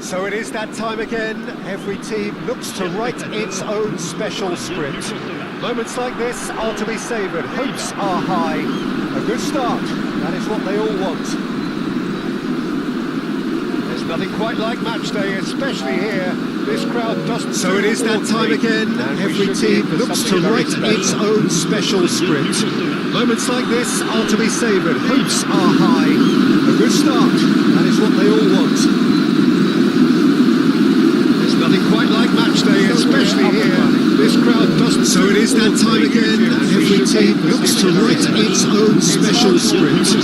So it is that time again. Every team looks to write its own special script. Moments like this are to be savoured. Hopes are high. A good start. That is what they all want. There's nothing quite like match day, especially here. This crowd doesn't. So it is that time again. Every team looks to write its own special script. Moments like this are to be savoured. Hopes are high. A good start. That is what they all want. Nothing quite like match day, especially here. This crowd doesn't. So it is that time again. Every team looks to write its own special script.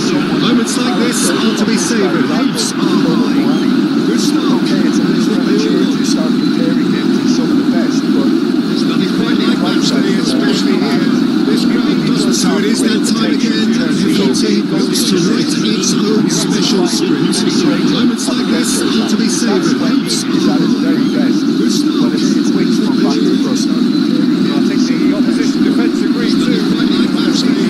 Moments like this are to be savoured. Hopes are high. Good start. It's a little premature to start comparing him to some of the best, but there's nothing quite like match day, especially here. This crowd doesn't. So it is that time again. Every team looks to write its own special script. Moments like this are to be savoured. Hopes are high. But it's wings from back to front. I think the opposition defence agrees too.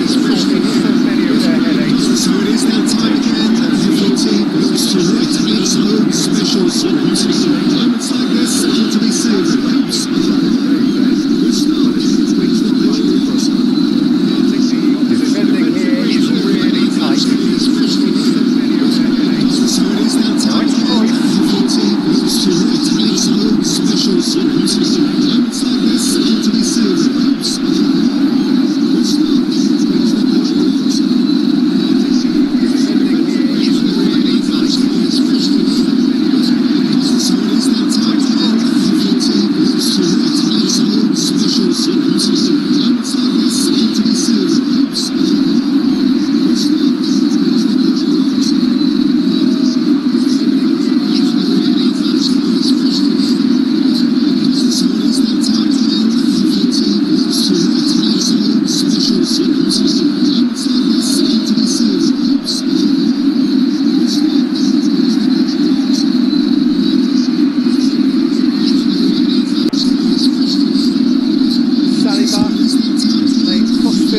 Especially so many of their headaches. So it is that time again. Every team looks to write its own special script. Moments like this are to be savoured. Hopes are high. Good start. It's wings from back to front. I think the defending here is really tight. Especially so many of their headaches. So it is that time again. Every team looks to write its own special script. Moments like this are to be savoured. Hopes are high. Good start. It's wings from back to front. The defending here is really tight. Especially so many of their headaches. So it is that time again. Every team looks to write its own special script. Moments like this are to be savoured. Hopes are high. Good start.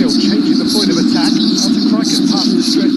Changing the point of attack after Crichton passed the stretch.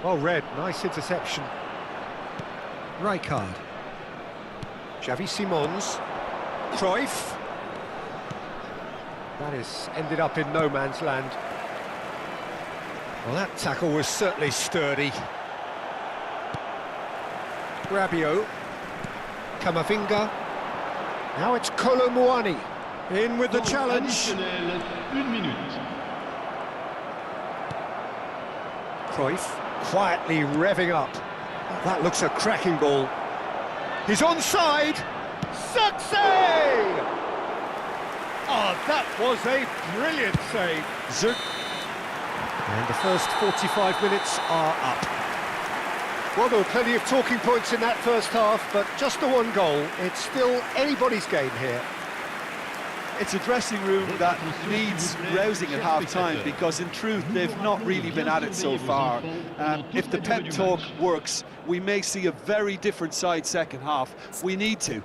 Well read, nice interception. Rijkaard. Xavi Simons. Cruyff. That has ended up in no man's land. Well, that tackle was certainly sturdy. Rabiot. Camavinga. Now it's Kolo Muani. In with the challenge. Cruyff quietly revving up. Oh, that looks a cracking ball. He's onside. Success! Oh, that was a brilliant save. And the first 45 minutes are up. Well, there were plenty of talking points in that first half, but just the one goal. It's still anybody's game here. It's a dressing room that needs rousing at half-time, because in truth they've not really been at it so far. If the pep talk works, we may see a very different side second half. We need to.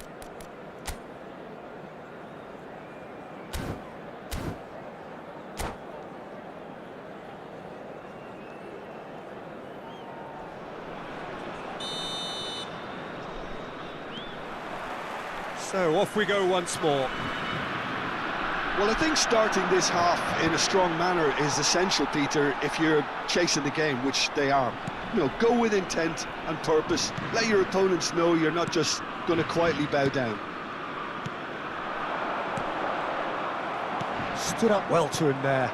So off we go once more. Well, I think starting this half in a strong manner is essential, Peter, if you're chasing the game, which they are. You know, go with intent and purpose. Let your opponents know you're not just going to quietly bow down. Stood up well to him there.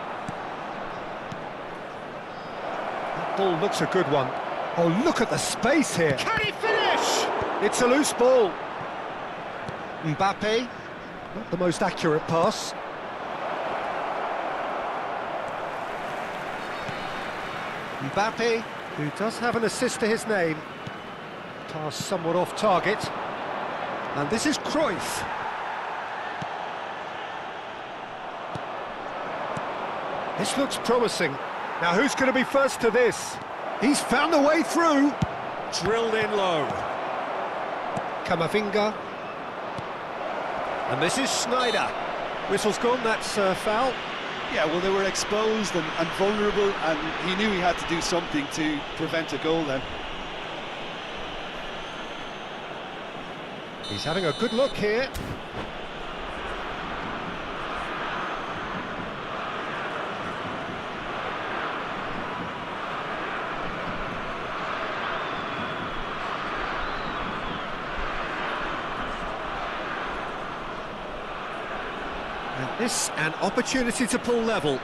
That ball looks a good one. Oh, look at the space here. Can he finish? It's a loose ball. Mbappe, not the most accurate pass. Mbappe, who does have an assist to his name. Pass somewhat off target. And this is Cruyff. This looks promising. Now who's going to be first to this? He's found a way through. Drilled in low. Camavinga. And this is Sneijder. Whistle's gone, that's foul. Yeah, well, they were exposed and vulnerable, and he knew he had to do something to prevent a goal then. He's having a good look here. And this, an opportunity to pull level.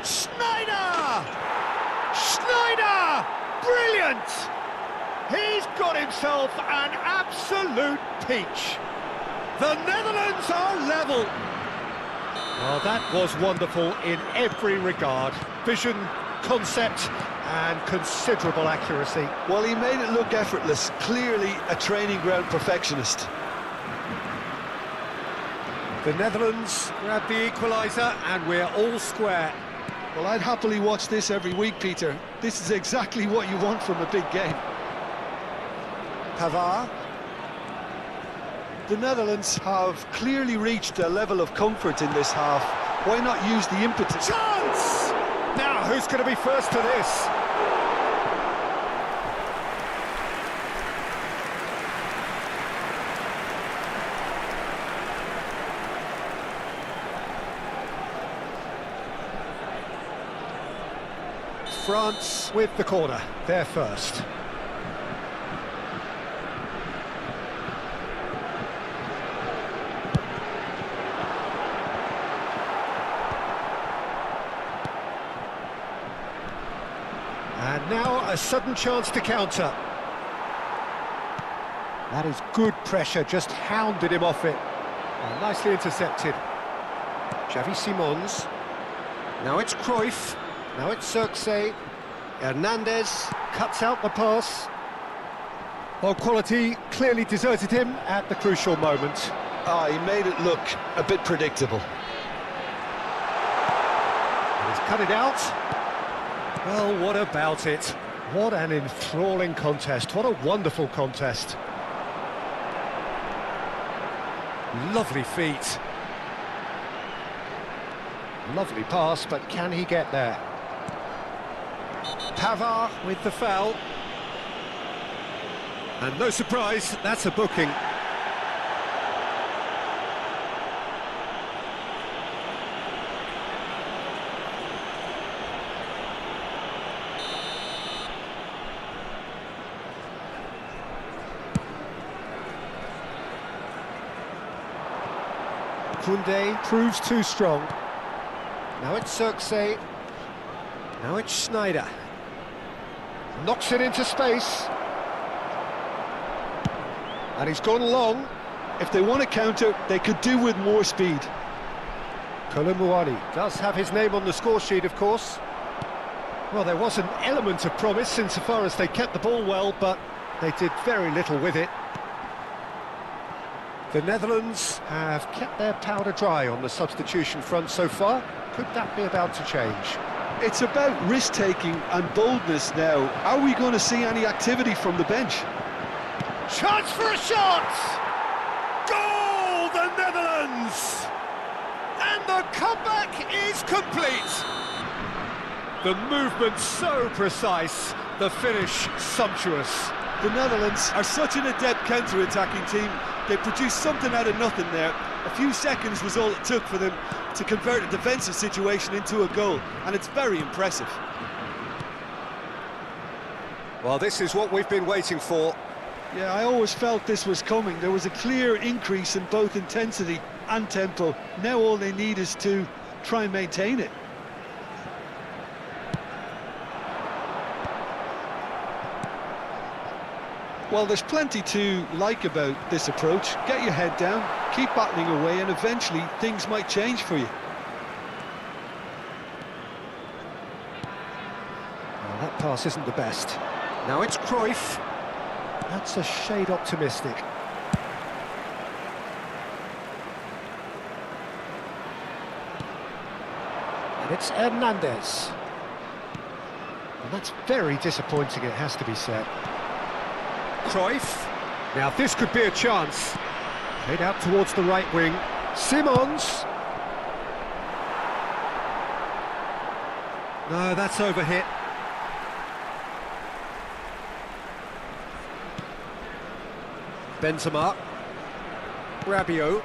Sneijder! Sneijder! Brilliant! He's got himself an absolute peach. The Netherlands are level. Well, that was wonderful in every regard. Vision, concept and considerable accuracy. Well, he made it look effortless. Clearly a training ground perfectionist. The Netherlands grab the equaliser and we're all square. Well, I'd happily watch this every week, Peter. This is exactly what you want from a big game. Pavard. The Netherlands have clearly reached a level of comfort in this half. Why not use the impetus? Chance! Now, who's going to be first to this? France with the corner, they're first. And now a sudden chance to counter. That is good pressure, just hounded him off it. Oh, nicely intercepted. Xavi Simons. Now it's Cruyff. Now it's Xerxes. Hernandez cuts out the pass. Well, quality clearly deserted him at the crucial moment. Ah, he made it look a bit predictable. And he's cut it out. Well, what about it? What an enthralling contest. What a wonderful contest. Lovely feet. Lovely pass, but can he get there? Pavard with the foul. And no surprise, that's a booking. Koundé proves too strong. Now it's Xerxes. Now it's Sneijder. Knocks it into space. And he's gone long. If they want to counter, they could do with more speed. Kolumuani does have his name on the score sheet, of course. Well, there was an element of promise insofar as they kept the ball well, but they did very little with it. The Netherlands have kept their powder dry on the substitution front so far. Could that be about to change? It's about risk-taking and boldness now. Are we going to see any activity from the bench? Chance for a shot! Goal, the Netherlands! And the comeback is complete. The movement so precise, the finish sumptuous. The Netherlands are such an adept counter-attacking team. They produced something out of nothing there. A few seconds was all it took for them to convert a defensive situation into a goal, and it's very impressive. Well, this is what we've been waiting for. Yeah, I always felt this was coming. There was a clear increase in both intensity and tempo. Now all they need is to try and maintain it. Well, there's plenty to like about this approach. Get your head down, keep battling away, and eventually things might change for you. Well, that pass isn't the best. Now it's Cruyff. That's a shade optimistic. And it's Hernandez. And that's very disappointing, it has to be said. Cruyff. Now this could be a chance. Played out towards the right wing. Simons. No, that's overhit. Benzema. Rabiot.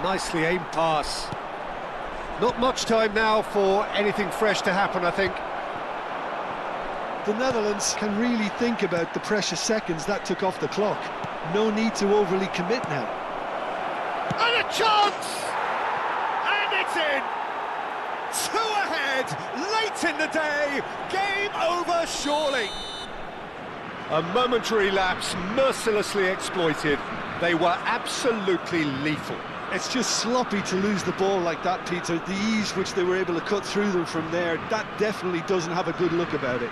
Nicely aimed pass. Not much time now for anything fresh to happen, I think. The Netherlands can really think about the precious seconds that took off the clock. No need to overly commit now. And a chance! And it's in! 2 ahead, late in the day, game over surely. A momentary lapse mercilessly exploited. They were absolutely lethal. It's just sloppy to lose the ball like that, Peter. The ease which they were able to cut through them from there, that definitely doesn't have a good look about it.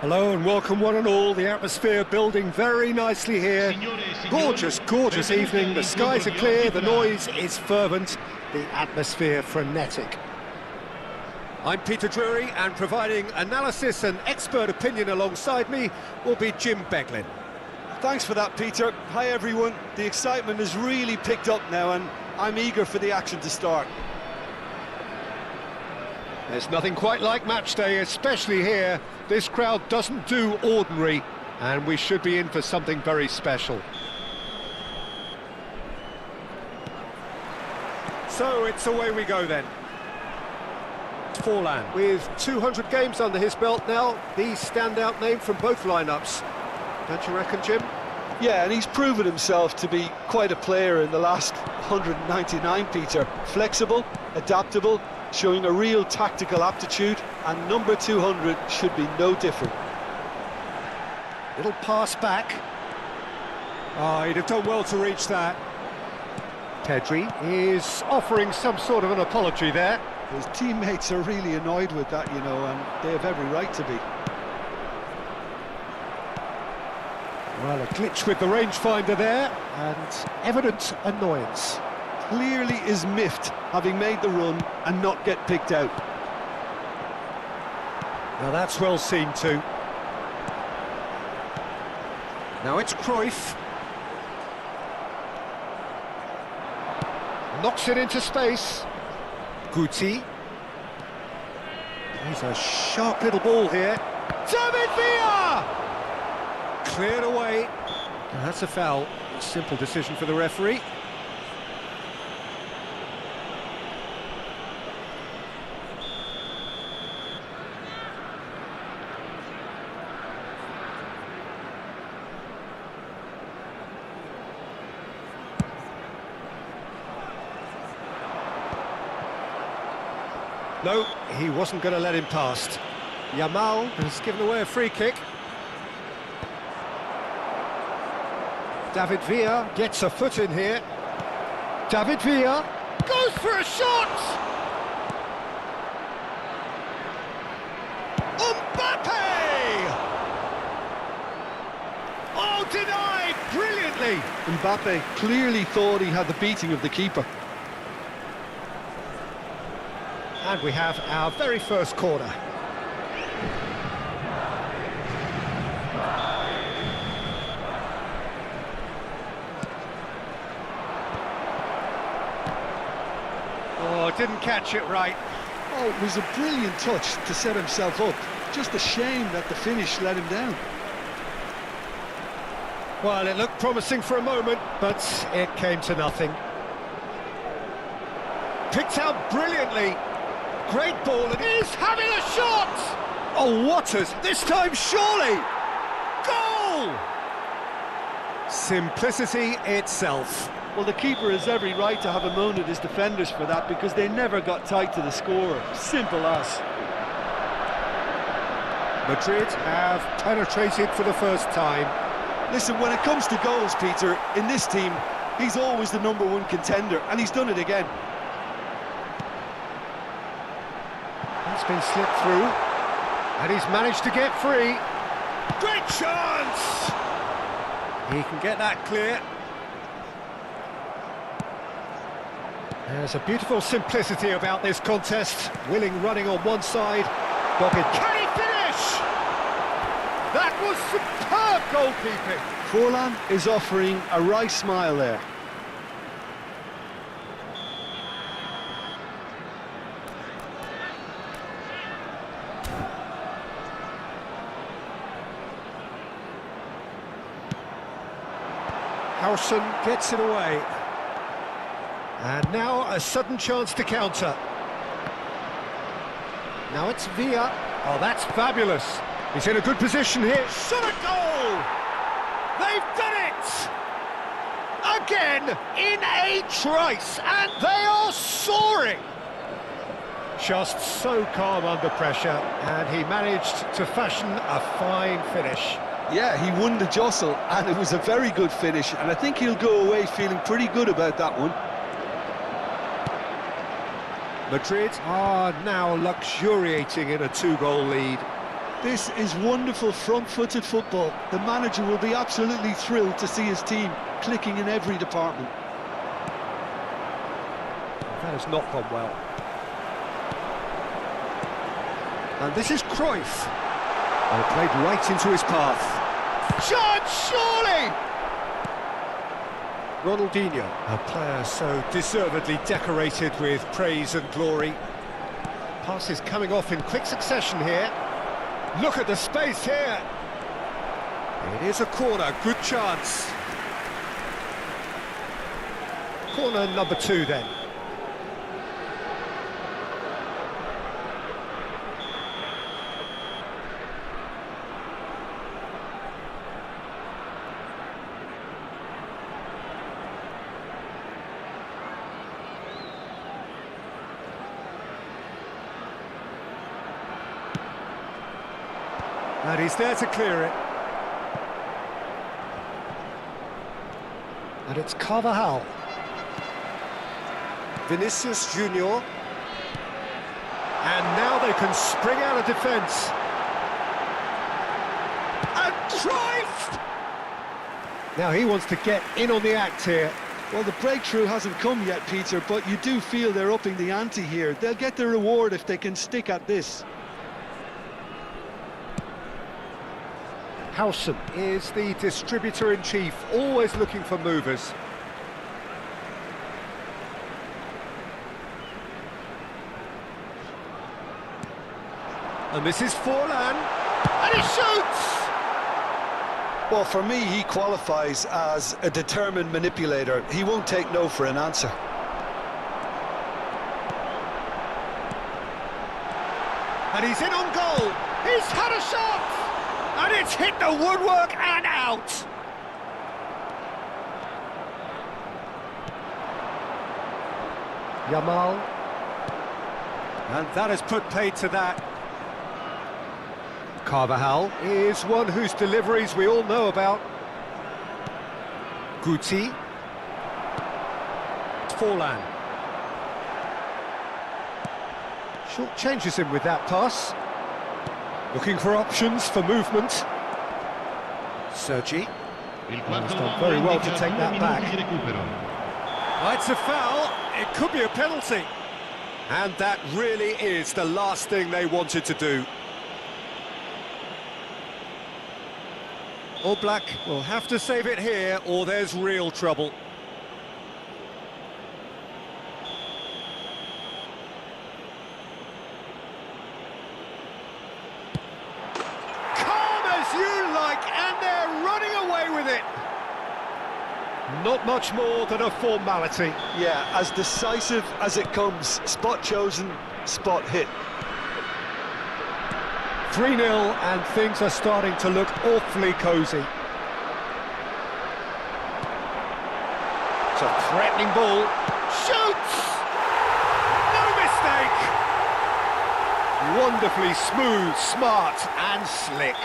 Hello and welcome one and all. The atmosphere building very nicely here. Gorgeous, gorgeous evening. The skies are clear, the noise is fervent, the atmosphere frenetic. I'm Peter Drury, and providing analysis and expert opinion alongside me will be Jim Beglin. Thanks for that, Peter. Hi, everyone. The excitement has really picked up now, and I'm eager for the action to start. There's nothing quite like match day, especially here. This crowd doesn't do ordinary, and we should be in for something very special. So it's away we go then. Forlan, with 200 games under his belt now, the standout name from both lineups. Don't you reckon, Jim? Yeah, and he's proven himself to be quite a player in the last 199, Peter. Flexible, adaptable, showing a real tactical aptitude, and number 200 should be no different. Little pass back. Oh, he'd have done well to reach that. Pedri is offering some sort of an apology there. His teammates are really annoyed with that, you know, and they have every right to be. Well, a glitch with the rangefinder there, and evident annoyance. Clearly is miffed, having made the run and not get picked out. Now that's well seen too. Now it's Cruyff. Knocks it into space. Guti. He's a sharp little ball here. David Villa! Cleared away. Now that's a foul. Simple decision for the referee. No, he wasn't going to let him past. Yamal has given away a free kick. David Villa gets a foot in here. David Villa goes for a shot! Mbappe! Oh, denied brilliantly! Mbappe clearly thought he had the beating of the keeper. And we have our very first corner. Oh, didn't catch it right. Oh, it was a brilliant touch to set himself up. Just a shame that the finish let him down. Well, it looked promising for a moment, but it came to nothing. Picked out brilliantly. Great ball, and he's having a shot! Oh, Waters, this time surely! Goal! Simplicity itself. Well, the keeper has every right to have a moan at his defenders for that, because they never got tight to the scorer. Simple as. Madrid have penetrated for the first time. Listen, when it comes to goals, Peter, in this team, he's always the #1 contender, and he's done it again. It's been slipped through, and he's managed to get free. Great chance! He can get that clear. There's a beautiful simplicity about this contest. Willing running on one side. Boggin. Can he finish? That was superb goalkeeping. Forlan is offering a wry smile there. Howson gets it away. And now a sudden chance to counter. Now it's Villa. Oh, that's fabulous. He's in a good position here. Shot a goal! They've done it! Again, in a trice, and they are soaring! Just so calm under pressure, and he managed to fashion a fine finish. Yeah, he won the jostle, and it was a very good finish, and I think he'll go away feeling pretty good about that one. Madrid are now luxuriating in a 2-goal lead. This is wonderful front-footed football. The manager will be absolutely thrilled to see his team clicking in every department. That has not gone well. And this is Cruyff. And played right into his path. Chance, surely! Ronaldinho, a player so deservedly decorated with praise and glory. Passes coming off in quick succession here. Look at the space here. It is a corner, good chance. Corner number 2 then. And he's there to clear it. And it's Carvajal. Vinicius Junior. And now they can spring out of defence. And Cruyff! Now he wants to get in on the act here. Well, the breakthrough hasn't come yet, Peter, but you do feel they're upping the ante here. They'll get the reward if they can stick at this. Howson is the distributor-in-chief, always looking for movers. And this is Forlan, and he shoots! Well, for me, he qualifies as a determined manipulator. He won't take no for an answer. And he's in on goal! He's had a shot! And it's hit the woodwork and out! Yamal. And that has put paid to that. Carvajal is one whose deliveries we all know about. Guti. Forlan. Short changes him with that pass. Looking for options for movement. Sergi. He's done very well to take that back. It's a foul. It could be a penalty. And that really is the last thing they wanted to do. All Black will have to save it here, or there's real trouble. And they're running away with it. Not much more than a formality. Yeah, as decisive as it comes. Spot chosen, spot hit. 3-0 and things are starting to look awfully cosy. It's a threatening ball. Shoots! No mistake! Wonderfully smooth, smart and slick.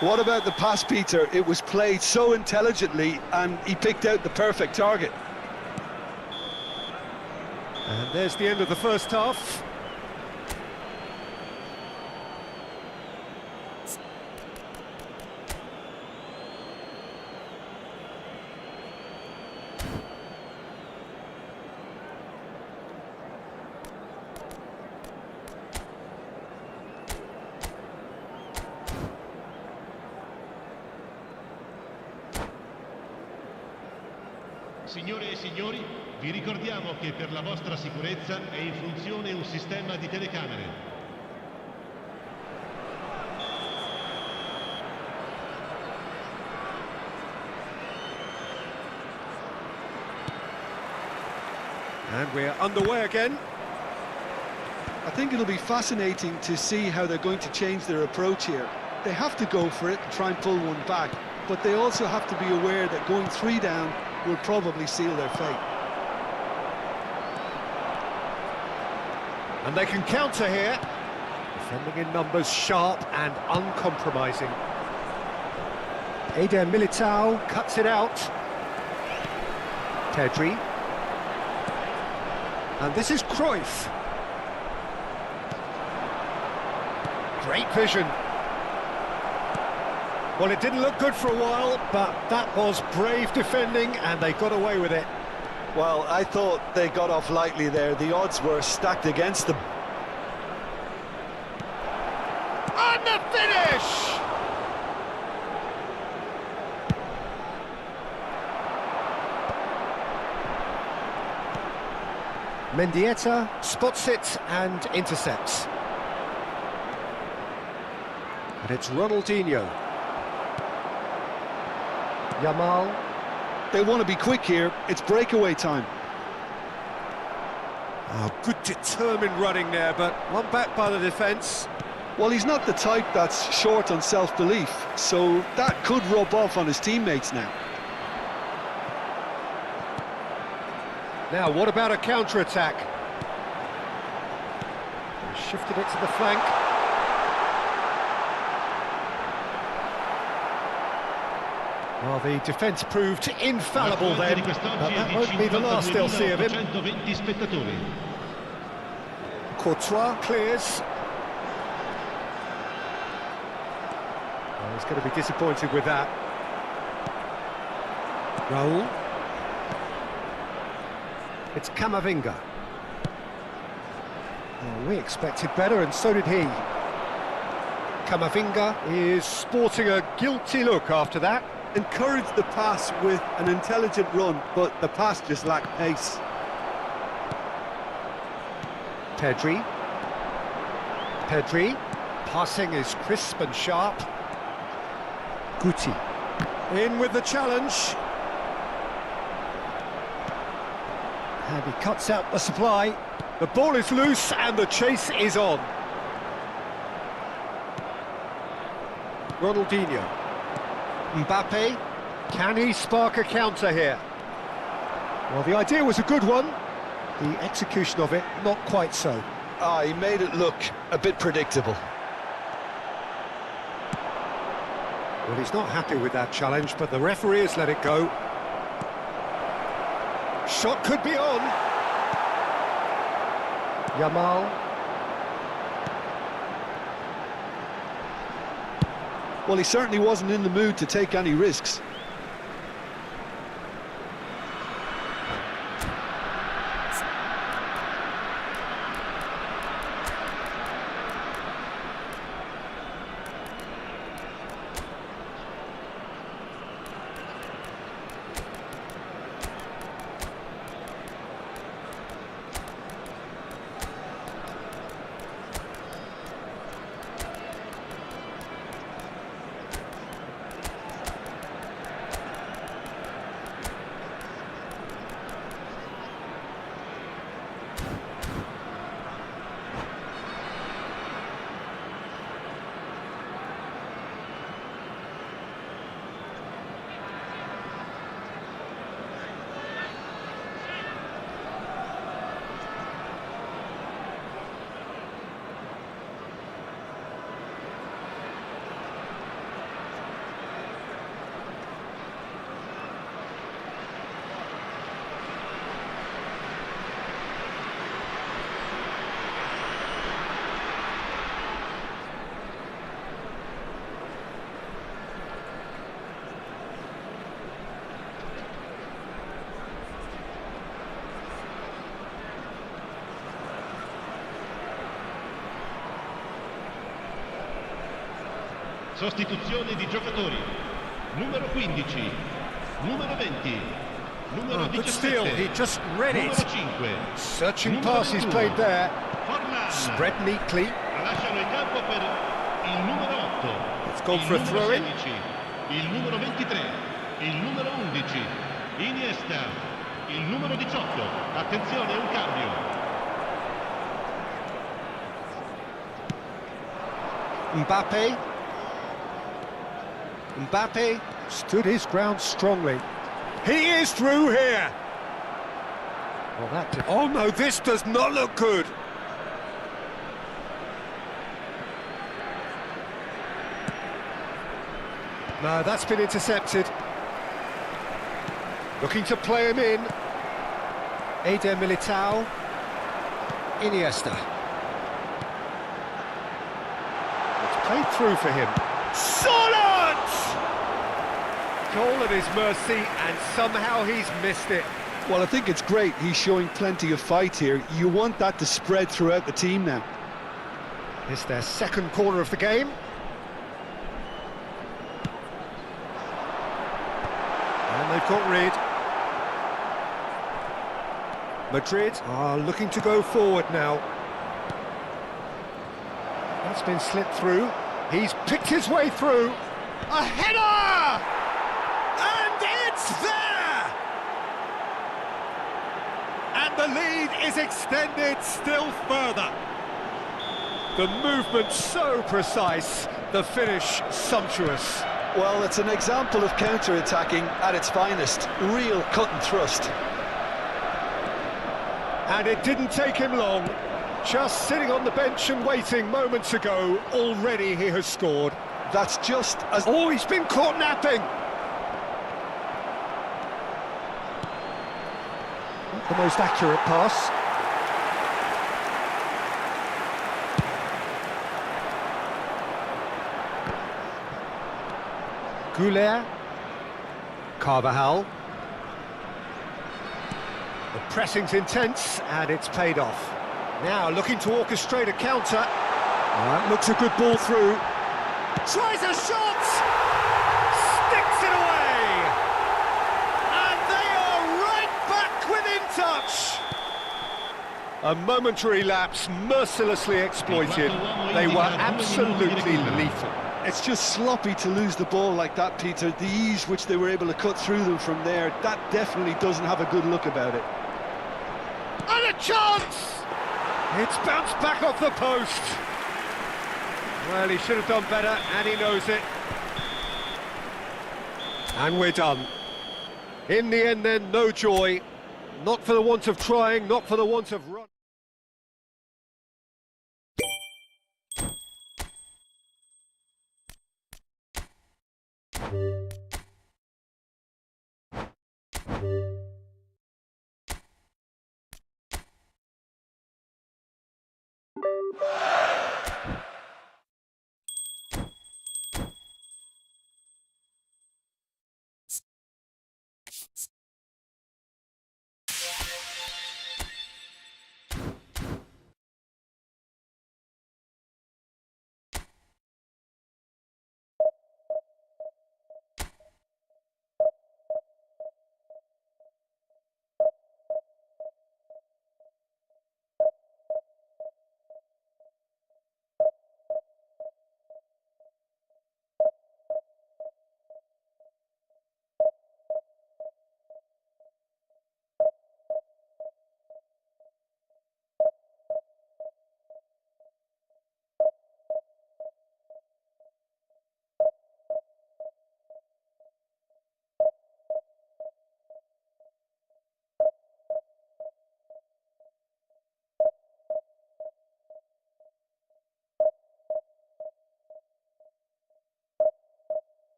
What about the pass, Peter? It was played so intelligently and he picked out the perfect target. And there's the end of the first half. Signore e signori, vi ricordiamo che per la vostra sicurezza è in funzione un sistema di telecamere. And we're underway again. I think it'll be fascinating to see how they're going to change their approach here. They have to go for it and try and pull one back, but they also have to be aware that going 3 down will probably seal their fate. And they can counter here. Defending in numbers, sharp and uncompromising. Eder Militao cuts it out. Pedri. And this is Cruyff. Great vision. Well, it didn't look good for a while, but that was brave defending, and they got away with it. Well, I thought they got off lightly there. The odds were stacked against them. And the finish! Mendieta spots it and intercepts. And it's Ronaldinho. Yamal. They want to be quick here. It's breakaway time. Oh, good determined running there, but one back by the defence. Well, he's not the type that's short on self-belief, so that could rub off on his teammates now. Now, what about a counter-attack? Shifted it to the flank. Well, the defence proved infallible then, but that won't be the last they'll see of him. Courtois clears. Well, he's going to be disappointed with that. Raul. It's Camavinga. Well, we expected better, and so did he. Camavinga is sporting a guilty look after that. Encouraged the pass with an intelligent run, but the pass just lacked pace. Pedri. Passing is crisp and sharp. Guti. In with the challenge. And he cuts out the supply. The ball is loose and the chase is on. Ronaldinho. Mbappe. Can he spark a counter here? Well, the idea was a good one. The execution of it, not quite so. Ah, he made it look a bit predictable. Well, he's not happy with that challenge, but the referee has let it go. Shot could be on. Yamal. Well, he certainly wasn't in the mood to take any risks. Sostituzione di giocatori. Numero 15, numero 20, numero 17, good steal, he just read it. numero 5. Searching pass he's played there. Spread neatly. Lasciano il campo per il numero 8. Let's go for a throw-in. Il numero 23, il numero 11, Iniesta, il numero 18. Attenzione, un cambio. Mbappe stood his ground strongly. He is through here. Well, oh no, this does not look good. No, that's been intercepted. Looking to play him in. Eder Militao. Iniesta. It's played through for him. Solid! all at his mercy, and somehow he's missed it. Well, I think it's great. He's showing plenty of fight here. You want that to spread throughout the team now. It's their second corner of the game. And they've got rid. Madrid are looking to go forward now. That's been slipped through. He's picked his way through. A header! And it's there! And the lead is extended still further. The movement so precise, the finish sumptuous. Well, it's an example of counter-attacking at its finest. Real cut and thrust. And it didn't take him long. Just sitting on the bench and waiting moments ago, already he has scored. That's just as... Oh, he's been caught napping! Not the most accurate pass. Goulet. Carvajal. The pressing's intense, and it's paid off. Now looking to orchestrate a counter. That looks a good ball through. Tries a shot! Sticks it away! And they are right back within touch! A momentary lapse mercilessly exploited. They were absolutely lethal. It's just sloppy to lose the ball like that, Peter. The ease which they were able to cut through them from there, that definitely doesn't have a good look about it. And a chance! It's bounced back off the post. Well, he should have done better, and he knows it. And we're done. In the end, then, no joy. Not for the want of trying, not for the want of running.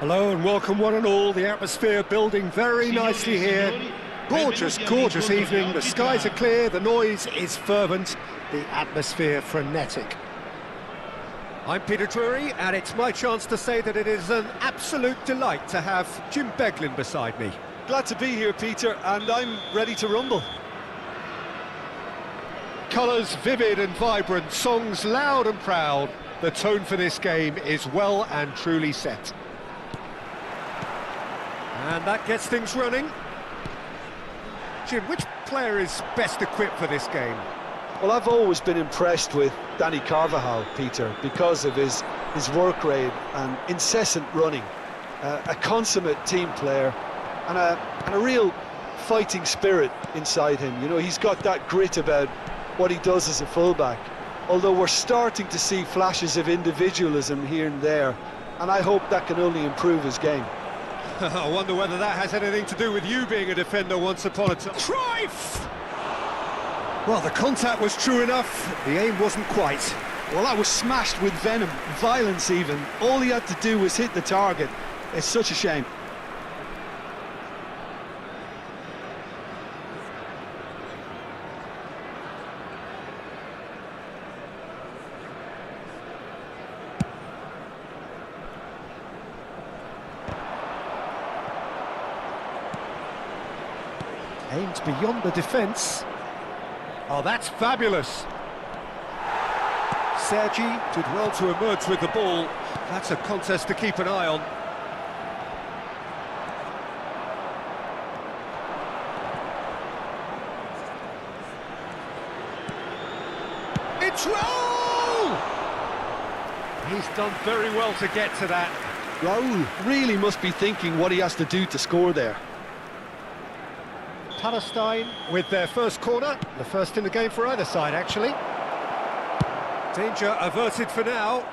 Hello and welcome one and all. The atmosphere building very nicely here. Gorgeous, gorgeous evening. The skies are clear, the noise is fervent, the atmosphere frenetic. I'm Peter Drury, and it's my chance to say that it is an absolute delight to have Jim Beglin beside me. Glad to be here, Peter, and I'm ready to rumble. Colours vivid and vibrant, songs loud and proud. The tone for this game is well and truly set. And that gets things running. Jim, which player is best equipped for this game? Well, I've always been impressed with Danny Carvajal, Peter, because of his work rate and incessant running. A consummate team player and a real fighting spirit inside him. You know, he's got that grit about what he does as a fullback. Although we're starting to see flashes of individualism here and there, and I hope that can only improve his game. I wonder whether that has anything to do with you being a defender once upon a time. Cruyff! Well, the contact was true enough, the aim wasn't quite. Well, that was smashed with venom, violence even. All he had to do was hit the target. It's such a shame. Aimed beyond the defence. Oh, that's fabulous. Sergi did well to emerge with the ball. That's a contest to keep an eye on. It's Raul! He's done very well to get to that. Raul really must be thinking what he has to do to score there. Palestine with their first corner, the first in the game for either side, actually. Danger averted for now.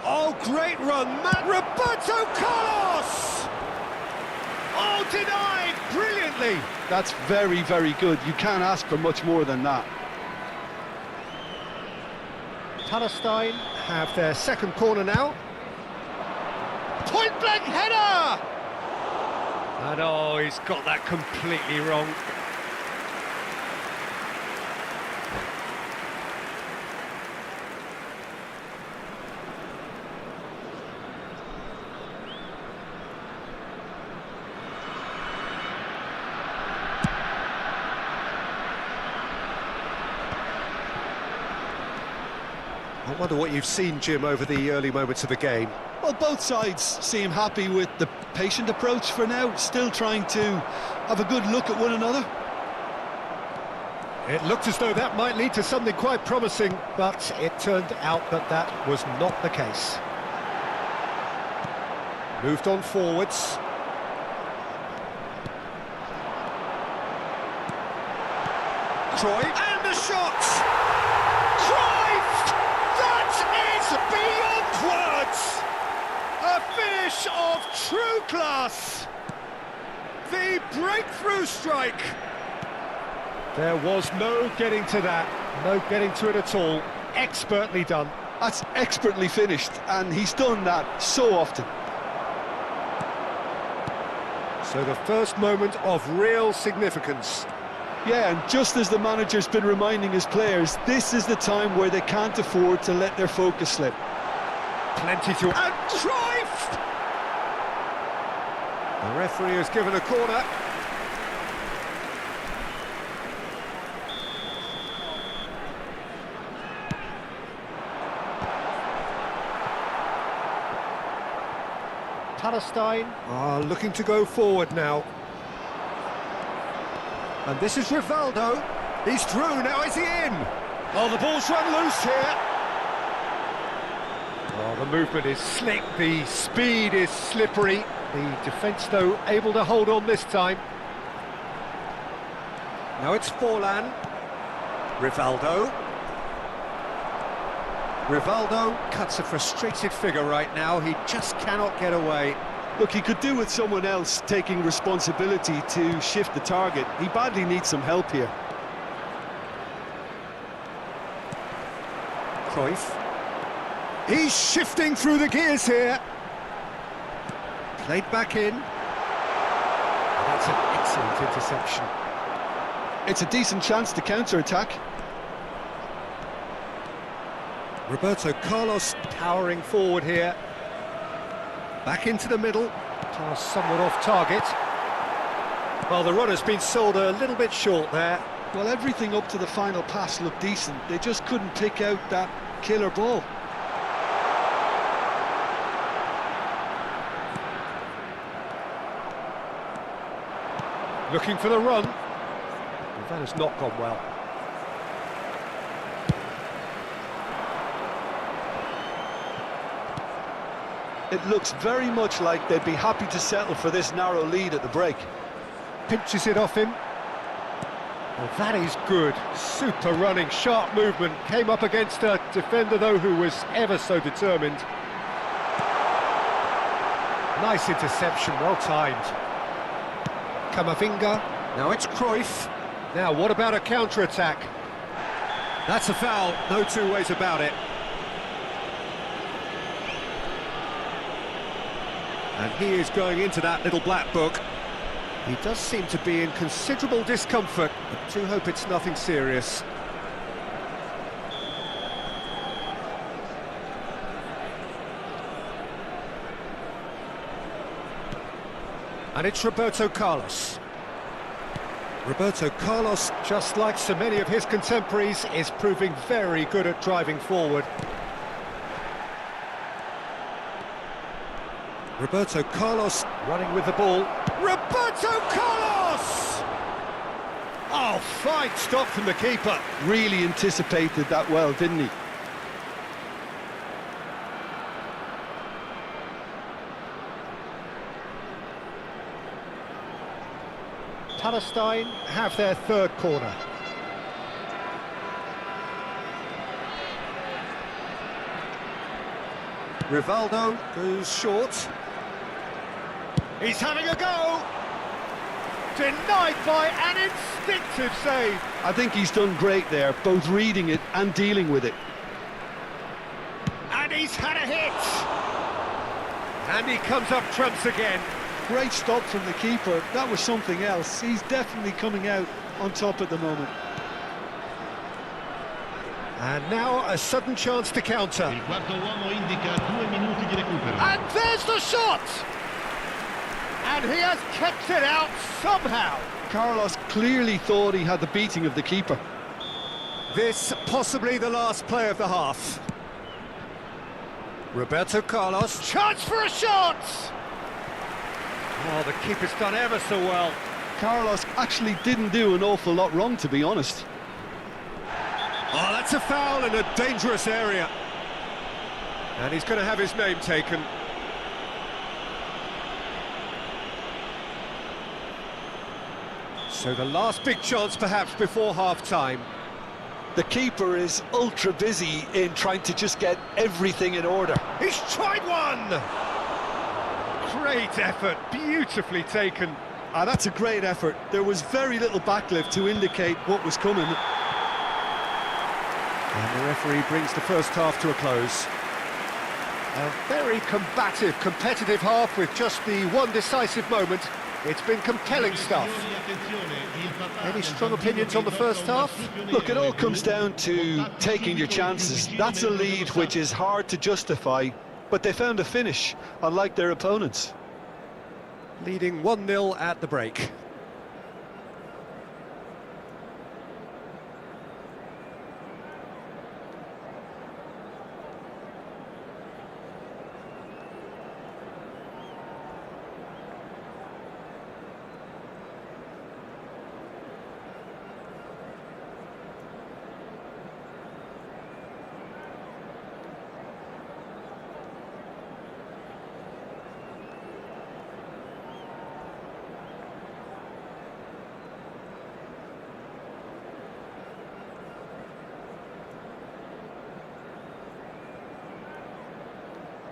Oh, great run, Roberto Carlos! Oh, denied brilliantly. That's very, very good. You can't ask for much more than that. Palestine have their second corner now. Point-blank header! And oh, he's got that completely wrong. I wonder what you've seen, Jim, over the early moments of the game. Well, both sides seem happy with the patient approach for now, still trying to have a good look at one another. It looked as though that might lead to something quite promising, but it turned out that that was not the case. Moved on forwards. Troy, and the shot! Cruyff! That is beyond words! A finish of true class! The breakthrough strike! There was no getting to that, no getting to it at all. Expertly done. That's expertly finished, and he's done that so often. So the first moment of real significance. Yeah, and just as the manager's been reminding his players, this is the time where they can't afford to let their focus slip. Plenty to... And Cruyff! The referee has given a corner. Palestine are looking to go forward now. And this is Rivaldo. He's through, now is he in? Oh, the ball's run loose here. Oh, the movement is slick, the speed is slippery. The defence, though, able to hold on this time. Now it's Forlan. Rivaldo. Rivaldo cuts a frustrated figure right now. He just cannot get away. Look, he could do with someone else taking responsibility to shift the target. He badly needs some help here. Cruyff. He's shifting through the gears here. Played back in. That's an excellent interception. It's a decent chance to counter-attack. Roberto Carlos towering forward here. Back into the middle. Pass somewhat off target. Well, the runner's been sold a little bit short there. Well, everything up to the final pass looked decent. They just couldn't pick out that killer ball. Looking for the run. That has not gone well. It looks very much like they'd be happy to settle for this narrow lead at the break. Pinches it off him. Well, that is good. Super running, sharp movement. Came up against a defender, though, who was ever so determined. Nice interception, well timed. Camavinga. Now it's Cruyff. Now, what about a counter-attack? That's a foul, no two ways about it. And he is going into that little black book. He does seem to be in considerable discomfort, but do hope it's nothing serious. And it's Roberto Carlos. Roberto Carlos, just like so many of his contemporaries, is proving very good at driving forward. Roberto Carlos running with the ball. Roberto Carlos! Oh, fine stop from the keeper. Really anticipated that well, didn't he? Palestine have their third corner. Rivaldo goes short. He's having a go! Denied by an instinctive save. I think he's done great there, both reading it and dealing with it. And he's had a hit! And he comes up trumps again. Great stop from the keeper, that was something else. He's definitely coming out on top at the moment. And now a sudden chance to counter. Il quarto uomo indica 2 minuti di recupero. And there's the shot! And he has kept it out somehow. Carlos clearly thought he had the beating of the keeper. This possibly the last play of the half. Roberto Carlos. Chance for a shot! Oh, the keeper's done ever so well. Carlos actually didn't do an awful lot wrong, to be honest. Oh, that's a foul in a dangerous area. And he's going to have his name taken. So the last big chance perhaps before half-time. The keeper is ultra busy in trying to just get everything in order. He's tried one! Great effort, beautifully taken. That's a great effort. There was very little backlift to indicate what was coming. And the referee brings the first half to a close. A very combative, competitive half with just the one decisive moment. It's been compelling stuff. Any strong opinions on the first half? Look, it all comes down to taking your chances. That's a lead which is hard to justify, but they found a finish, unlike their opponents. Leading 1-0 at the break.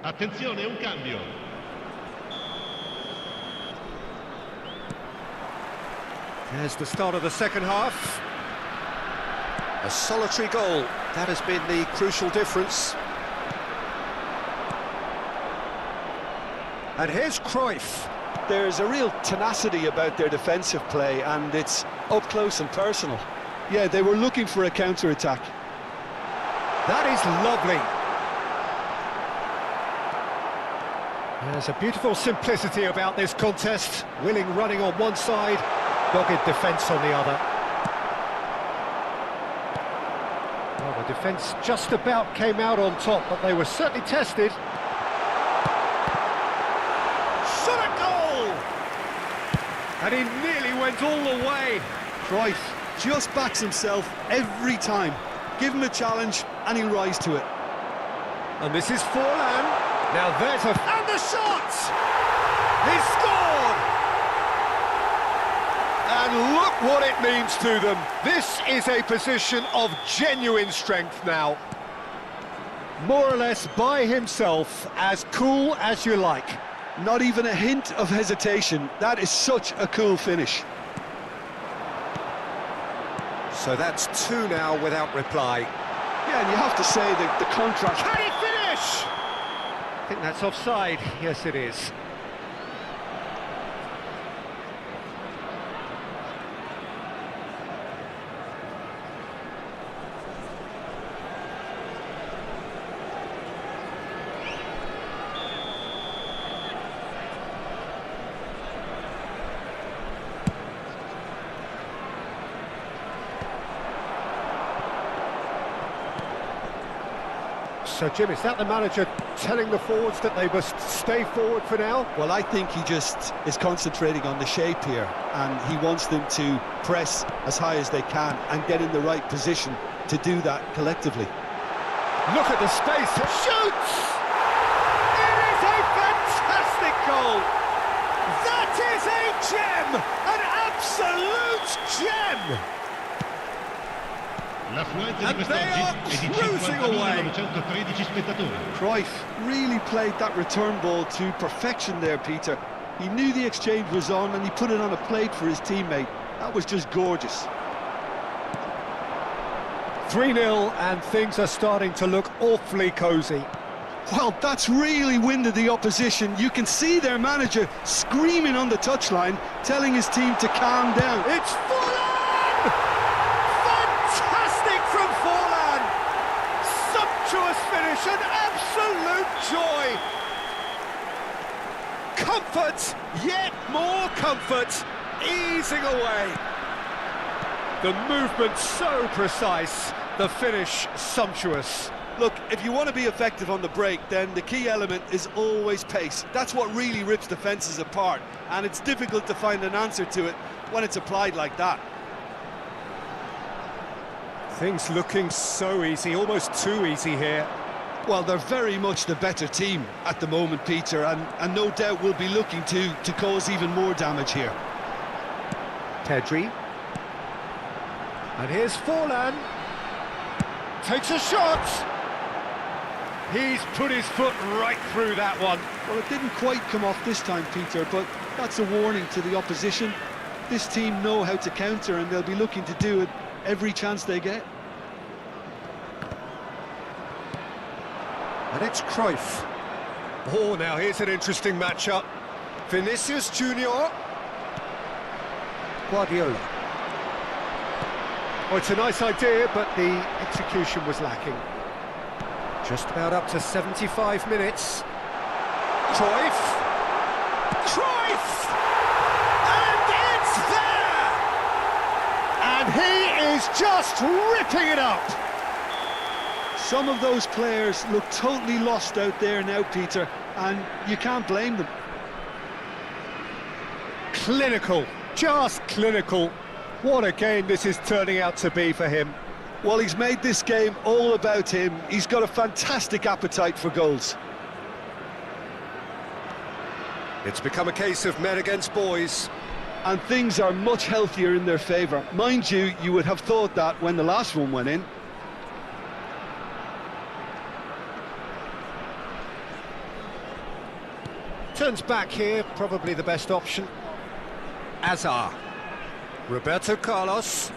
Attenzione, un cambio. There's the start of the second half. A solitary goal, that has been the crucial difference. And here's Cruyff. There's a real tenacity about their defensive play, and it's up close and personal. Yeah, they were looking for a counter-attack. That is lovely. There's a beautiful simplicity about this contest. Willing running on one side, dogged defence on the other. Well, the defence just about came out on top, but they were certainly tested. Shot a goal! And he nearly went all the way. Cruyff just backs himself every time. Give him a challenge and he'll rise to it. And this is Forlan. Now there's and the shot! He scored! And look what it means to them. This is a position of genuine strength now. More or less by himself, as cool as you like. Not even a hint of hesitation. That is such a cool finish. So that's 2 now without reply. Yeah, and you have to say that the contrast... Can he finish? I think that's offside. Yes, it is. So, Jim, is that the manager telling the forwards that they must stay forward for now? Well, I think he just is concentrating on the shape here, and he wants them to press as high as they can and get in the right position to do that collectively. Look at the space. Shoots! It is a fantastic goal! That is a gem! An absolute gem! L'affluenza di And they are quest'oggi è di cruising away. 50.913 spettatori. Cruyff really played that return ball to perfection there, Peter. He knew the exchange was on and he put it on a plate for his teammate. That was just gorgeous. 3-0 and things are starting to look awfully cosy. Well, that's really winded the opposition. You can see their manager screaming on the touchline, telling his team to calm down. It's Forlan! Fantastic from Forlan! Sumptuous finish, an absolute joy! Comfort, yet more comfort, easing away. The movement so precise, the finish sumptuous. Look, if you want to be effective on the break, then the key element is always pace. That's what really rips defences apart, and it's difficult to find an answer to it when it's applied like that. Things looking so easy, almost too easy here. Well, they're very much the better team at the moment, Peter, and no doubt will be looking to cause even more damage here. Pedri. And here's Forlan. Takes a shot. He's put his foot right through that one. Well, it didn't quite come off this time, Peter, but that's a warning to the opposition. This team know how to counter, and they'll be looking to do it every chance they get. And it's Cruyff. Oh, now here's an interesting matchup. Vinicius Junior. Guardiola. Oh, it's a nice idea, but the execution was lacking. Just about up to 75 minutes. Cruyff! Cruyff! And it's there! And he is just ripping it up! Some of those players look totally lost out there now, Peter, and you can't blame them. Clinical, just clinical. What a game this is turning out to be for him. Well, he's made this game all about him. He's got a fantastic appetite for goals. It's become a case of men against boys. And things are much healthier in their favour. Mind you, you would have thought that when the last one went in. Turns back here, probably the best option. Azar. Roberto Carlos.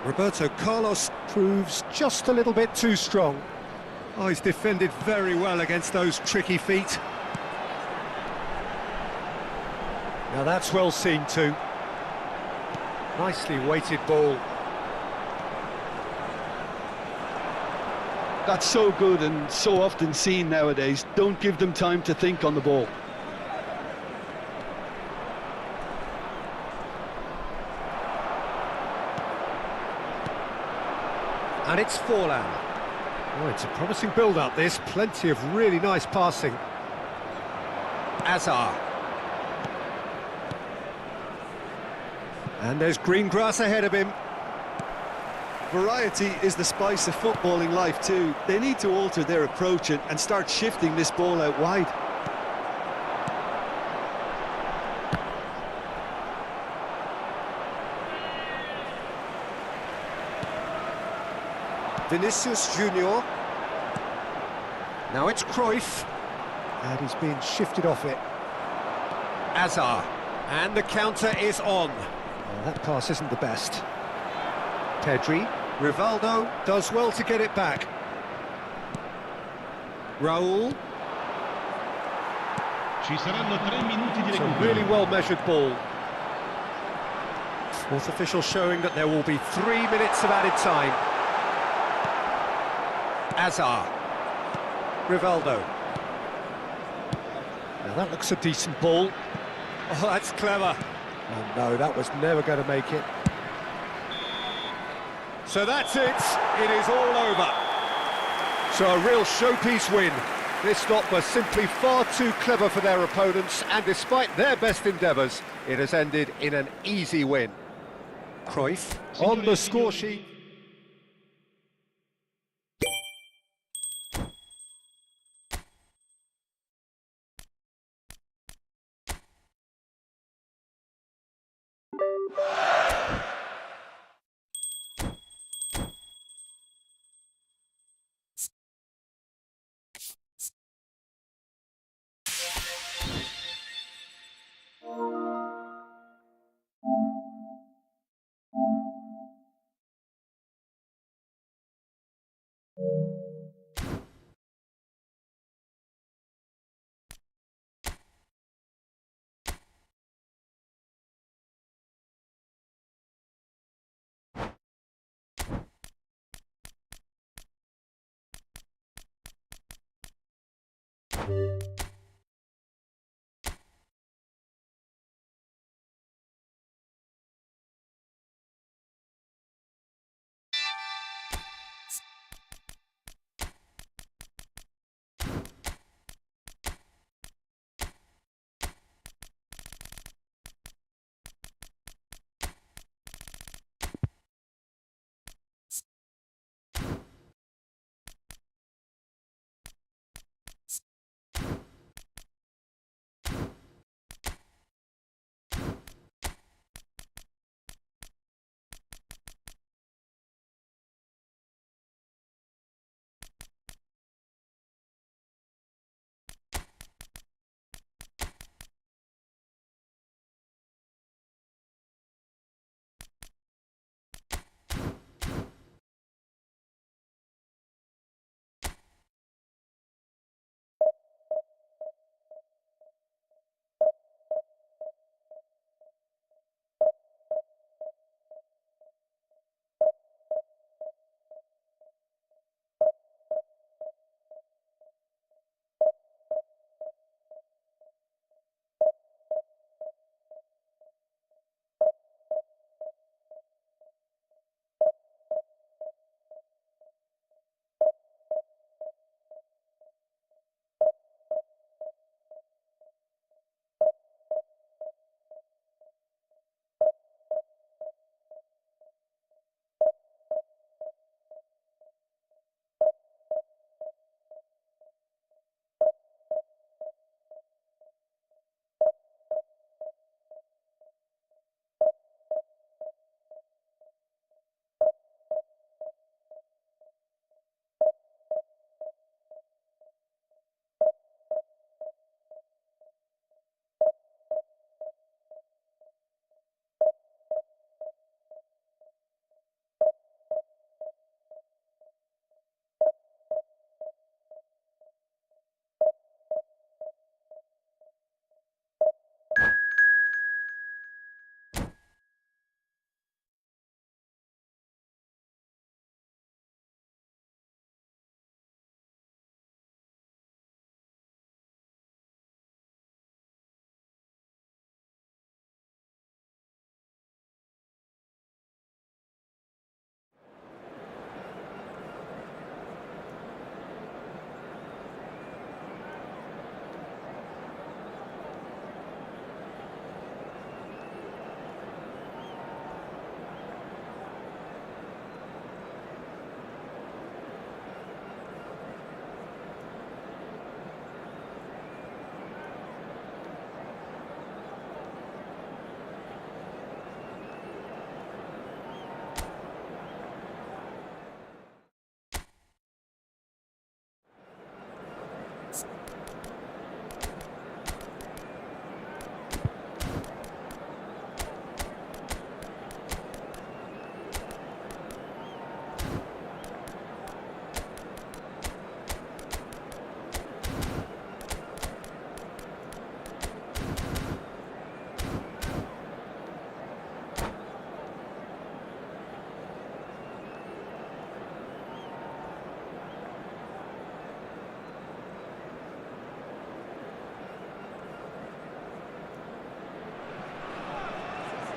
Roberto Carlos proves just a little bit too strong. Oh, he's defended very well against those tricky feet. Now that's well seen too. Nicely weighted ball. That's so good and so often seen nowadays. Don't give them time to think on the ball. And it's Forlan. Oh, it's a promising build-up, this. Plenty of really nice passing. Azar. And there's green grass ahead of him. Variety is the spice of footballing life too. They need to alter their approach and start shifting this ball out wide. Vinicius Junior. Now it's Cruyff. And he's being shifted off it. Azar. And the counter is on. Oh, that pass isn't the best. Pedri. Rivaldo does well to get it back. Raul. Ci saranno 3 minuti di It's a recupero. really well-measured ball. Fourth official showing that there will be 3 minutes of added time. Azar. Rivaldo. Now that looks a decent ball. Oh, that's clever. Oh no, that was never going to make it. So that's it. It is all over. So a real showpiece win. This lot was simply far too clever for their opponents, and despite their best endeavours, it has ended in an easy win. Cruyff on the score sheet.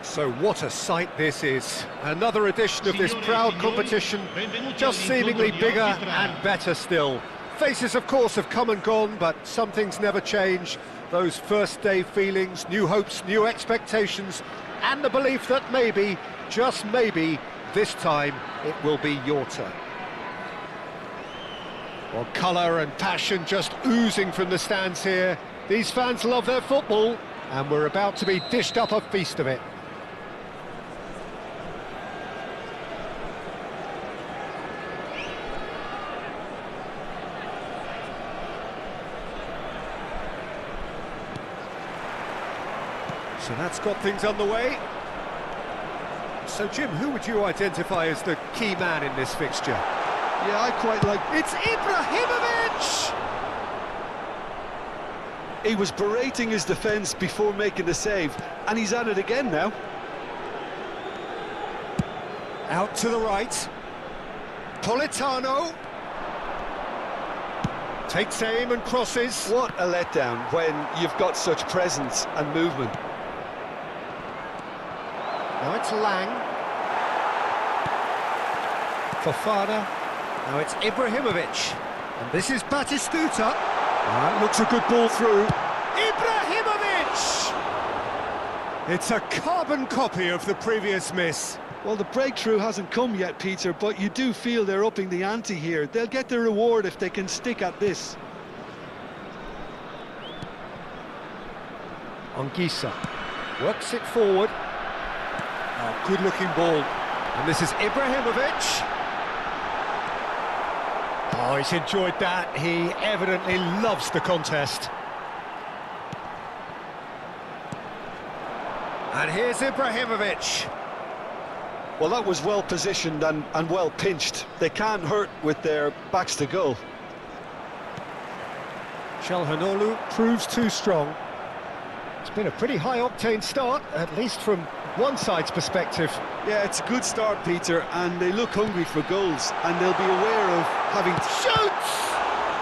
So what a sight this is. Another edition of this proud competition, just seemingly bigger and better still. Faces, of course, have come and gone, but some things never change. Those first day feelings, new hopes, new expectations, and the belief that maybe, just maybe, this time it will be your turn. Well, colour and passion just oozing from the stands here. These fans love their football, and we're about to be dished up a feast of it. So that's got things underway. So, Jim, who would you identify as the key man in this fixture? Yeah, I quite like... It's Ibrahimovic! He was berating his defence before making the save, and he's at it again now. Out to the right. Politano. Takes aim and crosses. What a letdown when you've got such presence and movement. Now it's Lang. Fofana. Now it's Ibrahimovic. And this is Batistuta. That looks a good ball through. Ibrahimovic! It's a carbon copy of the previous miss. Well, the breakthrough hasn't come yet, Peter, but you do feel they're upping the ante here. They'll get their reward if they can stick at this. Anguissa works it forward. Oh, good-looking ball. And this is Ibrahimovic. Oh, he's enjoyed that. He evidently loves the contest. And here's Ibrahimovic. Well, that was well positioned and well pinched. They can't hurt with their backs to goal. Çalhanoğlu proves too strong. It's been a pretty high-octane start, at least from one side's perspective. Yeah, it's a good start, Peter, and they look hungry for goals, and they'll be aware of having to shoot!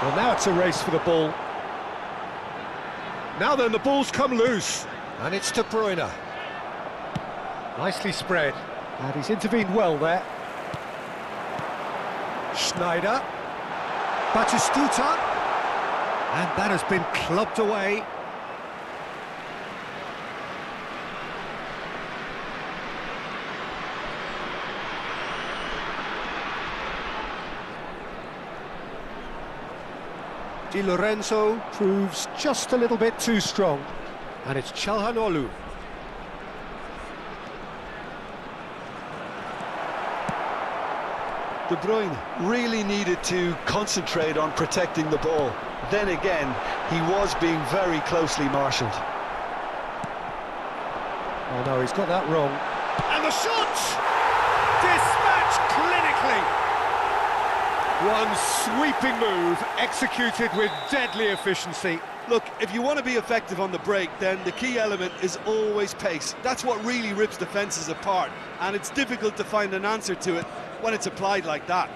Well, now it's a race for the ball. Now then, the ball's come loose. And it's De Bruyne. Nicely spread. And he's intervened well there. Schneider. Batistuta. And that has been clubbed away. Di Lorenzo proves just a little bit too strong. And it's Çalhanoğlu. De Bruyne really needed to concentrate on protecting the ball. Then again, he was being very closely marshalled. Oh no, he's got that wrong. And the shot! Dispatched clinically! One sweeping move, executed with deadly efficiency. Look, if you want to be effective on the break, then the key element is always pace. That's what really rips defences apart, and it's difficult to find an answer to it when it's applied like that.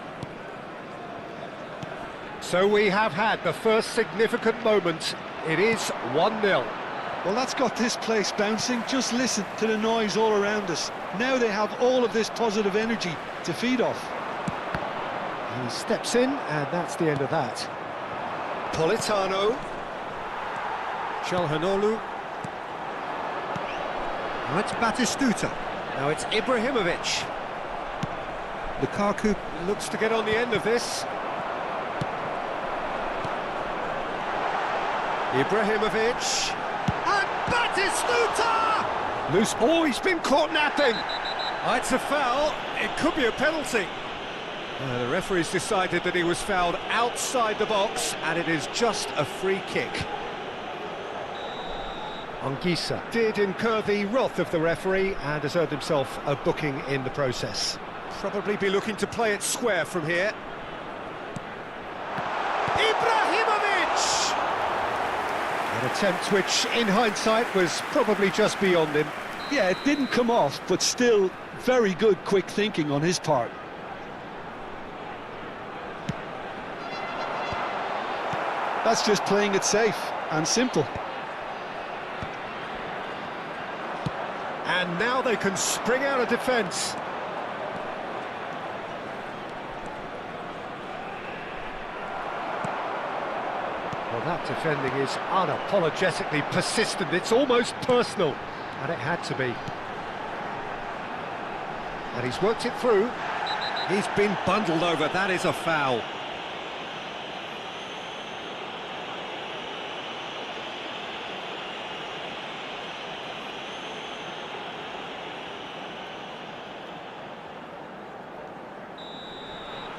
So we have had the first significant moment. It is 1-0. Well, that's got this place bouncing. Just listen to the noise all around us. Now they have all of this positive energy to feed off. He steps in, and that's the end of that. Politano. Çalhanoğlu. Now it's Batistuta. Now it's Ibrahimovic. Lukaku looks to get on the end of this. Ibrahimovic. And Batistuta! Loose. Oh, he's been caught napping. Oh, it's a foul. It could be a penalty. The referee's decided that he was fouled outside the box, and it is just a free kick. Anguissa did incur the wrath of the referee and has earned himself a booking in the process. Probably be looking to play it square from here. Ibrahimovic! An attempt which, in hindsight, was probably just beyond him. Yeah, it didn't come off, but still very good quick thinking on his part. That's just playing it safe and simple. And now they can spring out of defence. Well, that defending is unapologetically persistent. It's almost personal, and it had to be. And he's worked it through. He's been bundled over. That is a foul.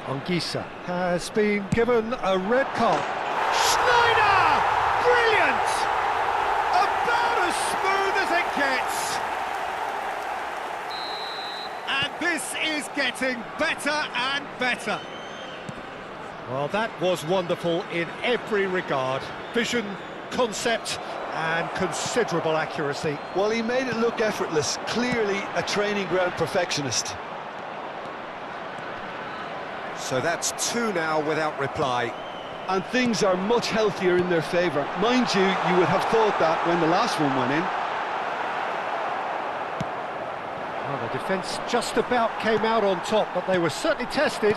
Anguissa has been given a red card. Schneider! Brilliant! About as smooth as it gets. And this is getting better and better. Well, that was wonderful in every regard. Vision, concept, and considerable accuracy. Well, he made it look effortless. Clearly a training ground perfectionist. So that's two now without reply. And things are much healthier in their favour. Mind you, you would have thought that when the last one went in. Well, the defence just about came out on top, but they were certainly tested.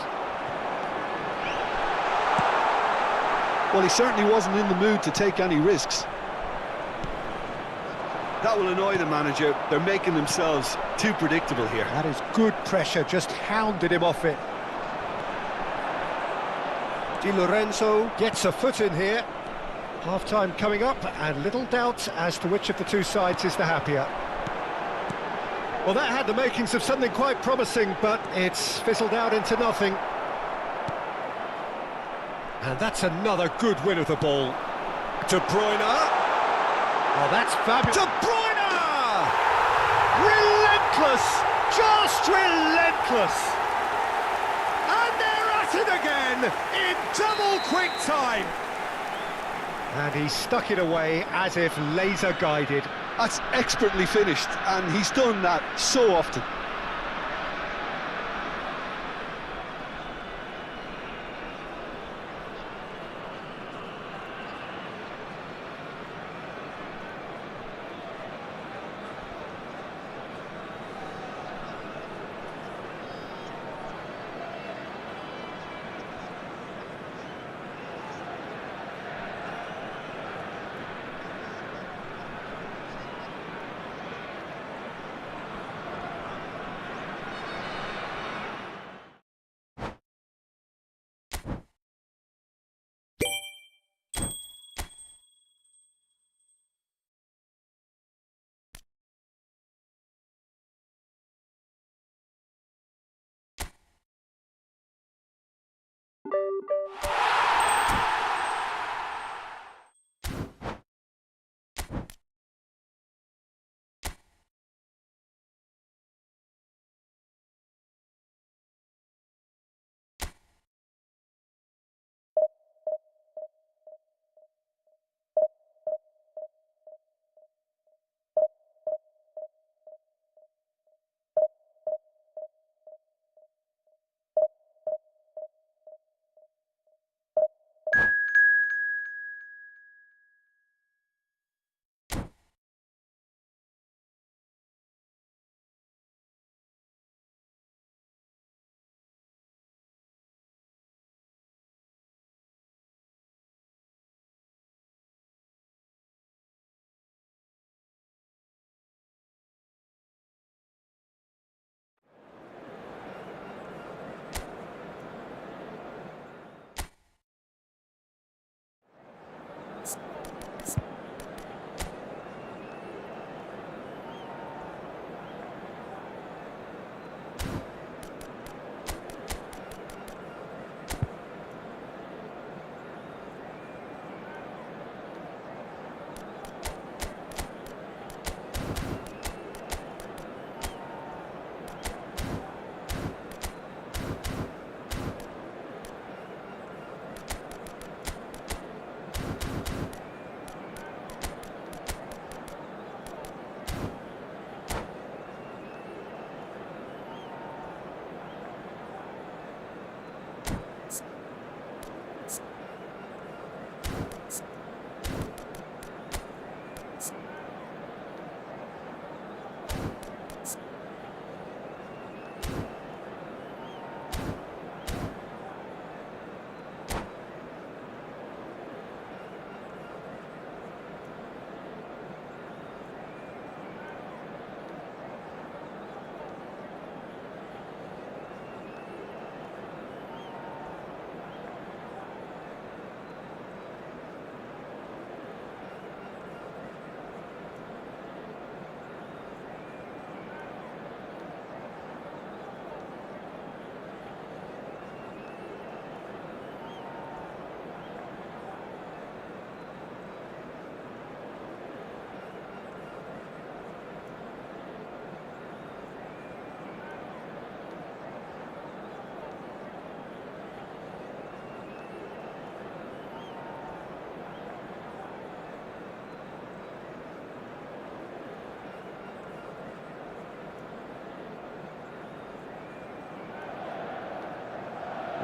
Well, he certainly wasn't in the mood to take any risks. That will annoy the manager. They're making themselves too predictable here. That is good pressure, just hounded him off it. Di Lorenzo gets a foot in here. Half-time coming up, and little doubt as to which of the two sides is the happier. Well, that had the makings of something quite promising, but it's fizzled out into nothing. And that's another good win of the ball. De Bruyne. Oh, that's fabulous. De Bruyne! Relentless! Just relentless! And they're at it again in double quick time. And he stuck it away as if laser guided. That's expertly finished, and he's done that so often.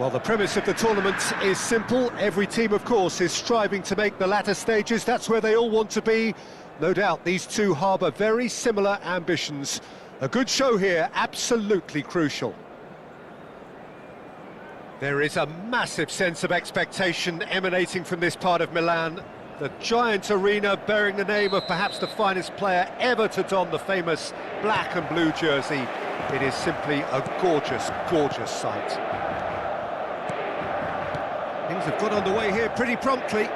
Well, the premise of the tournament is simple. Every team, of course, is striving to make the latter stages. That's where they all want to be. No doubt these two harbour very similar ambitions. A good show here, absolutely crucial. There is a massive sense of expectation emanating from this part of Milan. The giant arena bearing the name of perhaps the finest player ever to don the famous black and blue jersey. It is simply a gorgeous, gorgeous sight. Things have got underway here pretty promptly.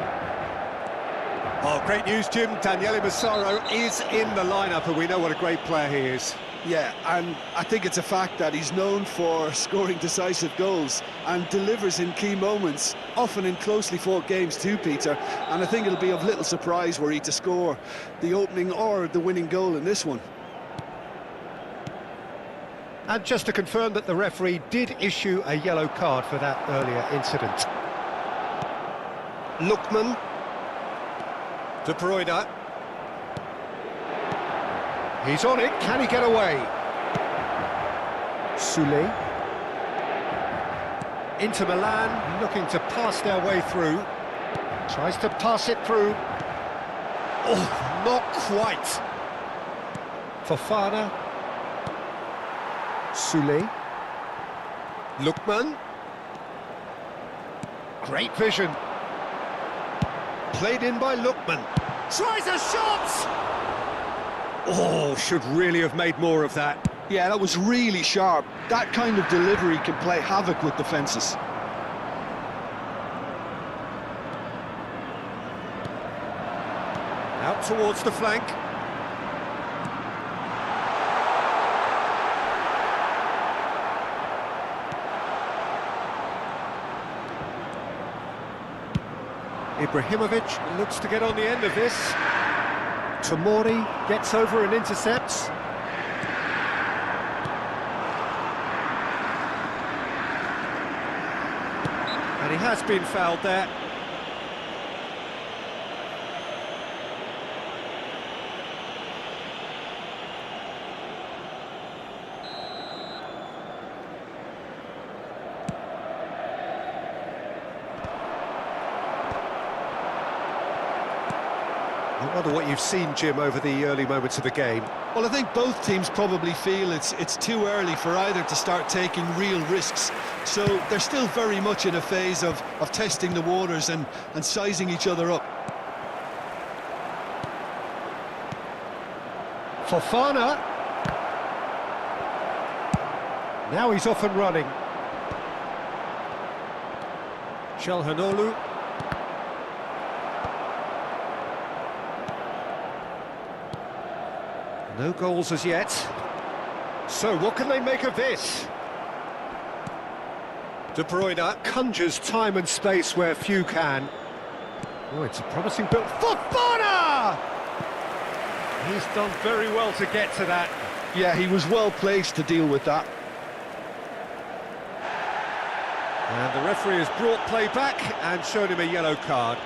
Oh, great news, Jim. Daniele Massaro is in the lineup, and we know what a great player he is. Yeah, and I think it's a fact that he's known for scoring decisive goals and delivers in key moments, often in closely fought games too, Peter. And I think it'll be of little surprise were he to score the opening or the winning goal in this one. And just to confirm that the referee did issue a yellow card for that earlier incident. Lookman. De Bruyne. He's on it, can he get away? Soulé. Into Milan, looking to pass their way through. Tries to pass it through. Oh, not quite. Fofana. Soulé. Lookman. Great vision. Played in by Lookman. Tries a shot! Oh, should really have made more of that. Yeah, that was really sharp. That kind of delivery can play havoc with defences. Out towards the flank. Ibrahimovic looks to get on the end of this. Tomori gets over and intercepts. And he has been fouled there. I wonder what you've seen, Jim, over the early moments of the game. Well, I think both teams probably feel it's too early for either to start taking real risks. So they're still very much in a phase of testing the waters and sizing each other up. Fofana. Now he's off and running. Çalhanoğlu. No goals as yet. So what can they make of this? De Bruyne conjures time and space where few can. Oh, it's a promising build. Fofana! He's done very well to get to that. Yeah, he was well placed to deal with that. And the referee has brought play back and shown him a yellow card.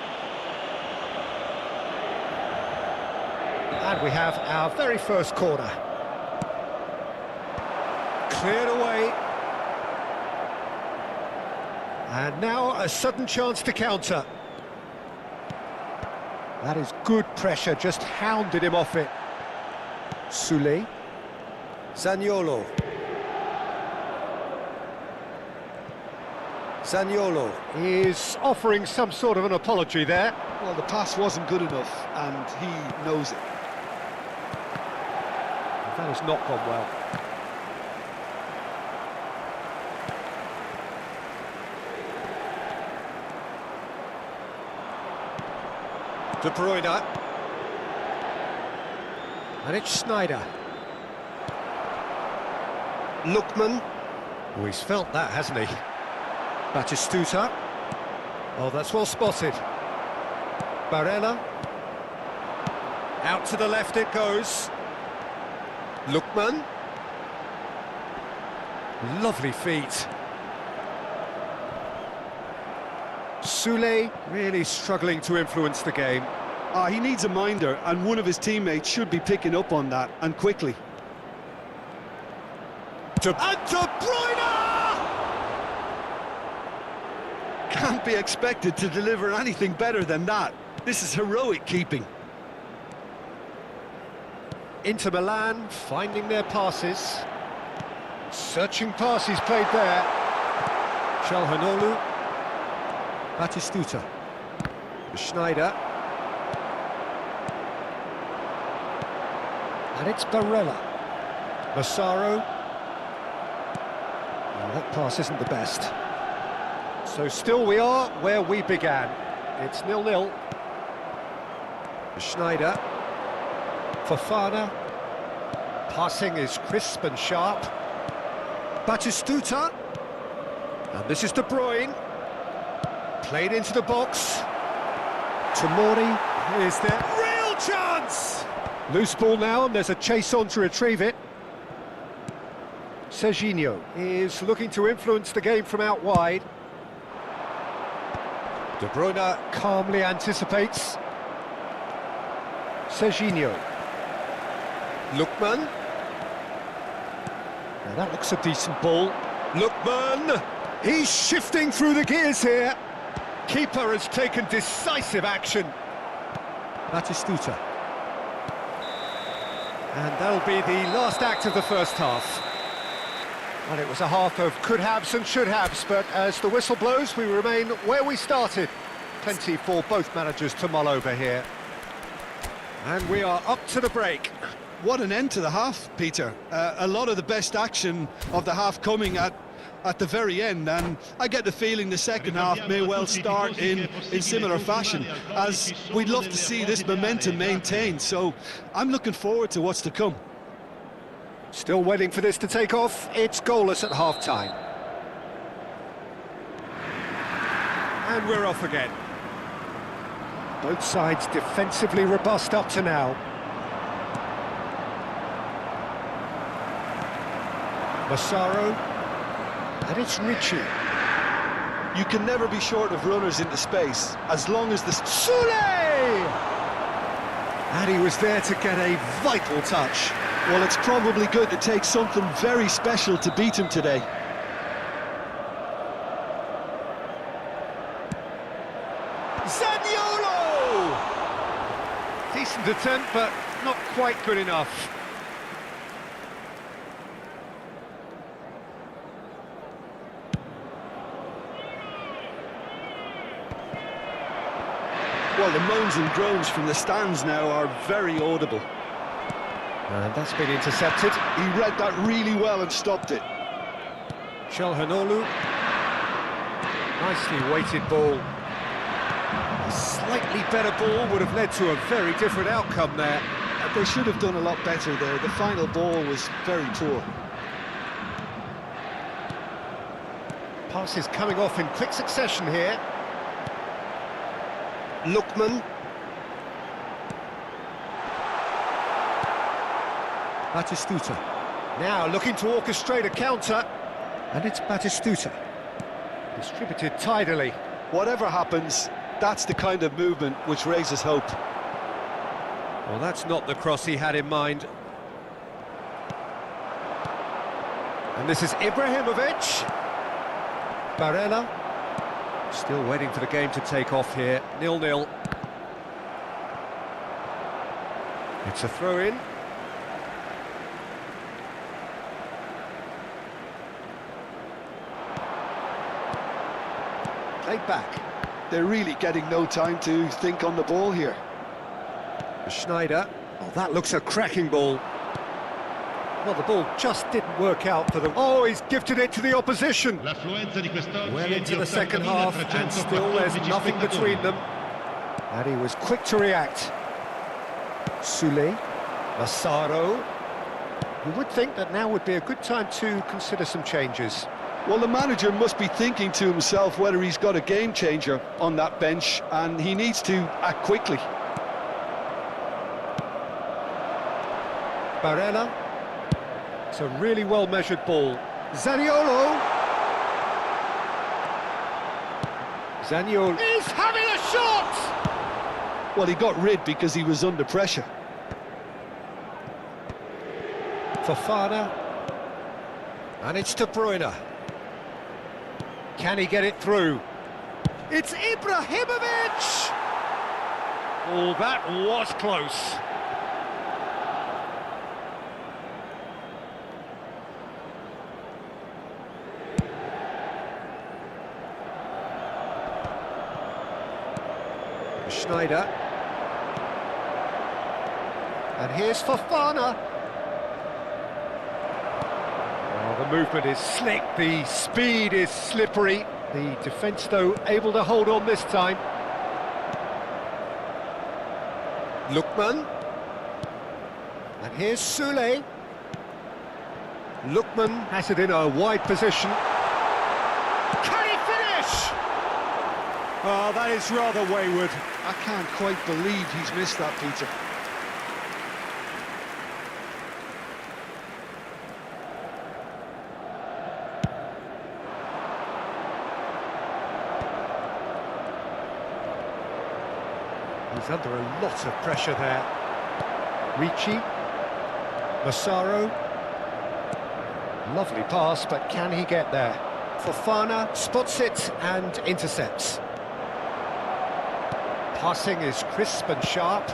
And we have our very first corner. Cleared away. And now a sudden chance to counter. That is good pressure, just hounded him off it. Soulé. Zaniolo. Zaniolo is offering some sort of an apology there. Well, the pass wasn't good enough, and he knows it. That has not gone well. De Bruyne. And it's Sneijder. Lookman. Oh, he's felt that, hasn't he? Batistuta. Oh, that's well spotted. Barella. Out to the left it goes. Lookman. Lovely feet. Soulé really struggling to influence the game. He needs a minder, and one of his teammates should be picking up on that, and quickly. And De Bruyne! can't be expected to deliver anything better than that. This is heroic keeping. Inter Milan finding their passes. Searching passes played there. Çalhanoğlu. Batistuta. Schneider. And it's Barella. Massaro. Oh, that pass isn't the best. So still we are where we began. It's 0-0. Schneider. Fofana. Passing is crisp and sharp. Batistuta. And this is De Bruyne. Played into the box. Tomori. Is there real chance? Loose ball now, and there's a chase on to retrieve it. Serginho is looking to influence the game from out wide. De Bruyne calmly anticipates. Serginho. Lookman. Now that looks a decent ball. Lookman! He's shifting through the gears here. Keeper has taken decisive action. Batistuta. And that'll be the last act of the first half. Well, it was a half of could-haves and should-haves, but as the whistle blows, we remain where we started. Plenty for both managers to mull over here. And we are up to the break. What an end to the half, Peter. A lot of the best action of the half coming at the very end, and I get the feeling the second half may well start in similar fashion, as we'd love to see this momentum maintained, so I'm looking forward to what's to come. Still waiting for this to take off. It's goalless at half-time. And we're off again. Both sides defensively robust up to now. Massaro. And it's Ricci. You can never be short of runners into space, as long as the... Sule! And he was there to get a vital touch. Well, it's probably going to take something very special to beat him today. Zaniolo! Decent attempt, but not quite good enough. Well, the moans and groans from the stands now are very audible. And that's been intercepted. He read that really well and stopped it. Çalhanoğlu. Nicely weighted ball. A slightly better ball would have led to a very different outcome there. They should have done a lot better there. The final ball was very poor. Passes coming off in quick succession here. Lookman. Batistuta. Now looking to orchestrate a counter. And it's Batistuta. Distributed tidily. Whatever happens, that's the kind of movement which raises hope. Well, that's not the cross he had in mind. And this is Ibrahimovic. Barella. Still waiting for the game to take off here. 0-0. It's a throw-in. Played back. They're really getting no time to think on the ball here. Schneider. Oh, that looks a cracking ball. Well, the ball just didn't work out for them. Oh, he's gifted it to the opposition. Well into the second half, and still there's nothing between them. And he was quick to react. Sule. Massaro. You would think that now would be a good time to consider some changes. Well, the manager must be thinking to himself whether he's got a game changer on that bench, and he needs to act quickly. Barella. It's a really well-measured ball. Zaniolo. Zaniolo is having a shot! Well, he got rid because he was under pressure. Fofana. And it's De Bruyne. Can he get it through? It's Ibrahimovic! Oh, that was close. Schneider. And here's Fofana. Oh, the movement is slick, the speed is slippery. The defence, though, able to hold on this time. Lookman. And here's Sule. Lookman has it in a wide position. Can he finish? Oh, that is rather wayward. I can't quite believe he's missed that, Peter. He's under a lot of pressure there. Ricci. Massaro. Lovely pass, but can he get there? Fofana spots it and intercepts. Passing is crisp and sharp.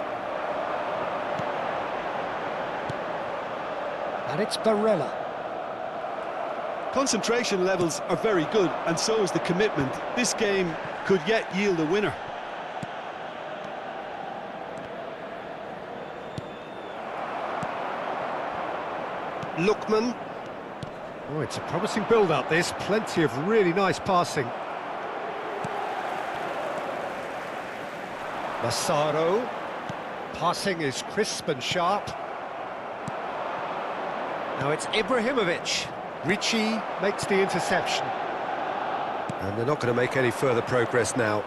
And it's Barella. Concentration levels are very good, and so is the commitment. This game could yet yield a winner. Lookman. Oh, it's a promising build-up, this. Plenty of really nice passing. Massaro. Passing is crisp and sharp. Now it's Ibrahimovic. Ricci makes the interception. And they're not going to make any further progress now.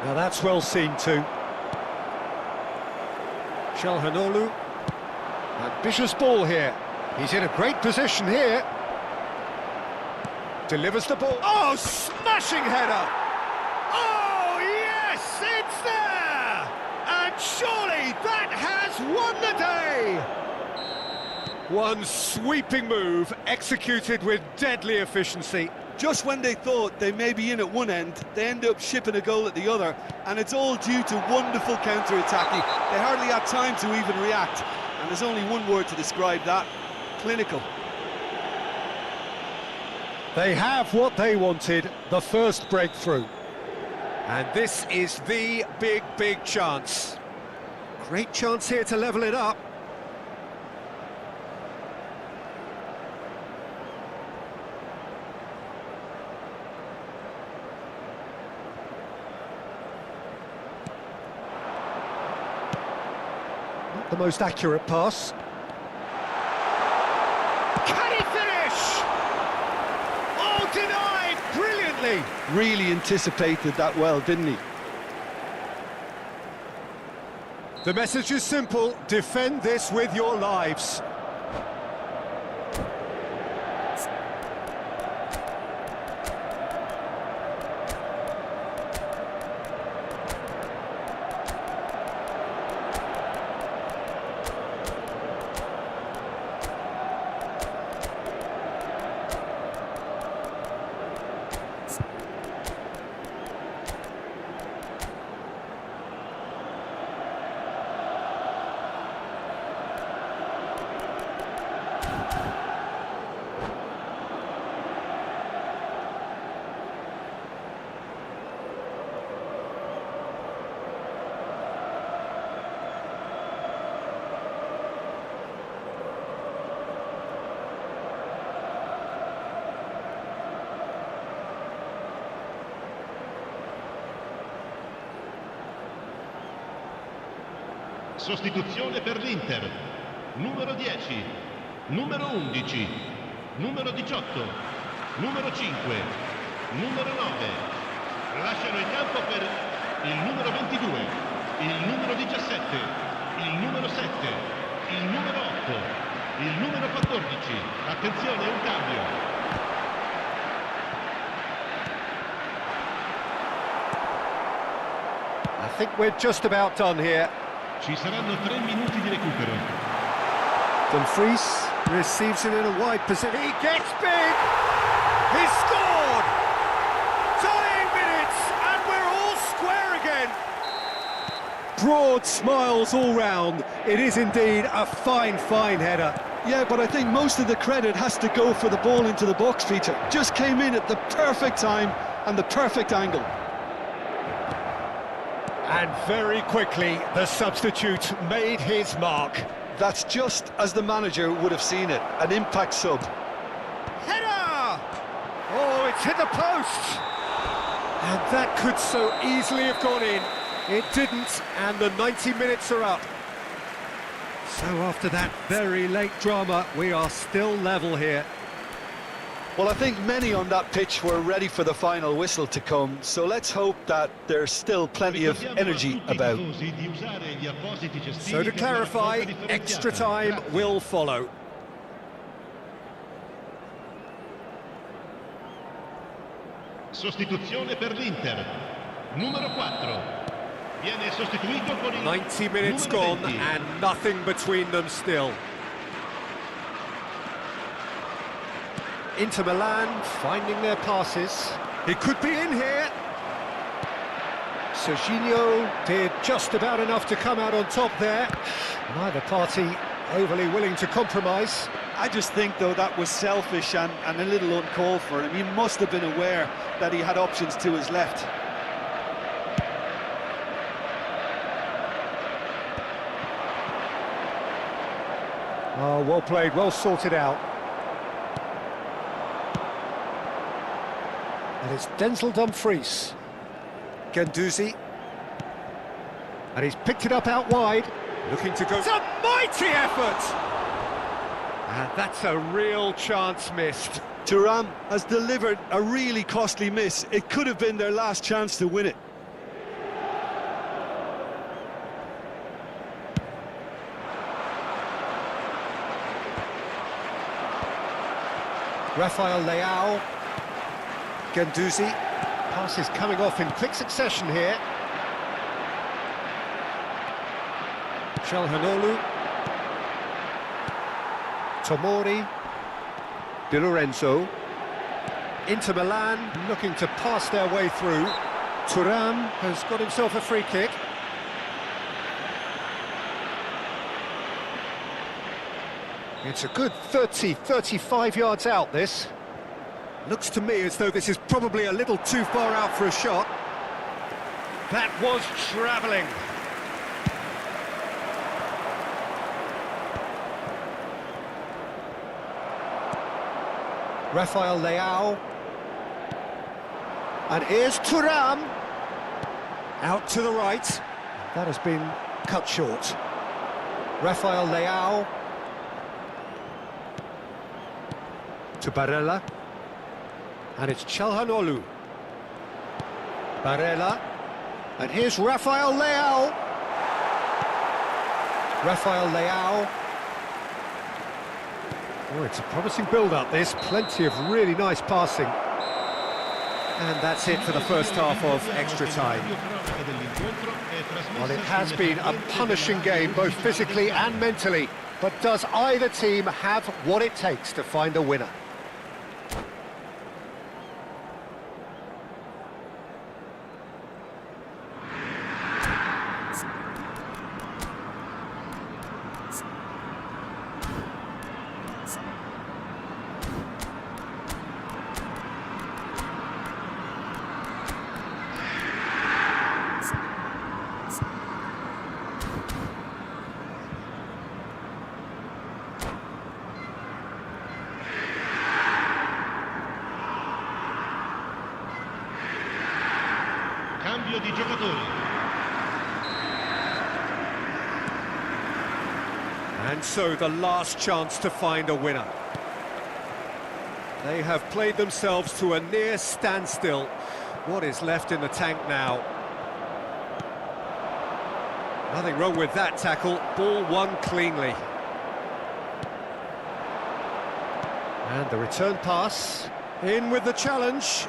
Now that's well seen too. Çalhanoğlu. Ambitious ball here. He's in a great position here. Delivers the ball. Oh, smashing header! Oh, yes, it's there! And surely that has won the day! One sweeping move, executed with deadly efficiency. Just when they thought they may be in at one end, they end up shipping a goal at the other, and it's all due to wonderful counter-attacking. They hardly had time to even react, and there's only one word to describe that: clinical. They have what they wanted, the first breakthrough. And this is the big chance. Great chance here to level it up. Not the most accurate pass. Can he finish? Oh, denied brilliantly. Really anticipated that well, didn't he? The message is simple: defend this with your lives. Sostituzione per l'Inter. Numero 10, numero 11, numero 18, numero 5, numero 9. Lasciano il campo per il numero 22, il numero 17, il numero 7, il numero 8, il numero 14. Attenzione, un cambio. I think we're just about done here. Ci saranno 3 minuti di recupero. Dumfries. Receives it in a wide position. He gets big! He's scored! Tying minutes, and we're all square again. Broad smiles all round. It is indeed a fine, fine header. Yeah, but I think most of the credit has to go for the ball into the box, Peter. Just came in at the perfect time and the perfect angle. And very quickly, the substitute made his mark. That's just as the manager would have seen it, an impact sub. Header! Oh, it's hit the post! And that could so easily have gone in. It didn't, and the 90 minutes are up. So after that very late drama, we are still level here. Well, I think many on that pitch were ready for the final whistle to come, so let's hope that there's still plenty of energy about. So to clarify, extra time will follow. Sostituzione per l'Inter. Numero 4. Viene sostituito con il 90 minutes gone 20. and nothing between them still. Inter Milan finding their passes. It could be in here. Serginho did just about enough to come out on top there. Neither party overly willing to compromise. I just think, though, that was selfish and a little uncalled for him. He must have been aware that he had options to his left. Oh, well played, well sorted out. And it's Denzel Dumfries. Guendouzi. And he's picked it up out wide. Looking to go... It's a mighty effort! And that's a real chance missed. Thuram has delivered a really costly miss. It could have been their last chance to win it. Rafael Leao. Guendouzi. Passes coming off in quick succession here. Calhanoglu. Tomori. Di Lorenzo. Inter Milan looking to pass their way through. Thuram has got himself a free kick. It's a good 30-35 yards out, this. Looks to me as though this is probably a little too far out for a shot. That was travelling. Rafael Leao. And here's Thuram. Out to the right. That has been cut short. Rafael Leao. To Barella. And it's Calhanoglu. Barella. And here's Rafael Leao. Rafael Leao. Oh, it's a promising build-up, this. Plenty of really nice passing. And that's it for the first half of extra time. Well, it has been a punishing game, both physically and mentally. But does either team have what it takes to find a winner? Cambio di giocatori. And so the last chance to find a winner. They have played themselves to a near standstill. What is left in the tank now? Nothing wrong with that tackle. Ball won cleanly. And the return pass. In with the challenge.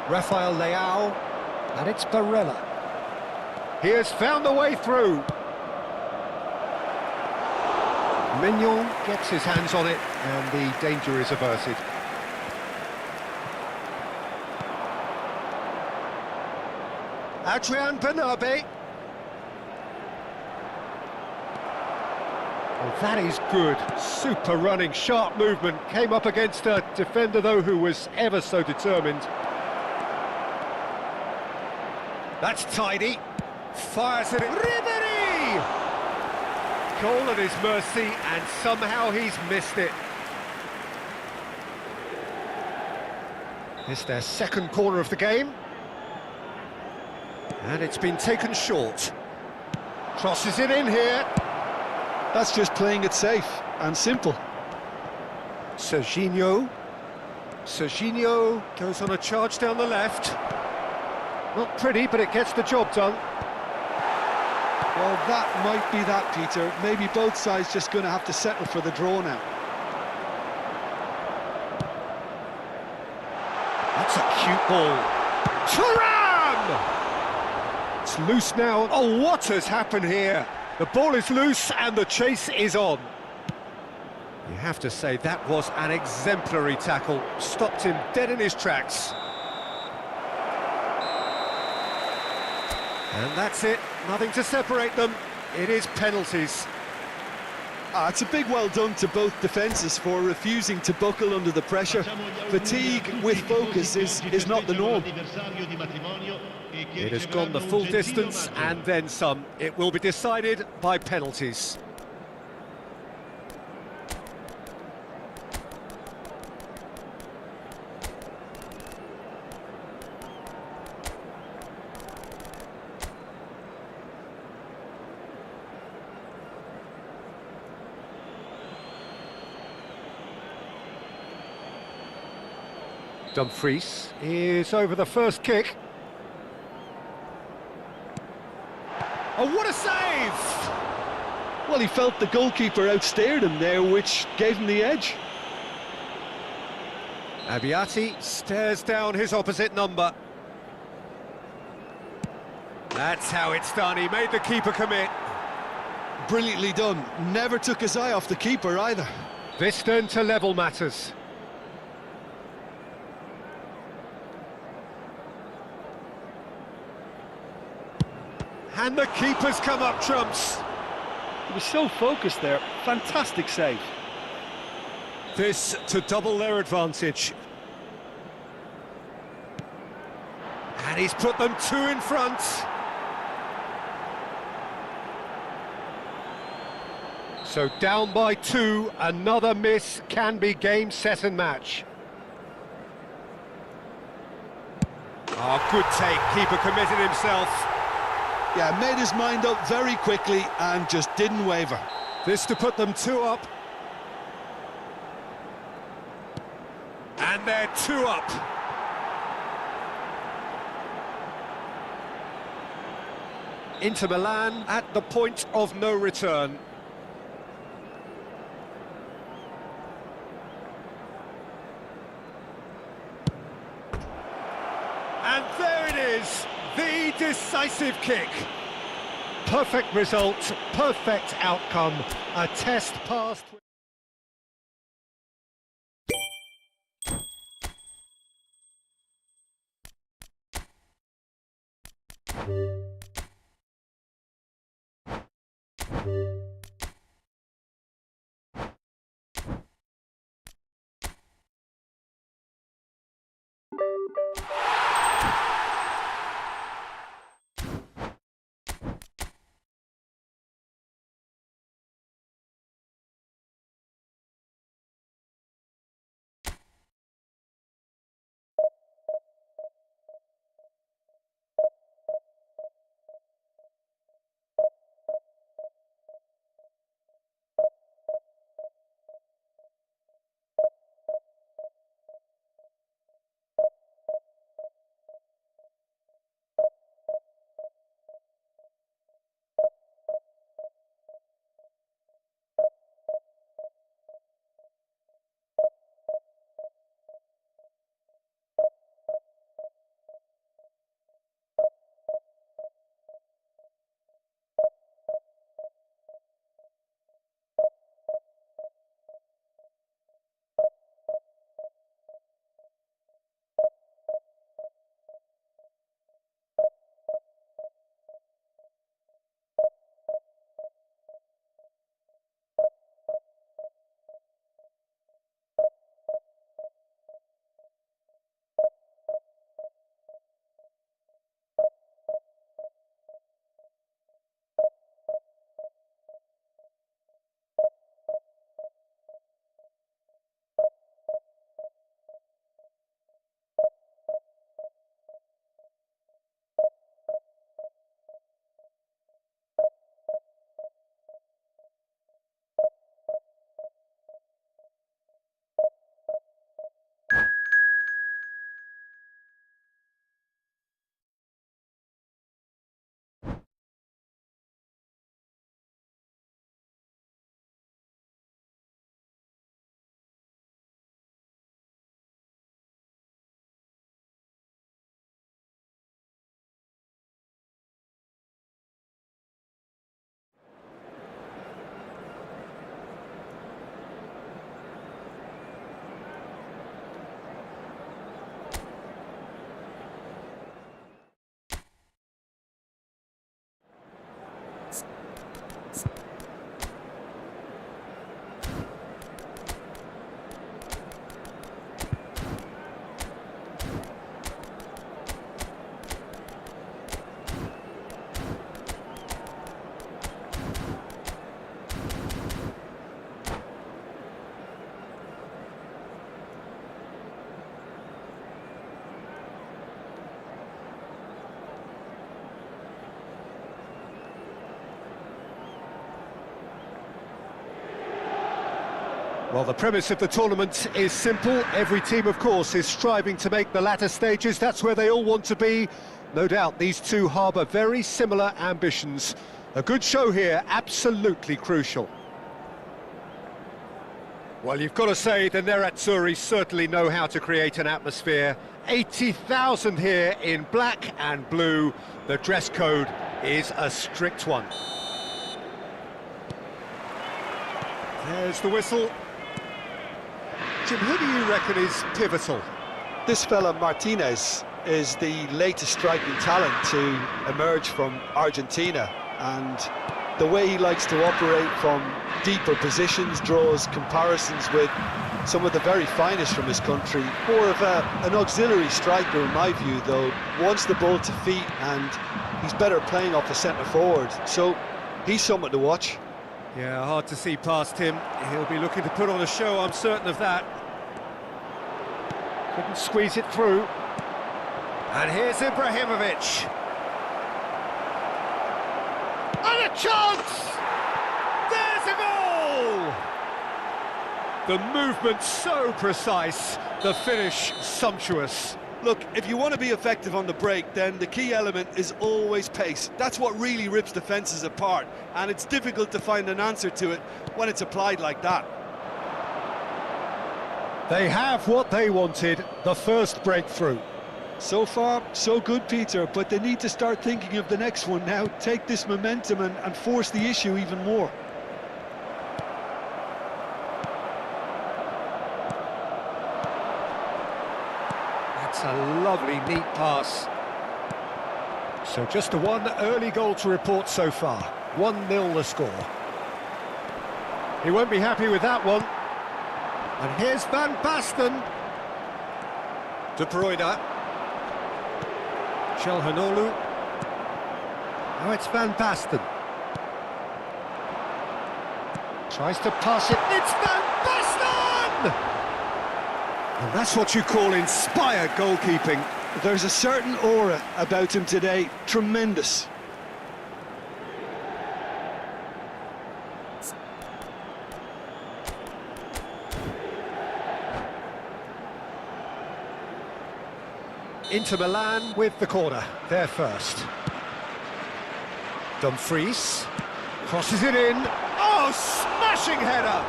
Rafael Leao. And it's Barella. He has found a way through. Mignon gets his hands on it, and the danger is averted. Adrian Bernabe. Well, that is good. Super running, sharp movement. Came up against a defender, though, who was ever so determined. That's tidy. Fires it. Ribéry! Goal at his mercy, and somehow he's missed it. It's their second corner of the game. And it's been taken short. Crosses it in here. That's just playing it safe and simple. Serginho. Serginho goes on a charge down the left. Not pretty, but it gets the job done. Well, that might be that, Peter. Maybe both sides just going to have to settle for the draw now. That's a cute ball. Thuram! It's loose now. Oh, what has happened here? The ball is loose and the chase is on. You have to say that was an exemplary tackle. Stopped him dead in his tracks. And that's it. Nothing to separate them. It is penalties. It's a big well done to both defences for refusing to buckle under the pressure. Fatigue with focus is not the norm. It has gone the full distance and then some. It will be decided by penalties. Dumfries is over the first kick. Oh, what a save! Well, he felt the goalkeeper outsteered him there, which gave him the edge. Abiati stares down his opposite number. That's how it's done. He made the keeper commit. Brilliantly done. Never took his eye off the keeper either. This then to level matters. And the keeper's come up trumps. He was so focused there. Fantastic save. This to double their advantage. And he's put them two in front. So down by two, another miss can be game, set and match. Oh, good take, keeper committed himself. Yeah, made his mind up very quickly and just didn't waver. This to put them two up. And they're two up. Inter Milan at the point of no return. And there it is, the decisive kick. Perfect result, perfect outcome, a test passed. Well, the premise of the tournament is simple. Every team, of course, is striving to make the latter stages. That's where they all want to be. No doubt these two harbour very similar ambitions. A good show here, absolutely crucial. Well, you've got to say the Nerazzurri certainly know how to create an atmosphere. 80,000 here in black and blue. The dress code is a strict one. There's the whistle. Jim, who do you reckon is pivotal? This fella Martinez is the latest striking talent to emerge from Argentina, and the way he likes to operate from deeper positions draws comparisons with some of the very finest from his country. More of an auxiliary striker in my view, though. Wants the ball to feet, and he's better playing off the centre forward, so he's someone to watch. Yeah, hard to see past him. He'll be looking to put on a show, I'm certain of that. Couldn't squeeze it through. And here's Ibrahimovic. And a chance! There's a goal! The movement so precise, the finish sumptuous. Look, if you want to be effective on the break, then the key element is always pace. That's what really rips defences apart, and it's difficult to find an answer to it when it's applied like that. They have what they wanted, the first breakthrough. So far, so good, Peter, but they need to start thinking of the next one now. Take this momentum and force the issue even more. That's a lovely, neat pass. So just a one early goal to report so far. 1-0 the score. He won't be happy with that one. And here's Van Basten. De Bruyne. Calhanoglu. Now it's Van Basten. Tries to pass it. It's Van Basten! And that's what you call inspired goalkeeping. There's a certain aura about him today. Tremendous. Inter Milan with the corner, there first. Dumfries crosses it in. Oh, smashing header!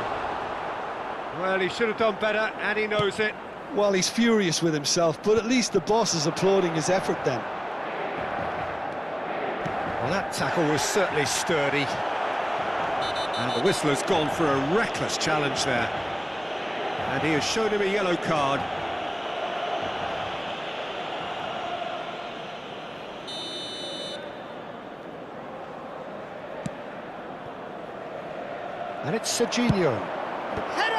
Well, he should have done better, and he knows it. Well, he's furious with himself, but at least the boss is applauding his effort then. Well, that tackle was certainly sturdy. And the whistler's gone for a reckless challenge there. And he has shown him a yellow card. And it's Serginho. Header!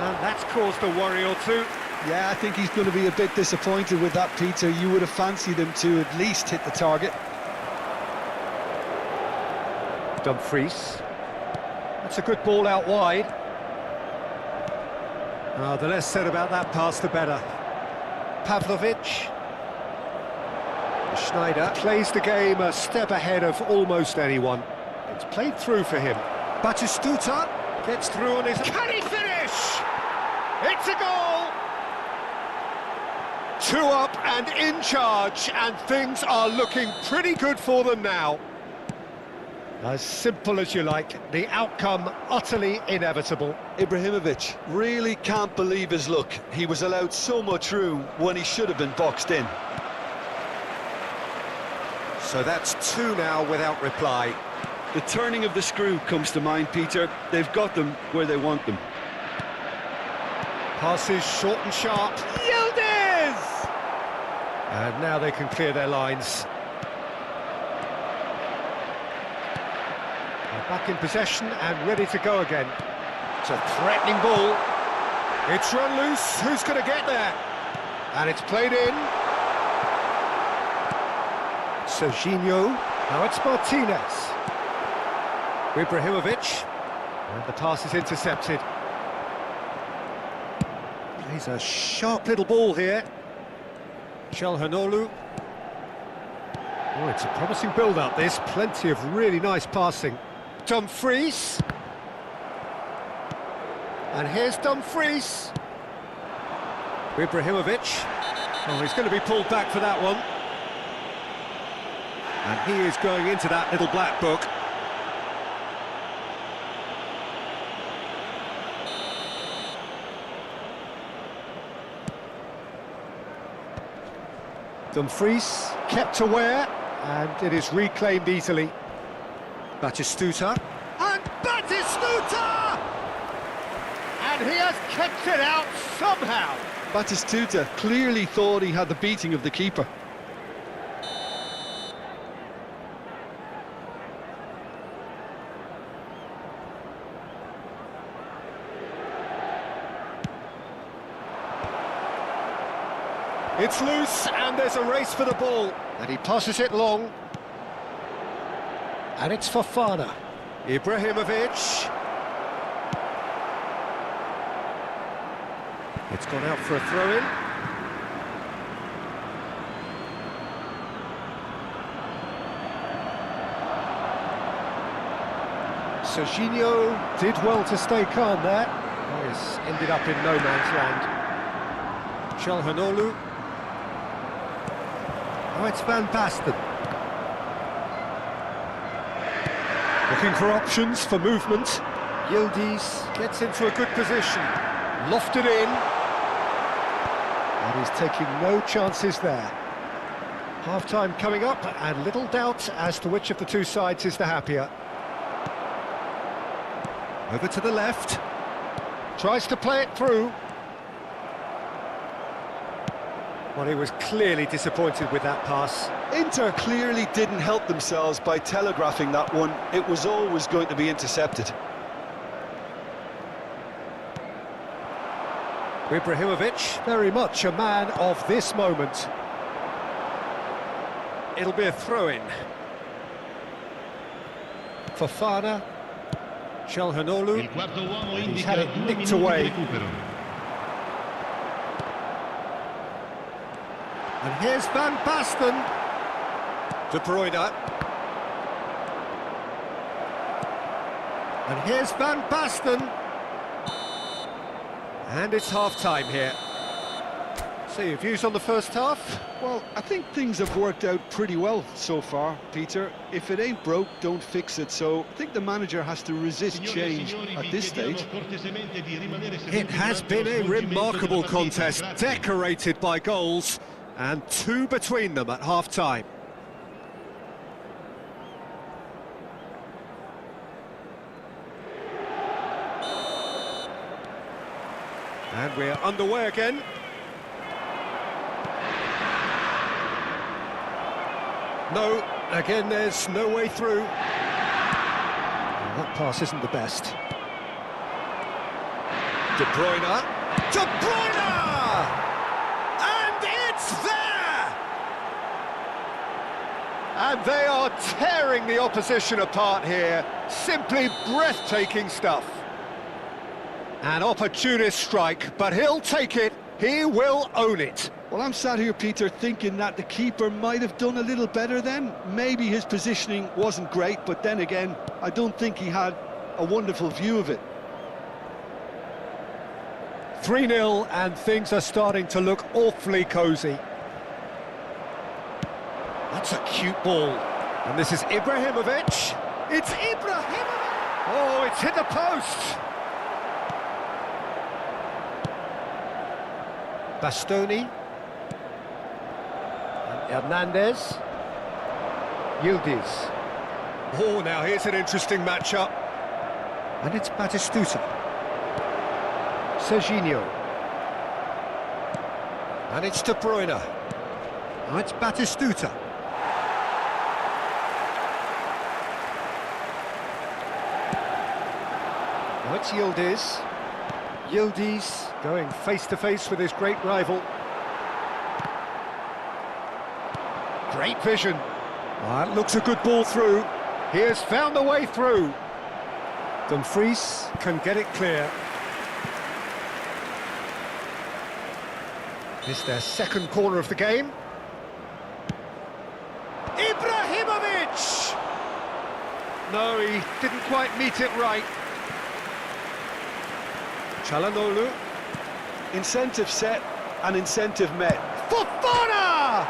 And that's caused a worry or two. Yeah, I think he's going to be a bit disappointed with that, Peter. You would have fancied him to at least hit the target. Dumfries. That's a good ball out wide. The less said about that pass, the better. Pavlovic. Schneider plays the game a step ahead of almost anyone. It's played through for him. Batistuta gets through on his... Can he finish? It's a goal! 2 up and in charge, and things are looking pretty good for them now. As simple as you like, the outcome utterly inevitable. Ibrahimovic really can't believe his luck. He was allowed so much room when he should have been boxed in. So that's 2 now without reply. The turning of the screw comes to mind, Peter. They've got them where they want them. Passes short and sharp. Yildiz! And now they can clear their lines. They're back in possession and ready to go again. It's a threatening ball. It's run loose. Who's going to get there? And it's played in. Serginho. Now it's Martinez. Ibrahimovic, and the pass is intercepted. Plays a sharp little ball here. Calhanoglu. Oh, it's a promising build-up, this. Plenty of really nice passing. Dumfries. And here's Dumfries. Ibrahimovic. Oh, he's going to be pulled back for that one. And he is going into that little black book. Dumfries kept aware, and it is reclaimed easily. Batistuta. And Batistuta! And he has kept it out somehow. Batistuta clearly thought he had the beating of the keeper. It's loose, and there's a race for the ball. And he passes it long. And it's Fofana. Ibrahimovic. It's gone out for a throw-in. Serginho did well to stay calm there. Oh, he's ended up in no man's land. Çalhanoğlu. Oh, it's Van Basten. Looking for options for movement. Yildiz gets into a good position. Lofted in. And he's taking no chances there. Half-time coming up, and little doubt as to which of the two sides is the happier. Over to the left. Tries to play it through. Well, he was clearly disappointed with that pass. Inter clearly didn't help themselves by telegraphing that one. It was always going to be intercepted. Ibrahimovic, very much a man of this moment. It'll be a throw-in. Fofana. Çalhanoğlu. He's had it nicked away. And here's Van Basten. De Bruyne. And here's Van Basten. And it's half-time here. So your views on the first half? Well, I think things have worked out pretty well so far, Peter. If it ain't broke, don't fix it. So I think the manager has to resist change at this stage. It has been a remarkable contest, decorated by goals, and two between them at half-time. And we're underway again. No, again there's no way through. That pass isn't the best. De Bruyne. De Bruyne! And it's there! And they are tearing the opposition apart here. Simply breathtaking stuff. An opportunist strike, but he'll take it. He will own it. Well, I'm sat here, Peter, thinking that the keeper might have done a little better then. Maybe his positioning wasn't great, but then again, I don't think he had a wonderful view of it. 3-0, and things are starting to look awfully cosy. That's a cute ball. And this is Ibrahimovic. It's Ibrahimovic! Oh, it's hit the post! Bastoni. And Hernandez. Yildiz. Oh, now here's an interesting matchup. And it's Batistuta. Serginho. And it's De Bruyne. And it's Batistuta. Now it's Yildiz. Yildiz going face-to-face with his great rival. Great vision. That looks a good ball through. He has found the way through. Dumfries can get it clear. It's their second corner of the game. Ibrahimovic! No, he didn't quite meet it right. Çalhanoğlu. Incentive set and incentive met. Fofana!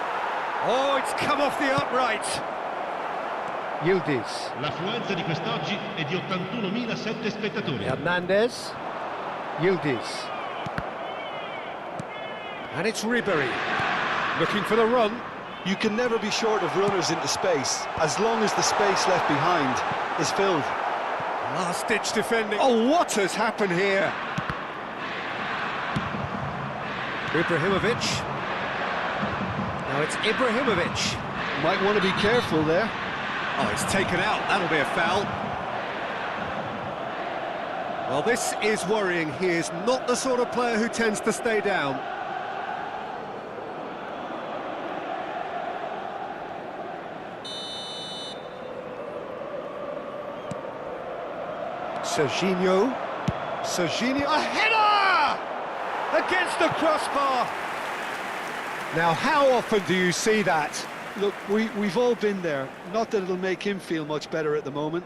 Oh, it's come off the upright. Yildiz. L'affluenza di quest'oggi è di 81.007 spettatori. Hernandez. Yildiz. And it's Ribery. Looking for the run. You can never be short of runners into space, as long as the space left behind is filled. Last-ditch defending. Oh, what has happened here? Ibrahimovic. Now it's Ibrahimovic. Might want to be careful there. Oh, it's taken out. That'll be a foul. Well, this is worrying. He is not the sort of player who tends to stay down. Serginho. Serginho. A header! Against the crossbar. Now, how often do you see that? Look, we've all been there. Not that it'll make him feel much better at the moment.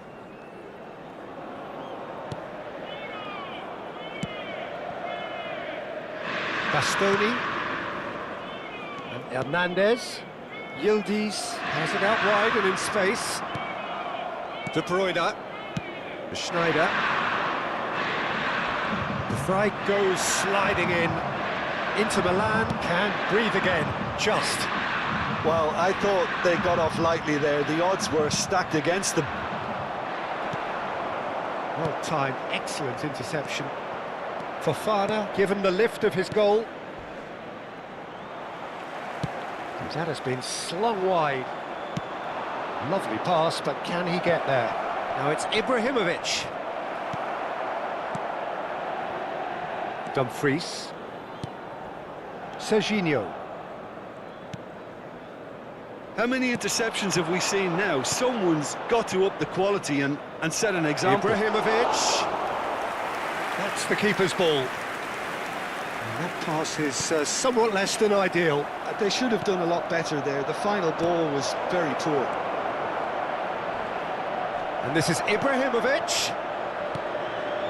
Bastoni. And Hernandez. Yildiz has it out wide and in space. De Bruyne. Schneider. The fry goes sliding in. Inter Milan can breathe again. Just. Well, I thought they got off lightly there. The odds were stacked against them. Well timed, excellent interception. Fofana given the lift of his goal. That has been slung wide. Lovely pass, but can he get there? Now it's Ibrahimovic. Dumfries. Serginho. How many interceptions have we seen now? Someone's got to up the quality and set an example. Ibrahimovic. That's the keeper's ball. And that pass is somewhat less than ideal. They should have done a lot better there. The final ball was very poor. And this is Ibrahimovic.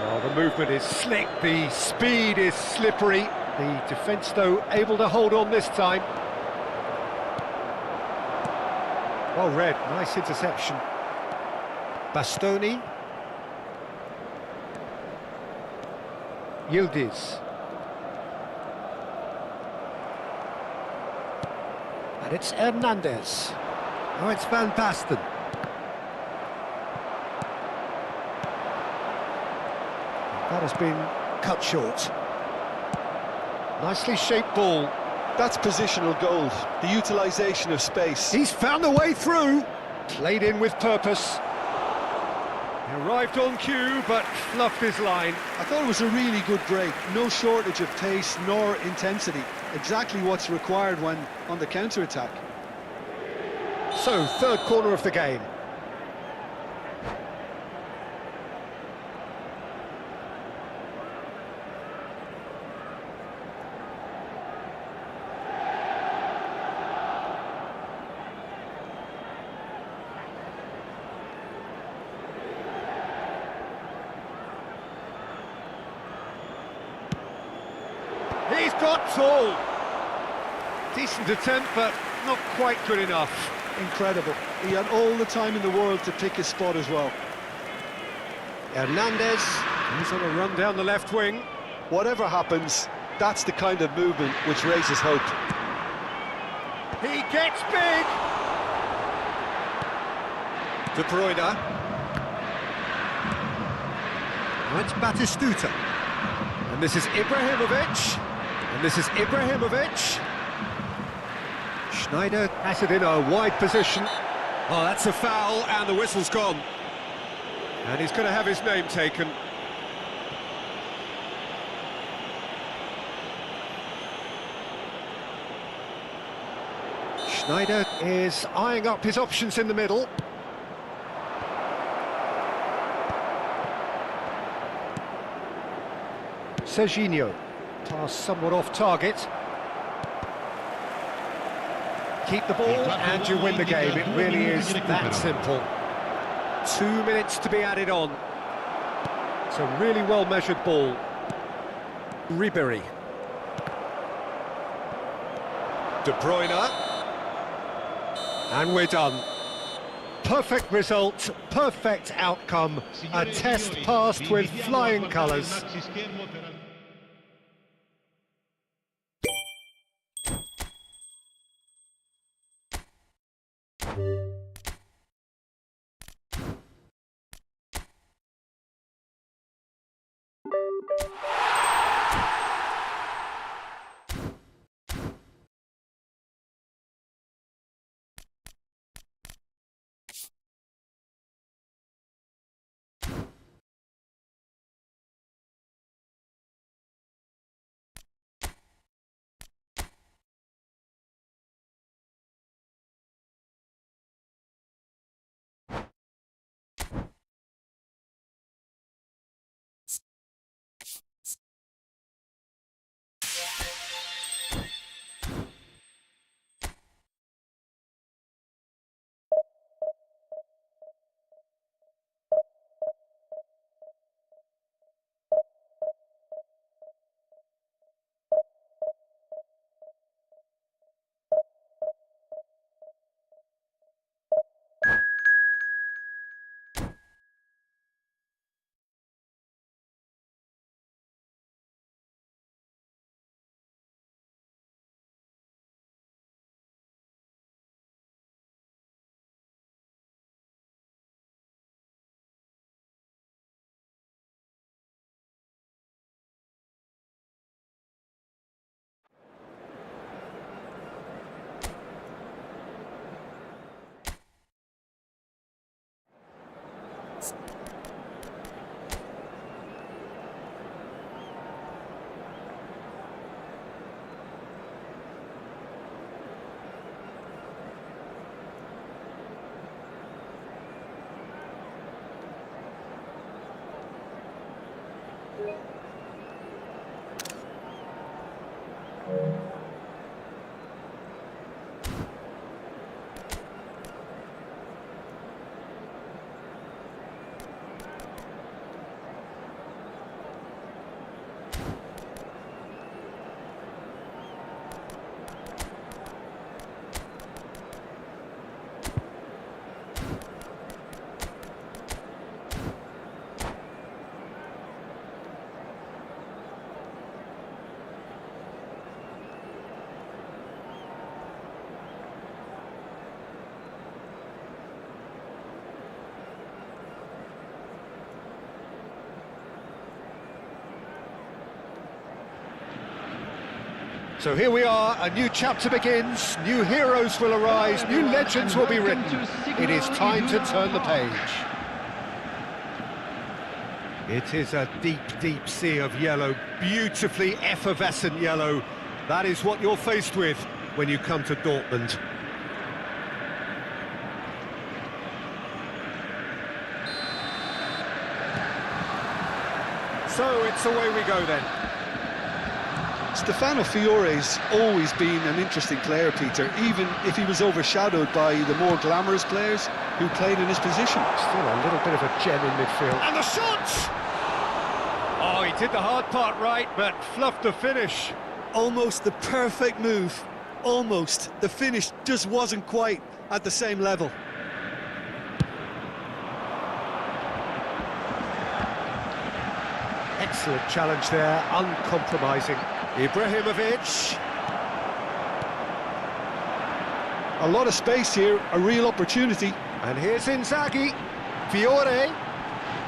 Oh, the movement is slick, the speed is slippery. The defence, though, able to hold on this time. Well read, nice interception. Bastoni. Yildiz. And it's Hernandez. Now it's Van Basten. That has been cut short. Nicely shaped ball. That's positional gold, the utilisation of space. He's found a way through. Played in with purpose. He arrived on cue, but fluffed his line. I thought it was a really good break. No shortage of pace nor intensity. Exactly what's required when on the counter-attack. So, third corner of the game. He's got tall. Decent attempt, but not quite good enough. Incredible. He had all the time in the world to pick his spot as well. Hernandez, he's on a run down the left wing. Whatever happens, that's the kind of movement which raises hope. He gets big. De Bruyne. Now it's Batistuta. And this is Ibrahimovic. And this is Ibrahimovic. Schneider has it in a wide position. Oh, that's a foul, and the whistle's gone. And he's going to have his name taken. Schneider is eyeing up his options in the middle. Serginho. Pass somewhat off target. Keep the ball and you win the game. It really is that simple. 2 minutes to be added on. It's a really well-measured ball. Ribery. De Bruyne. And we're done. Perfect result, perfect outcome. A test passed with flying colours. So here we are, a new chapter begins, new heroes will arise, new legends will be written. It is time to turn the page. It is a deep, deep sea of yellow, beautifully effervescent yellow. That is what you're faced with when you come to Dortmund. So it's away we go then. Stefano Fiore's always been an interesting player, Peter, even if he was overshadowed by the more glamorous players who played in his position. Still a little bit of a gem in midfield. And the shot! Oh, he did the hard part right, but fluffed the finish. Almost the perfect move. Almost. The finish just wasn't quite at the same level. Excellent challenge there, uncompromising. Ibrahimovic. A lot of space here, a real opportunity. And here's Inzaghi. Fiore.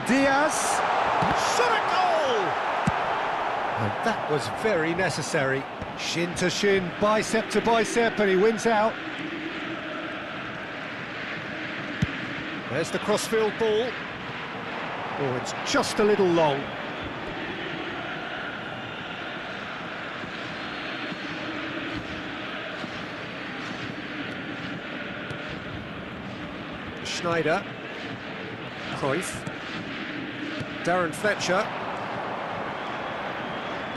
Diaz. Shot at goal! And that was very necessary. Shin to shin, bicep to bicep, and he wins out. There's the crossfield ball. Oh, it's just a little long. Schneider, Cruyff, Darren Fletcher,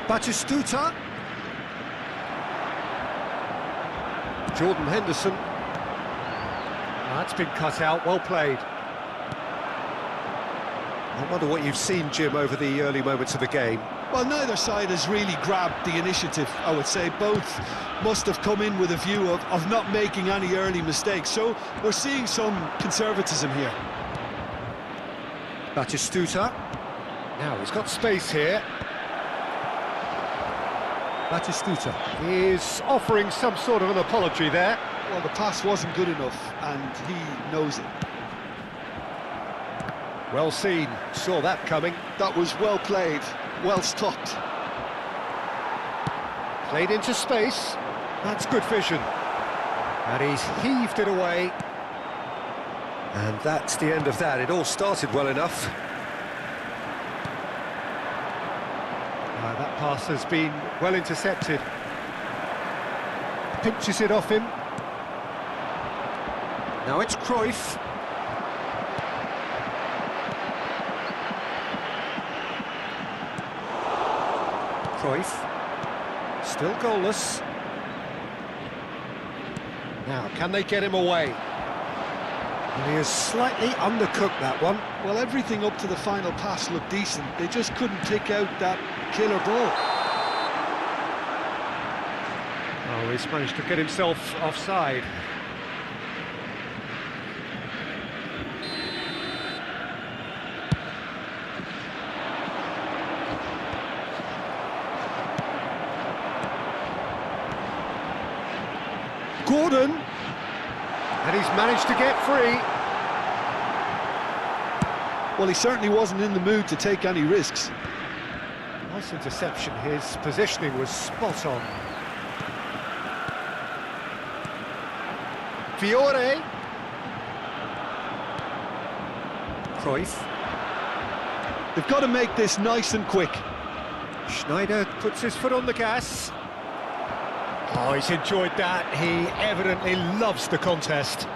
Batistuta, Jordan Henderson. That's been cut out, well played. I wonder what you've seen, Jim, over the early moments of the game. Well, neither side has really grabbed the initiative, I would say. Both must have come in with a view of not making any early mistakes. So we're seeing some conservatism here. Batistuta. Now he's got space here. Batistuta is offering some sort of an apology there. Well, the pass wasn't good enough, and he knows it. Well seen, saw that coming. That was well played, well stopped. Played into space. That's good vision. And he's heaved it away. And that's the end of that. It all started well enough. That pass has been well intercepted. Pinches it off him. Now it's Cruyff. Cruyff. Still goalless. Now, can they get him away? And he has slightly undercooked that one. Well, everything up to the final pass looked decent. They just couldn't pick out that killer ball. Oh, he's managed to get himself offside. Gordon, and he's managed to get free. Well, he certainly wasn't in the mood to take any risks. Nice interception, his positioning was spot on. Fiore. Cruyff. They've got to make this nice and quick. Schneider puts his foot on the gas. Oh, he's enjoyed that. He evidently loves the contest.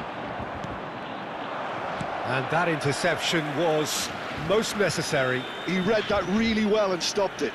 And that interception was most necessary. He read that really well and stopped it.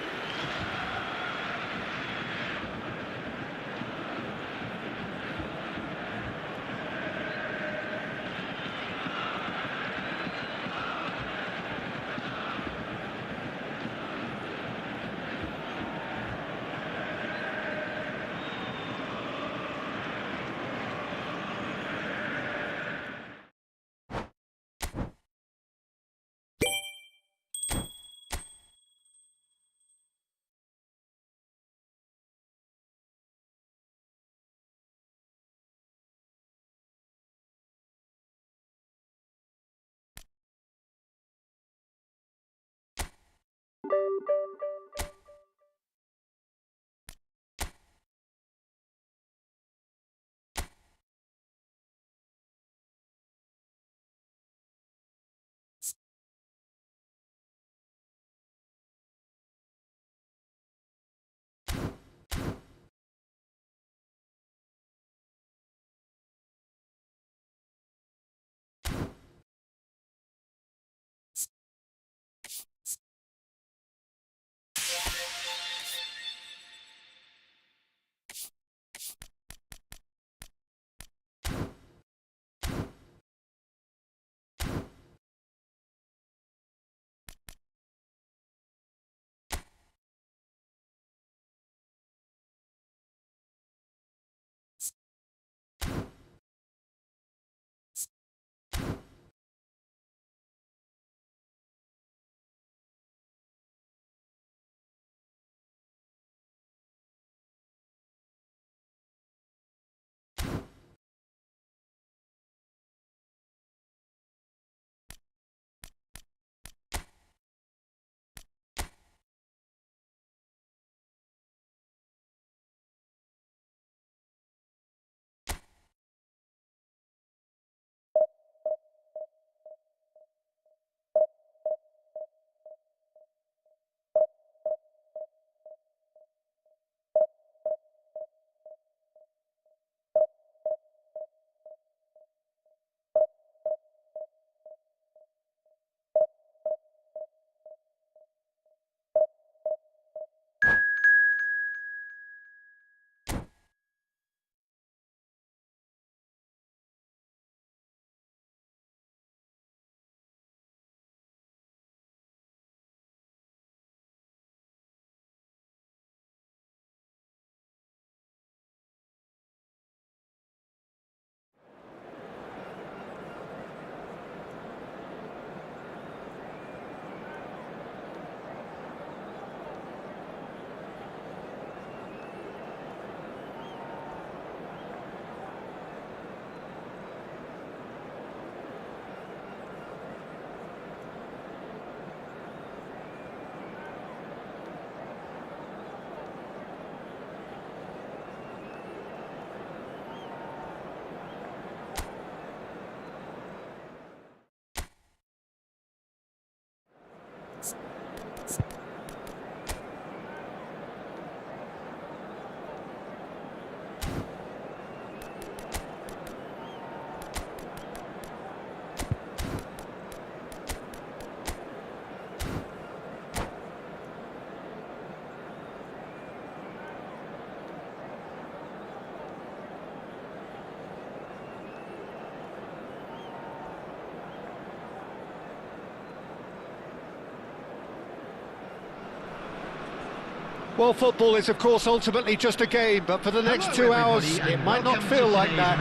Well, football is, of course, ultimately just a game, but for the next 2 hours, it might not feel like that.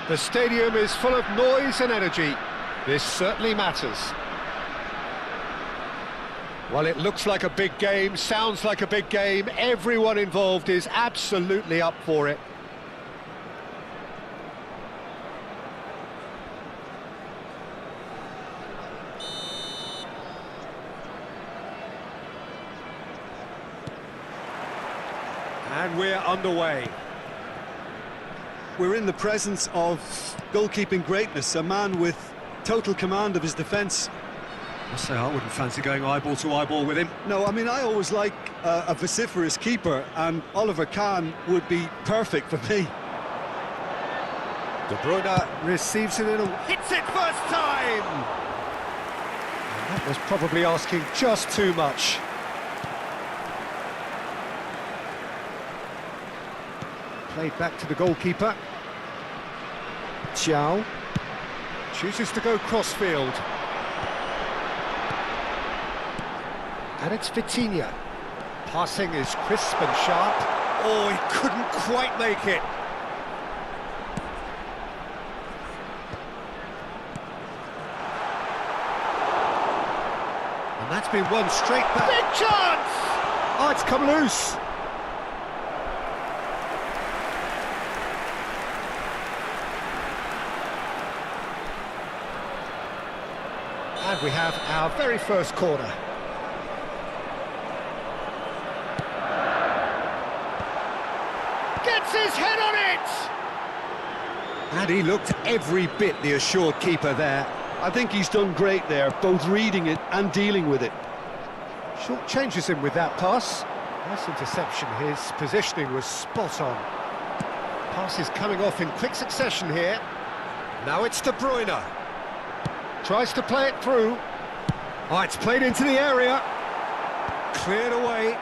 The stadium is full of noise and energy. This certainly matters. Well, it looks like a big game, sounds like a big game. Everyone involved is absolutely up for it. And we're underway. We're in the presence of goalkeeping greatness, a man with total command of his defence. I say I wouldn't fancy going eyeball to eyeball with him. No, I mean, I always like a vociferous keeper, and Oliver Kahn would be perfect for me. De Bruyne receives it in a... hits it first time! And that was probably asking just too much. Played back to the goalkeeper. Xiao chooses to go crossfield. And it's Vitinha. Passing is crisp and sharp. Oh, he couldn't quite make it. And that's been won straight back. Big chance! Oh, it's come loose. And we have our very first corner. Gets his head on it! And he looked every bit the assured keeper there. I think he's done great there, both reading it and dealing with it. Short changes him with that pass. Nice interception, his positioning was spot on. Pass is coming off in quick succession here. Now it's De Bruyne. Tries to play it through. Oh, it's played into the area. Cleared away.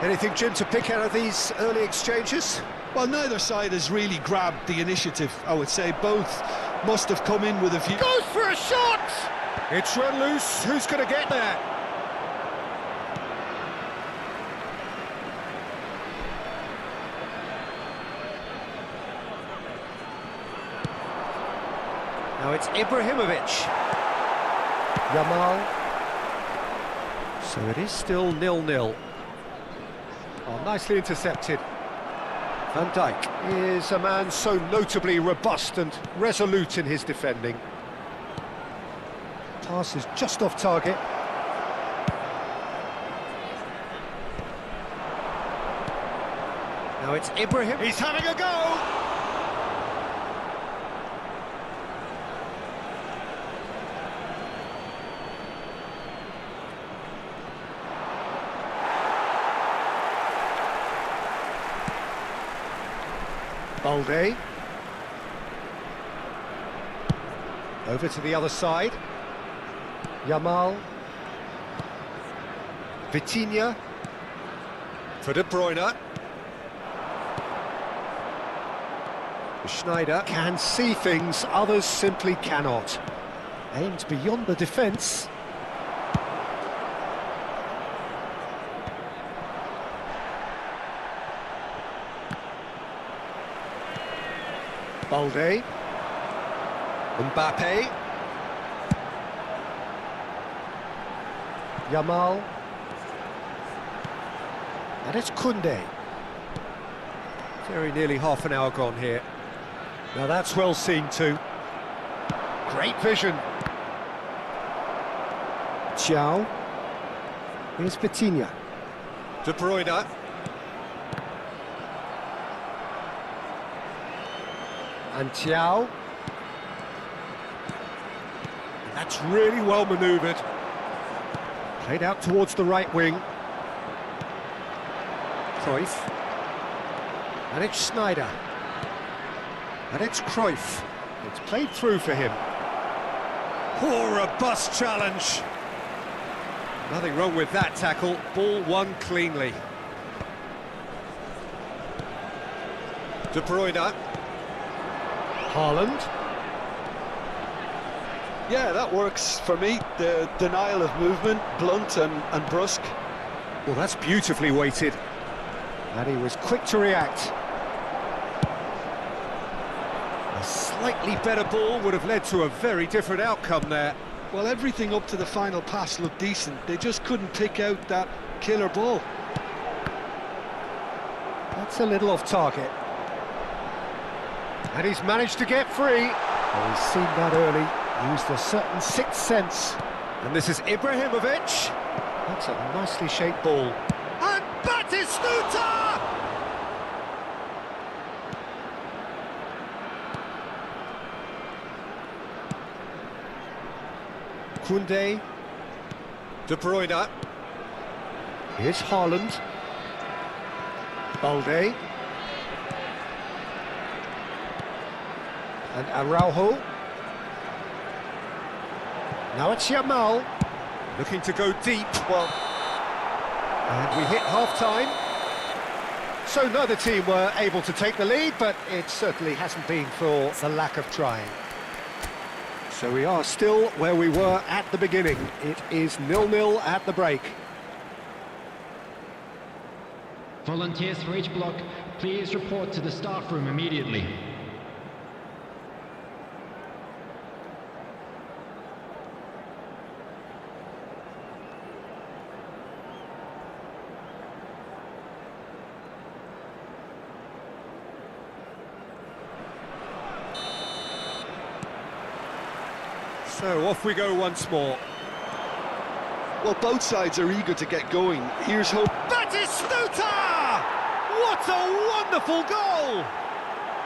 Anything, Jim, to pick out of these early exchanges? Well, neither side has really grabbed the initiative, I would say. Both must have come in with a few... Goes for a shot! It's run loose. Who's going to get there? Now it's Ibrahimovic. Yamal. So it is still 0-0. Oh, nicely intercepted. Van Dijk is a man so notably robust and resolute in his defending. Pass is just off target. Now it's Ibrahim. He's having a go! Balde. Over to the other side. Yamal. Vitinha. For De Bruyne. Schneider can see things others simply cannot. Aimed beyond the defence. Balde. Mbappe. Yamal. And it's Koundé. Very nearly half an hour gone here. Now that's well seen too. Great vision. Xiao. Here's Vitinha. De Bruyne. And Xiao. That's really well manoeuvred. Played out towards the right wing. Cruyff. And it's Schneider. And it's Cruyff. It's played through for him. Poor robust challenge. Nothing wrong with that tackle. Ball won cleanly. De Bruyne. Haaland. Yeah, that works for me. The denial of movement, blunt and brusque. Well, that's beautifully weighted. And he was quick to react. A slightly better ball would have led to a very different outcome there. Well, everything up to the final pass looked decent. They just couldn't pick out that killer ball. That's a little off target. And he's managed to get free. Well, he's seen that early, used a certain sixth sense. And this is Ibrahimovic. That's a nicely shaped ball. And Batistuta! Koundé. De Bruyne. Here's Haaland. Balde. And Araujo. Now it's Yamal. Looking to go deep. Well, and we hit half-time. So neither team were able to take the lead, but it certainly hasn't been for the lack of trying. So we are still where we were at the beginning. It is 0-0 at the break. Volunteers for each block, please report to the staff room immediately. So off we go once more. Well, both sides are eager to get going. Here's hope. Batistuta! What a wonderful goal!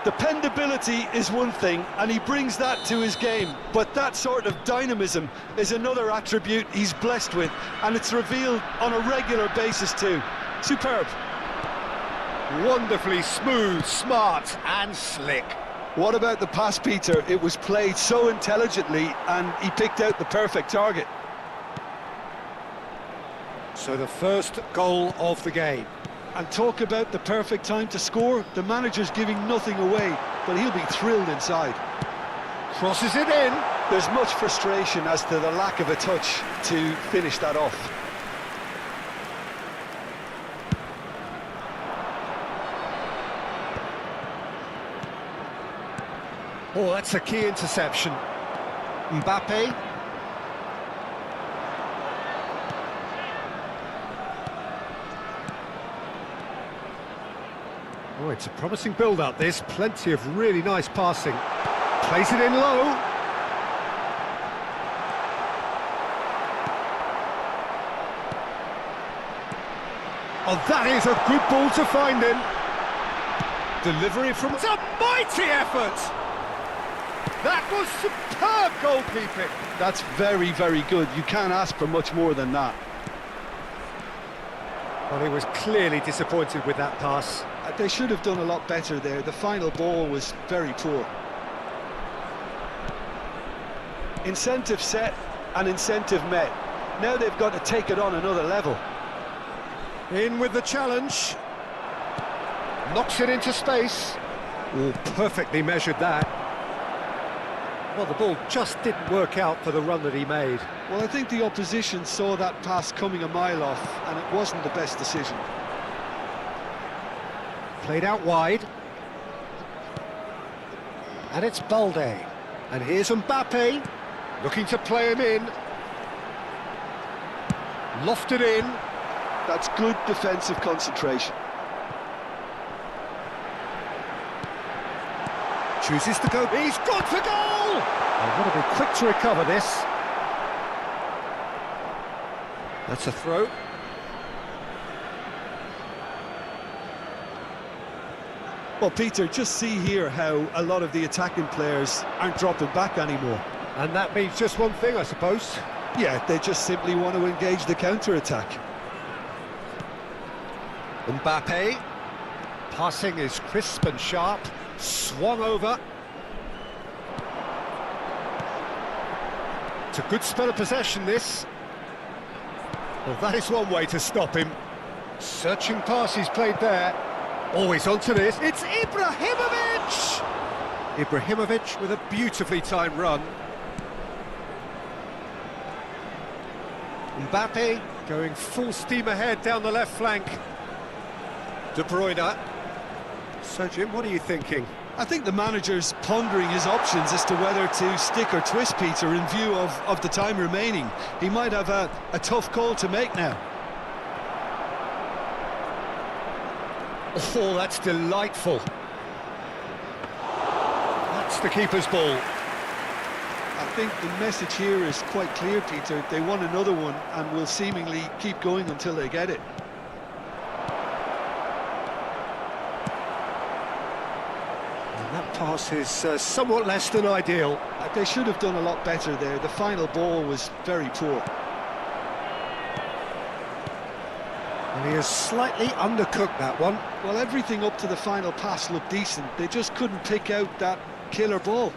Dependability is one thing, and he brings that to his game. But that sort of dynamism is another attribute he's blessed with, and it's revealed on a regular basis too. Superb. Wonderfully smooth, smart and slick. What about the pass, Peter? It was played so intelligently, and he picked out the perfect target. So the first goal of the game. And talk about the perfect time to score. The manager's giving nothing away, but he'll be thrilled inside. Crosses it in. There's much frustration as to the lack of a touch to finish that off. Oh, that's a key interception. Mbappe. Oh, it's a promising build-up, this. Plenty of really nice passing. Plays it in low. Oh, that is a good ball to find him. Delivery from... It's a mighty effort! That was superb goalkeeping. That's very, very good. You can't ask for much more than that. Well, he was clearly disappointed with that pass. They should have done a lot better there. The final ball was very poor. Incentive set and incentive met. Now they've got to take it on another level. In with the challenge. Knocks it into space. Oh, perfectly measured that. Well, the ball just didn't work out for the run that he made. Well, I think the opposition saw that pass coming a mile off, and it wasn't the best decision. Played out wide. And it's Balde. And here's Mbappe, looking to play him in. Lofted in. That's good defensive concentration. Chooses to go. He's got to goal! They've got to be quick to recover this. That's a throw. Well, Peter, just see here how a lot of the attacking players aren't dropping back anymore. And that means just one thing, I suppose. Yeah, they just simply want to engage the counter-attack. Mbappe. Passing is crisp and sharp. Swung over. It's a good spell of possession, this. Well, that is one way to stop him. Searching pass he's played there. Always onto this. It's Ibrahimovic! Ibrahimovic with a beautifully timed run. Mbappe going full steam ahead down the left flank. De Bruyne. So, Jim, what are you thinking? I think the manager's pondering his options as to whether to stick or twist Peter in view of the time remaining. He might have a tough call to make now. Oh, that's delightful. That's the keeper's ball. I think the message here is quite clear, Peter. They want another one and will seemingly keep going until they get it. And that pass is somewhat less than ideal. They should have done a lot better there. The final ball was very poor. And he has slightly undercooked that one. Well, everything up to the final pass looked decent. They just couldn't pick out that killer ball.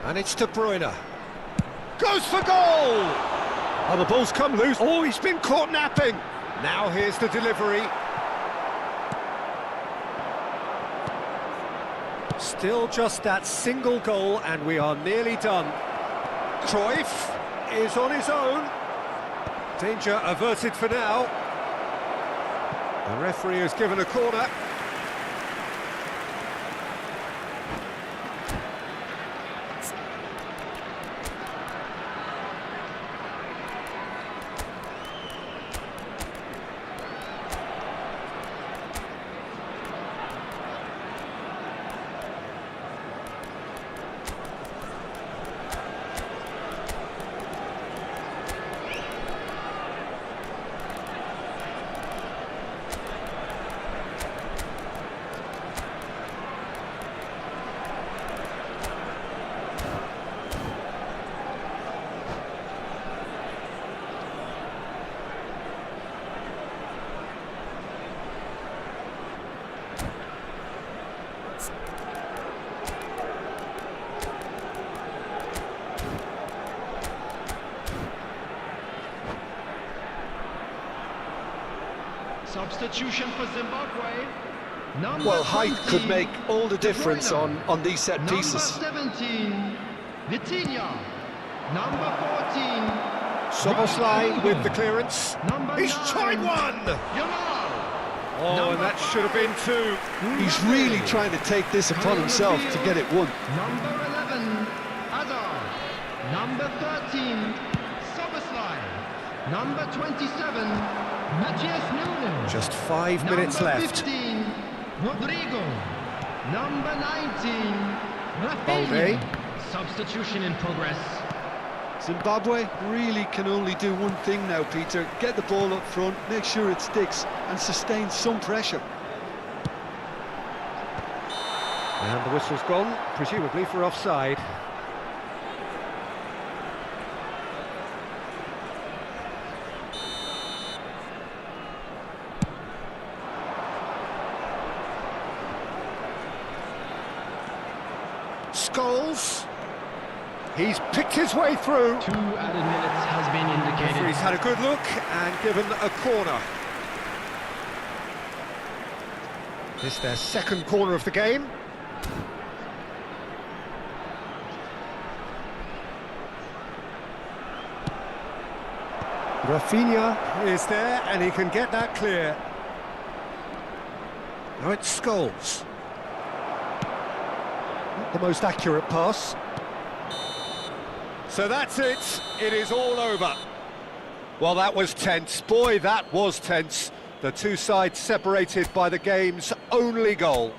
And it's De Bruyne. Goes for goal! Oh, the ball's come loose. Oh, he's been caught napping. Now here's the delivery. Still just that single goal, and we are nearly done. Cruyff is on his own. Danger averted for now. The referee has given a corner. Substitution for Zimbabwe. Well, height could make all the difference on these set pieces. Number 17, Vitinha. Number 14, Soboslai with the clearance. Number He's 9, tried one! Yamal. Oh, Number and that should have been 2. He's really trying to take this upon himself to get it won. Number 11, Hazard. Number 13, Soboslai. Number 27, Matthias Nunes. Just 5 minutes Number left. 15, Rodrigo. Number 19, Balde. Rafinha. Substitution in progress. Zimbabwe really can only do one thing now, Peter. Get the ball up front, make sure it sticks, and sustain some pressure. And the whistle's gone, presumably for offside. Scholes. He's picked his way through. 2 added minutes has been indicated. He's had a good look and given a corner. This their second corner of the game. Rafinha is there and he can get that clear. Now it's Scholes. Not the most accurate pass. So that's it. It is all over. Well, that was tense. Boy, that was tense. The two sides separated by the game's only goal.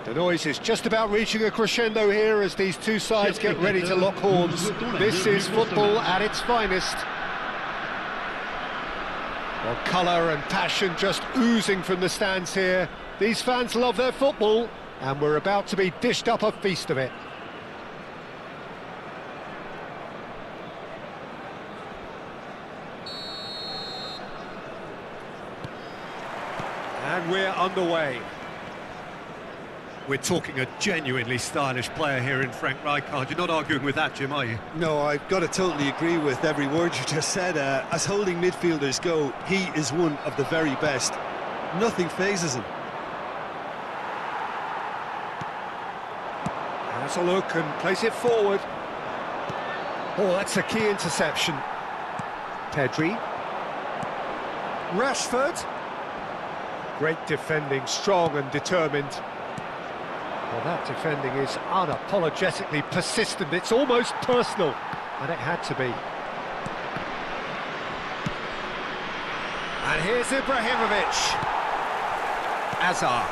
The noise is just about reaching a crescendo here as these two sides get ready to lock horns. This is football at its finest. Well, colour and passion just oozing from the stands here. These fans love their football, and we're about to be dished up a feast of it. And we're underway. We're talking a genuinely stylish player here in Frank Rijkaard. You're not arguing with that, Jim, are you? No, I've got to totally agree with every word you just said. As holding midfielders go, he is one of the very best. Nothing phases him. Has a look and place it forward. Oh, that's a key interception. Pedri. Rashford. Great defending, strong and determined. Well, that defending is unapologetically persistent. It's almost personal, and it had to be. And here's Ibrahimovic. Azar.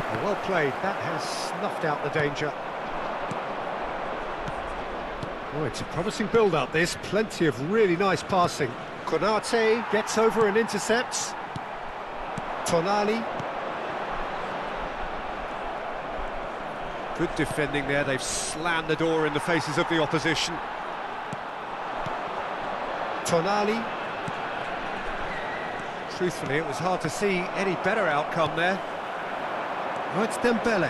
Oh, well played. That has snuffed out the danger. Oh, it's a promising build-up, this. Plenty of really nice passing. Konate gets over and intercepts. Tonali. Good defending there. They've slammed the door in the faces of the opposition. Tonali. Truthfully, it was hard to see any better outcome there. Oh, it's Dembele.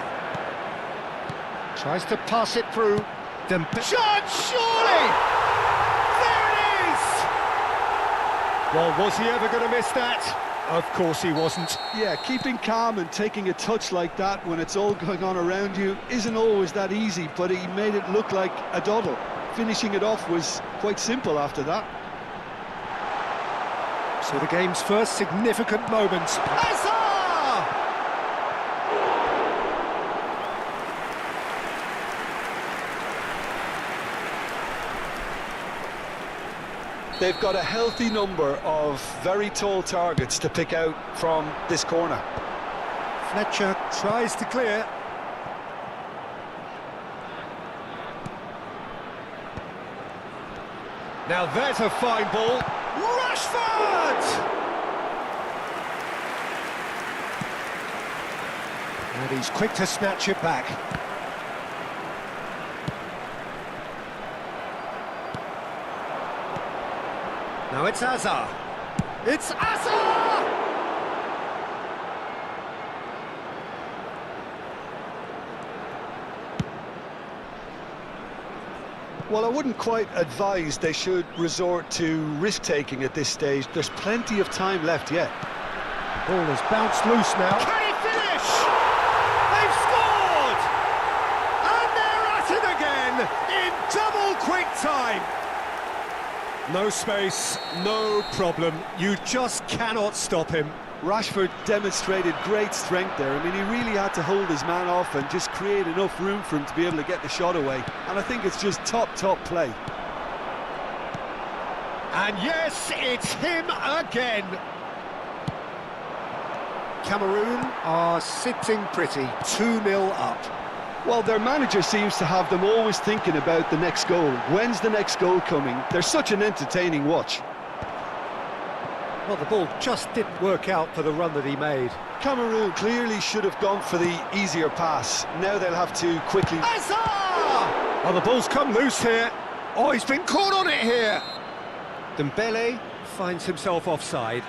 Tries to pass it through. Dembele. Shot, surely! There it is! Well, was he ever going to miss that? Of course he wasn't. Yeah, keeping calm and taking a touch like that when it's all going on around you isn't always that easy, but he made it look like a doddle. Finishing it off was quite simple after that. So the game's first significant moments. Azar! They've got a healthy number of very tall targets to pick out from this corner. Fletcher tries to clear. Now there's a fine ball. Rashford! And he's quick to snatch it back. Now it's Azar. It's Azar! Well, I wouldn't quite advise they should resort to risk-taking at this stage. There's plenty of time left yet. The ball has bounced loose now. Can he finish? They've scored! And they're at it again in double quick time. No space, no problem. You just cannot stop him. Rashford demonstrated great strength there. I mean, he really had to hold his man off and just create enough room for him to be able to get the shot away. And I think it's just top play. And yes, it's him again. Cameroon are sitting pretty, 2-0 up. Well, their manager seems to have them always thinking about the next goal. When's the next goal coming? They're such an entertaining watch. Well, the ball just didn't work out for the run that he made. Cameroon clearly should have gone for the easier pass. Now they'll have to quickly... Azar! Oh, the ball's come loose here. Oh, he's been caught on it here. Dembele finds himself offside.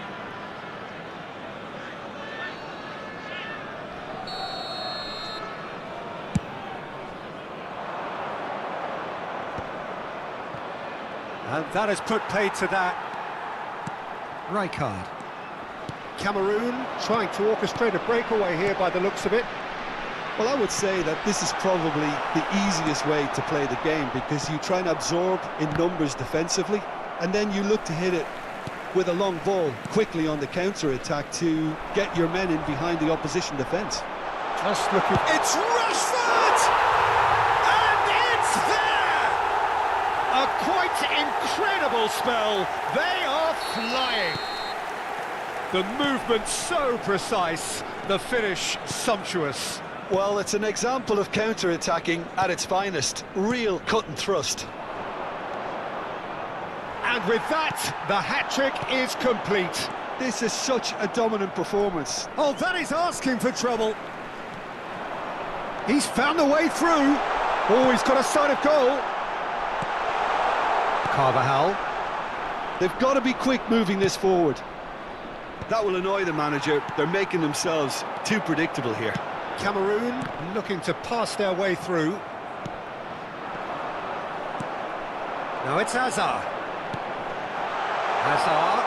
And that has put paid to that. Rijkaard. Cameroon trying to orchestrate a breakaway here by the looks of it. Well, I would say that this is probably the easiest way to play the game because you try and absorb in numbers defensively and then you look to hit it with a long ball quickly on the counter-attack to get your men in behind the opposition defence. Just looking... It's Rashford! And it's there! A quite incredible spell. They are flying. The movement so precise, the finish sumptuous. Well, it's an example of counter-attacking at its finest. Real cut and thrust. And with that, the hat-trick is complete. This is such a dominant performance. Oh, that is asking for trouble. He's found a way through. Oh, he's got a sight of goal. Carvajal. They've got to be quick moving this forward. That will annoy the manager. They're making themselves too predictable here. Cameroon looking to pass their way through. Now it's Hazard. Hazard.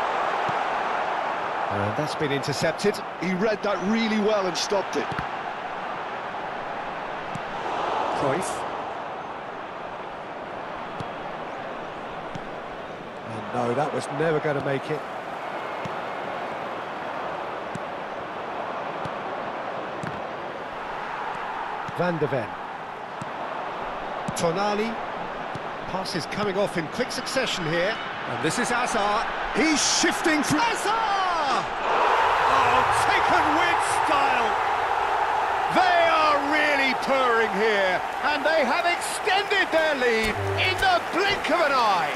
And that's been intercepted. He read that really well and stopped it. Cruyff. And no, that was never going to make it. Van de Ven. Tonali. Passes coming off in quick succession here. And this is Hazard. He's shifting through. Hazard! Oh, taken with style. They are really purring here. And they have extended their lead in the blink of an eye.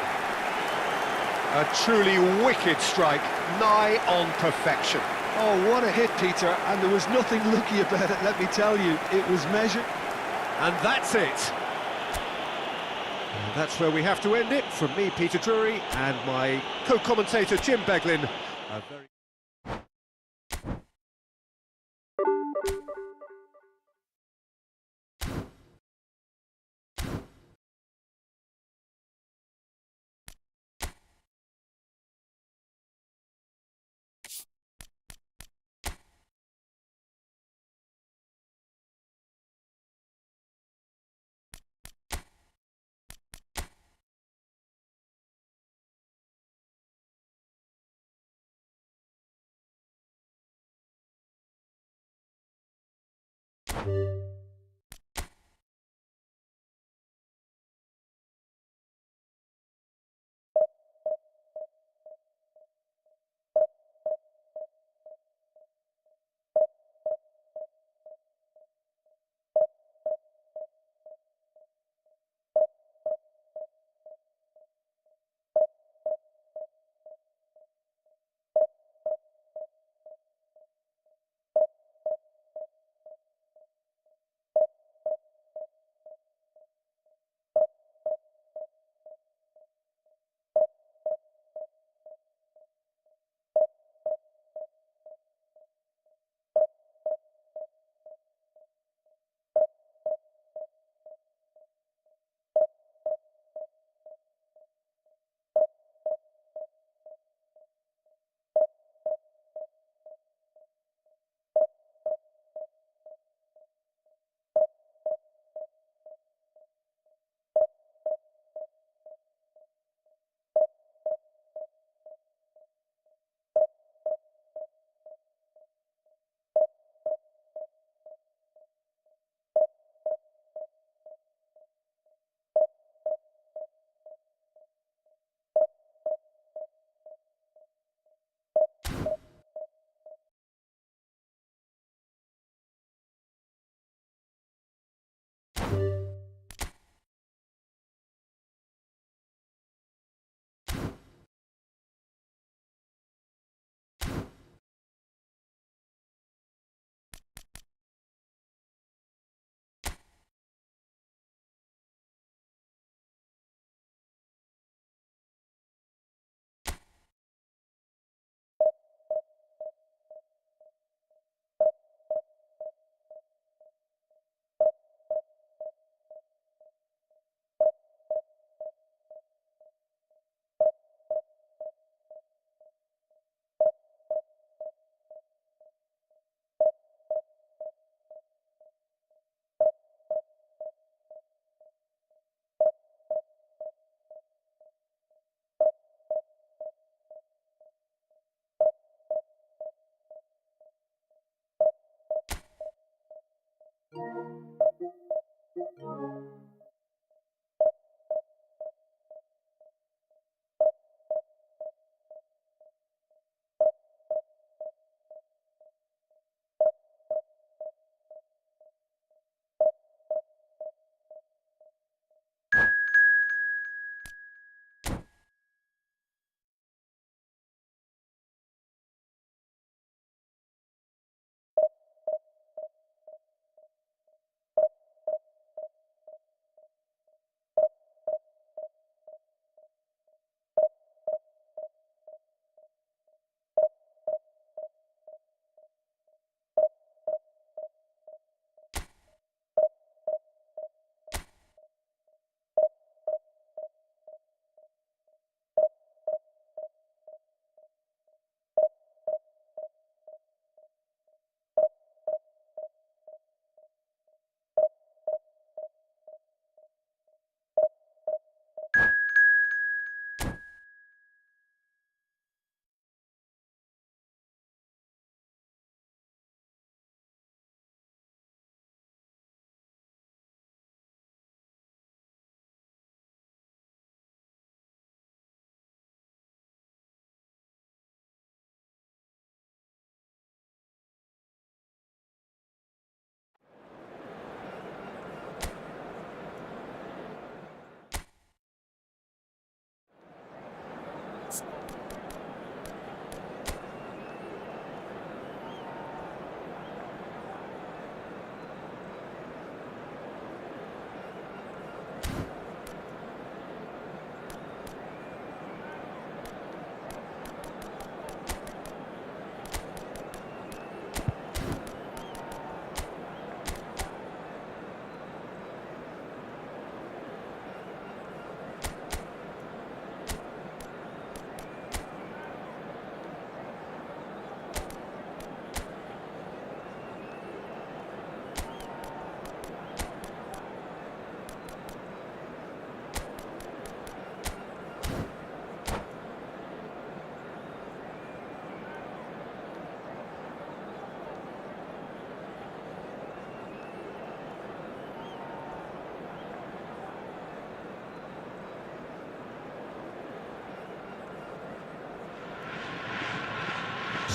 A truly wicked strike, nigh on perfection. Oh, what a hit, Peter, and there was nothing lucky about it, let me tell you. It was measured. And that's it. And that's where we have to end it. From me, Peter Drury, and my co-commentator, Jim Beglin. A very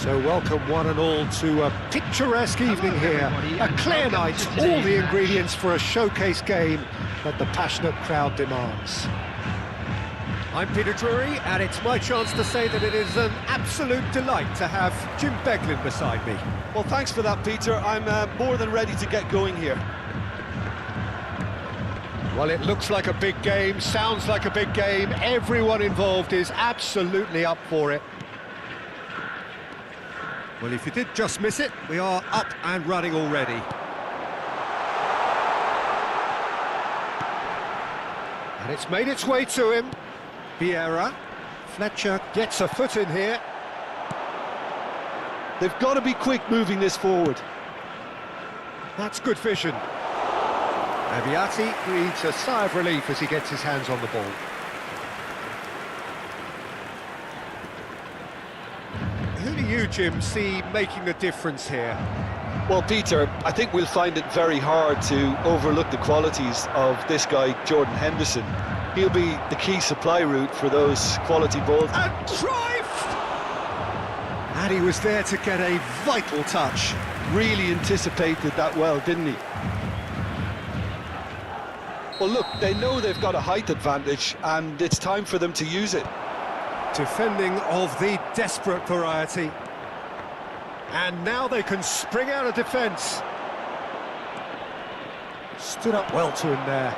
So welcome one and all to a picturesque evening here. A clear night, all the ingredients for a showcase game that the passionate crowd demands. I'm Peter Drury, and it's my chance to say that it is an absolute delight to have Jim Beglin beside me. Well, thanks for that, Peter. I'm more than ready to get going here. Well, it looks like a big game, sounds like a big game. Everyone involved is absolutely up for it. Well, if you did just miss it, we are up and running already. And it's made its way to him. Vieira. Fletcher gets a foot in here. They've got to be quick moving this forward. That's good vision. Aviati breathes a sigh of relief as he gets his hands on the ball. Who do you, Jim, see making the difference here? Well, Peter, I think we'll find it very hard to overlook the qualities of this guy, Jordan Henderson. He'll be the key supply route for those quality balls. And Cruyff! And he was there to get a vital touch. Really anticipated that well, didn't he? Well, look, they know they've got a height advantage, and it's time for them to use it. Defending of the desperate variety. And now they can spring out of defence. Stood up well to him there.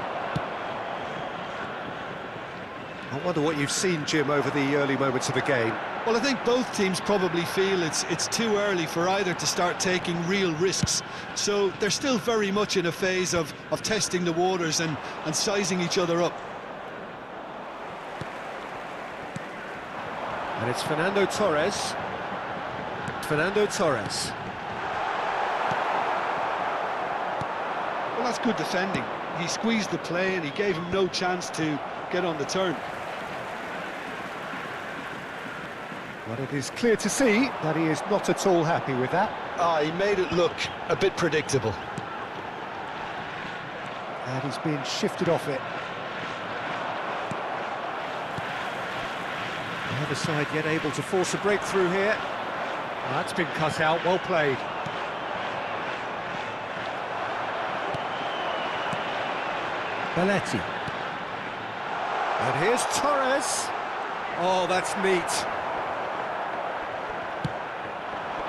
I wonder what you've seen, Jim, over the early moments of the game. Well, I think both teams probably feel it's too early for either to start taking real risks. So they're still very much in a phase of testing the waters and sizing each other up. And it's Fernando Torres. Fernando Torres. Well, that's good defending. He squeezed the play and he gave him no chance to get on the turn. But it is clear to see that he is not at all happy with that. He made it look a bit predictable. And he's being shifted off it. The other side yet able to force a breakthrough here. That's been cut out, well played. Belletti. And here's Torres. Oh, that's neat.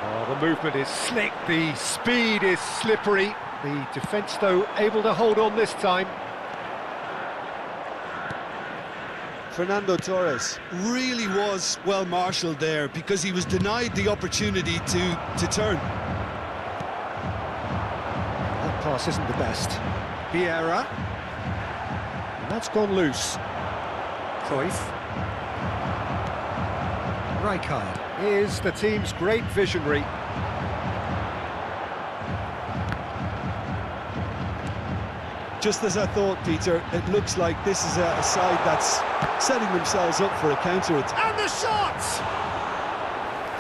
Oh, the movement is slick, the speed is slippery. The defence, though, able to hold on this time. Fernando Torres really was well marshalled there because he was denied the opportunity to turn. That pass isn't the best. Vieira. And that's gone loose. Cruyff. Rijkaard is the team's great visionary. Just as I thought, Peter, it looks like this is a side that's setting themselves up for a counter-attack. And the shot!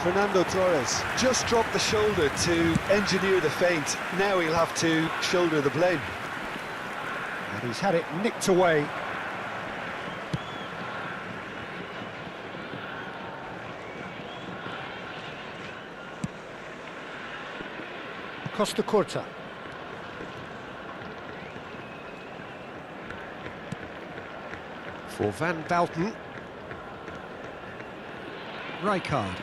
Fernando Torres just dropped the shoulder to engineer the feint. Now he'll have to shoulder the blame. And he's had it nicked away. Costa Curta. For Van Bouten. Rijkaard.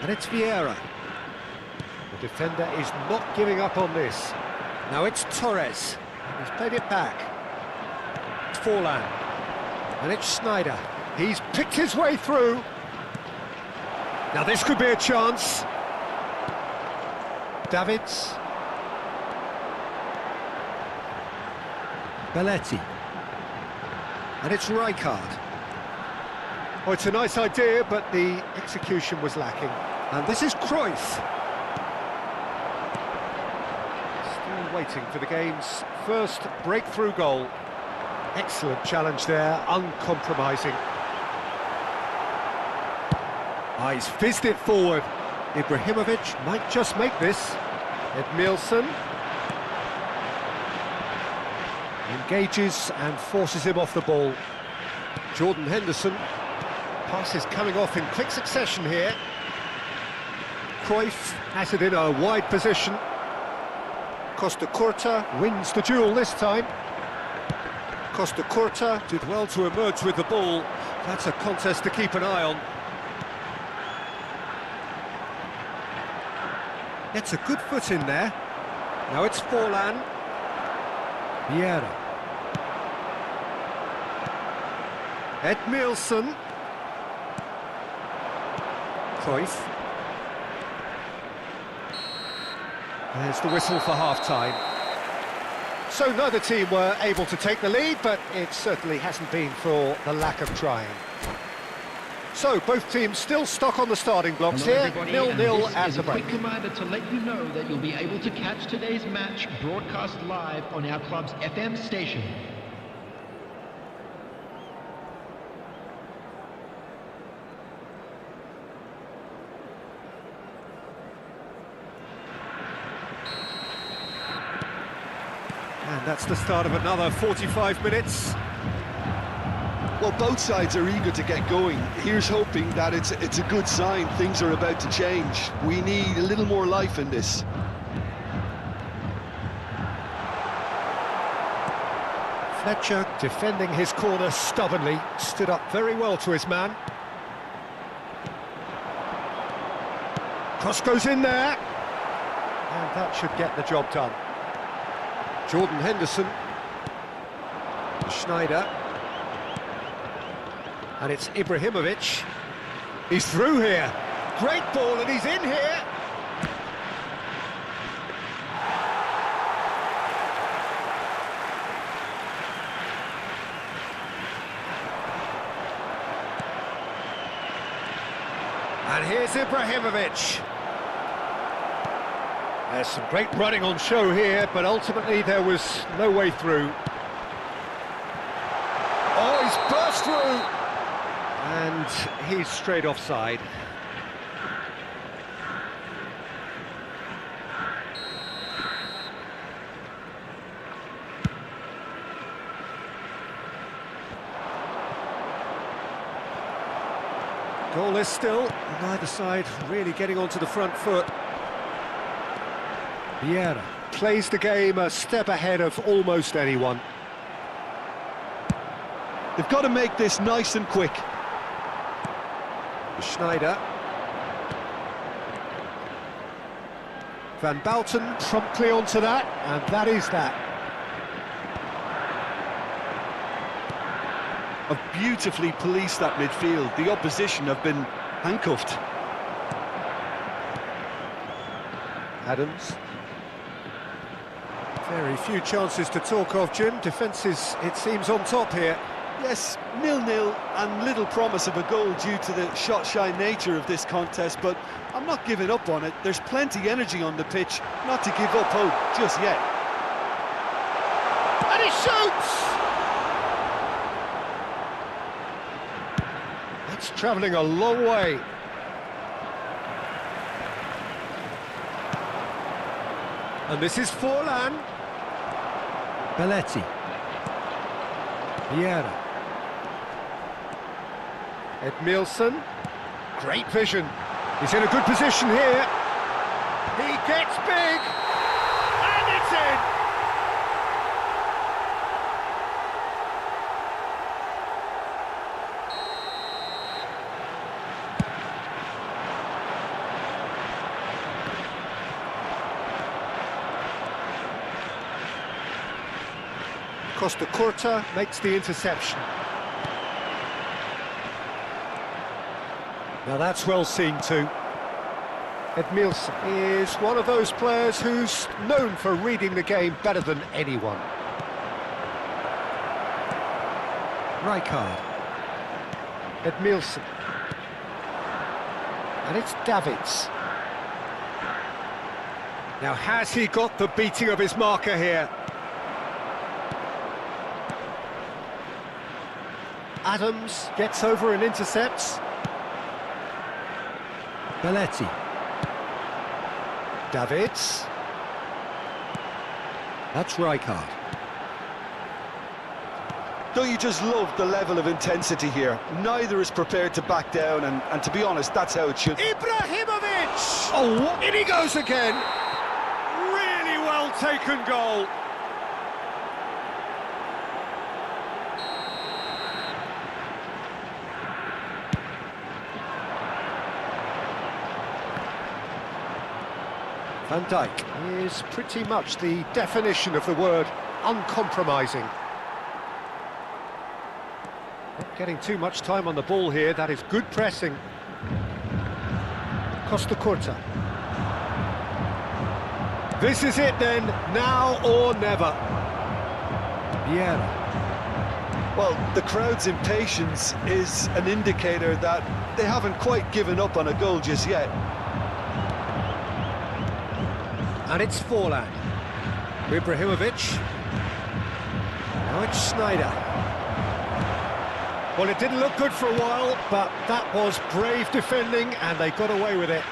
And it's Vieira. The defender is not giving up on this. Now it's Torres. He's played it back. It's Forlan. And it's Schneider. He's picked his way through. Now this could be a chance. Davids. Belletti. And it's Rijkaard. Oh, it's a nice idea, but the execution was lacking. And this is Cruyff. Still waiting for the game's first breakthrough goal. Excellent challenge there, uncompromising. He's fizzed it forward. Ibrahimovic might just make this. Edmilson engages and forces him off the ball. Jordan Henderson. Passes coming off in quick succession here. Cruyff has it in a wide position. Costa Curta wins the duel this time. Costa Curta did well to emerge with the ball. That's a contest to keep an eye on. Gets a good foot in there. Now it's Forlan. Vieira. Edmilson. Cruyff. There's the whistle for half-time. So neither team were able to take the lead, but it certainly hasn't been for the lack of trying. So both teams still stuck on the starting blocks here, 0-0 at the break. Quick reminder to let you know that you'll be able to catch today's match broadcast live on our club's FM station. And that's the start of another 45 minutes. Well, both sides are eager to get going. Here's hoping that it's a good sign. Things are about to change. We need a little more life in this. Fletcher defending his corner stubbornly, stood up very well to his man. Cross goes in there, and that should get the job done. Jordan Henderson, Schneider, and it's Ibrahimovic. He's through here, great ball, and he's in here. And here's Ibrahimovic. There's some great running on show here, but ultimately there was no way through. Oh, he's burst through! And he's straight offside. Goalless still, neither side really getting onto the front foot. Vieira plays the game a step ahead of almost anyone. They've got to make this nice and quick. Schneider. Van Bouten promptly onto that, and that is that. Have beautifully policed that midfield. The opposition have been handcuffed. Adams. Very few chances to talk of, Jim. Defence is, it seems, on top here. Yes, 0-0 and little promise of a goal due to the shot-shy nature of this contest, but I'm not giving up on it. There's plenty energy on the pitch, not to give up hope just yet. And he shoots! That's travelling a long way. And this is Forlan. Belletti. Vieira. Edmilson. Great vision. He's in a good position here. He gets big. And it's in. Costa Curta makes the interception. Now that's well seen too. Edmilson is one of those players who's known for reading the game better than anyone. Rijkaard. Edmilson. And it's Davids. Now has he got the beating of his marker here? Adams gets over and intercepts. Belletti. Davids. That's Rijkaard. Don't you just love the level of intensity here? Neither is prepared to back down, and to be honest, that's how it should. Ibrahimovic! Ibrahimovic. Oh, in he goes again. Really well taken goal. Van Dijk is pretty much the definition of the word uncompromising. Not getting too much time on the ball here, that is good pressing. Costa Curta. This is it then, now or never. Vieira. Well, the crowd's impatience is an indicator that they haven't quite given up on a goal just yet. And it's Forlan. Ibrahimovic. Now it's Sneijder. Well, it didn't look good for a while, but that was brave defending and they got away with it.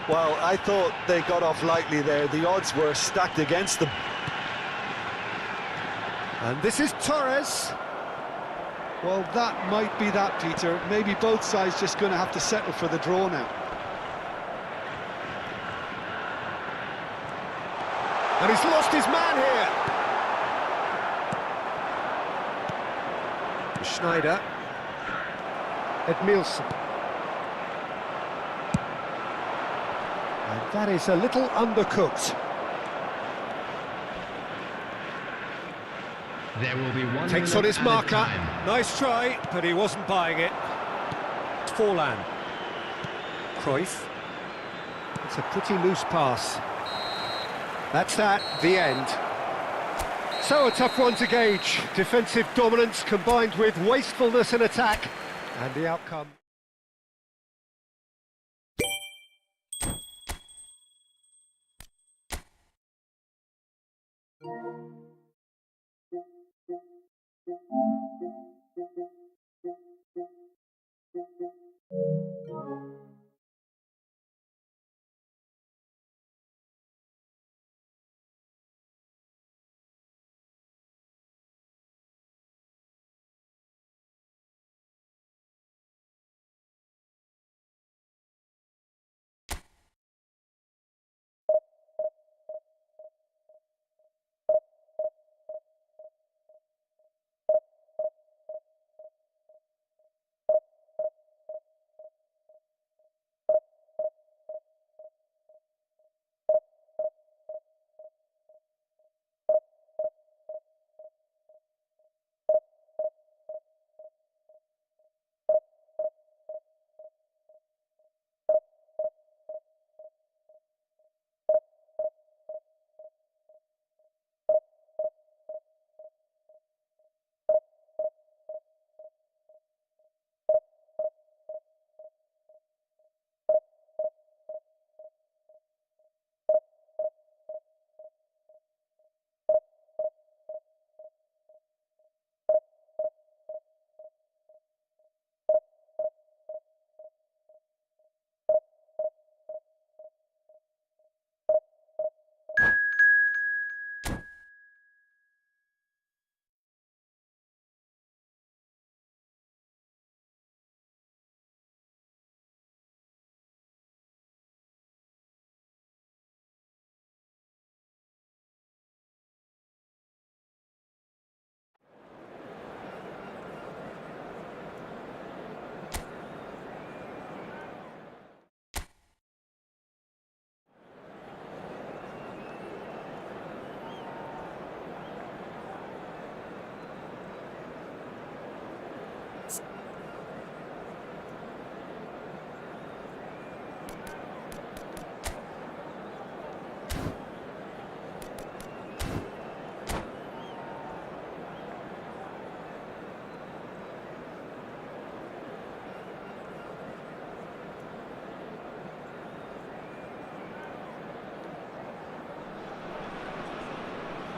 Well, I thought they got off lightly there. The odds were stacked against them. And this is Torres. Well, that might be that, Peter. Maybe both sides just going to have to settle for the draw now. And he's lost his man here. Sneijder. Edmilson. And that is a little undercooked. There will be one Takes on his minute at a marker. time. Nice try, but he wasn't buying it. Forlan. Cruyff. It's a pretty loose pass. That's that, the end. So a tough one to gauge. Defensive dominance combined with wastefulness in attack. And the outcome...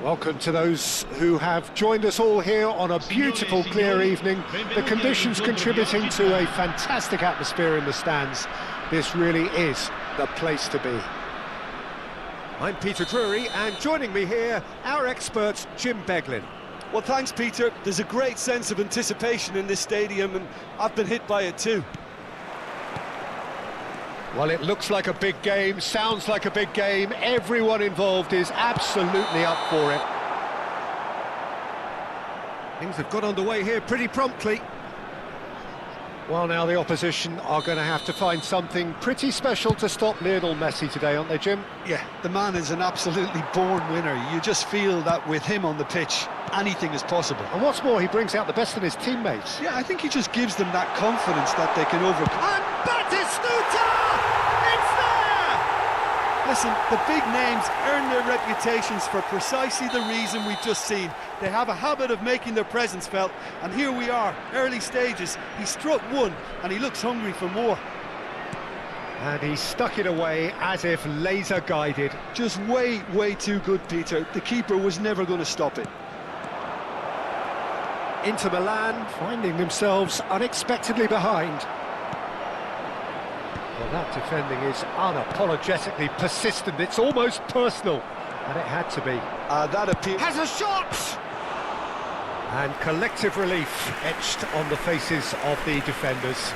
Welcome to those who have joined us all here on a beautiful, clear evening. The conditions contributing to a fantastic atmosphere in the stands. This really is the place to be. I'm Peter Drury, and joining me here, our expert, Jim Beglin. Well, thanks, Peter. There's a great sense of anticipation in this stadium, and I've been hit by it too. Well, it looks like a big game, sounds like a big game. Everyone involved is absolutely up for it. Things have got underway here pretty promptly. Well, now the opposition are going to have to find something pretty special to stop Lionel Messi today, aren't they, Jim? Yeah, the man is an absolutely born winner. You just feel that with him on the pitch, anything is possible. And what's more, he brings out the best in his teammates. Yeah, I think he just gives them that confidence that they can overcome. And Batistuta! It's there! Listen, the big names earn their reputations for precisely the reason we've just seen. They have a habit of making their presence felt, and here we are, early stages. He struck one, and he looks hungry for more. And he stuck it away as if laser guided. Just way too good, Peter. The keeper was never going to stop it. Inter Milan finding themselves unexpectedly behind. Well, that defending is unapologetically persistent. It's almost personal, and it had to be. That appears. Has a shot! And collective relief etched on the faces of the defenders.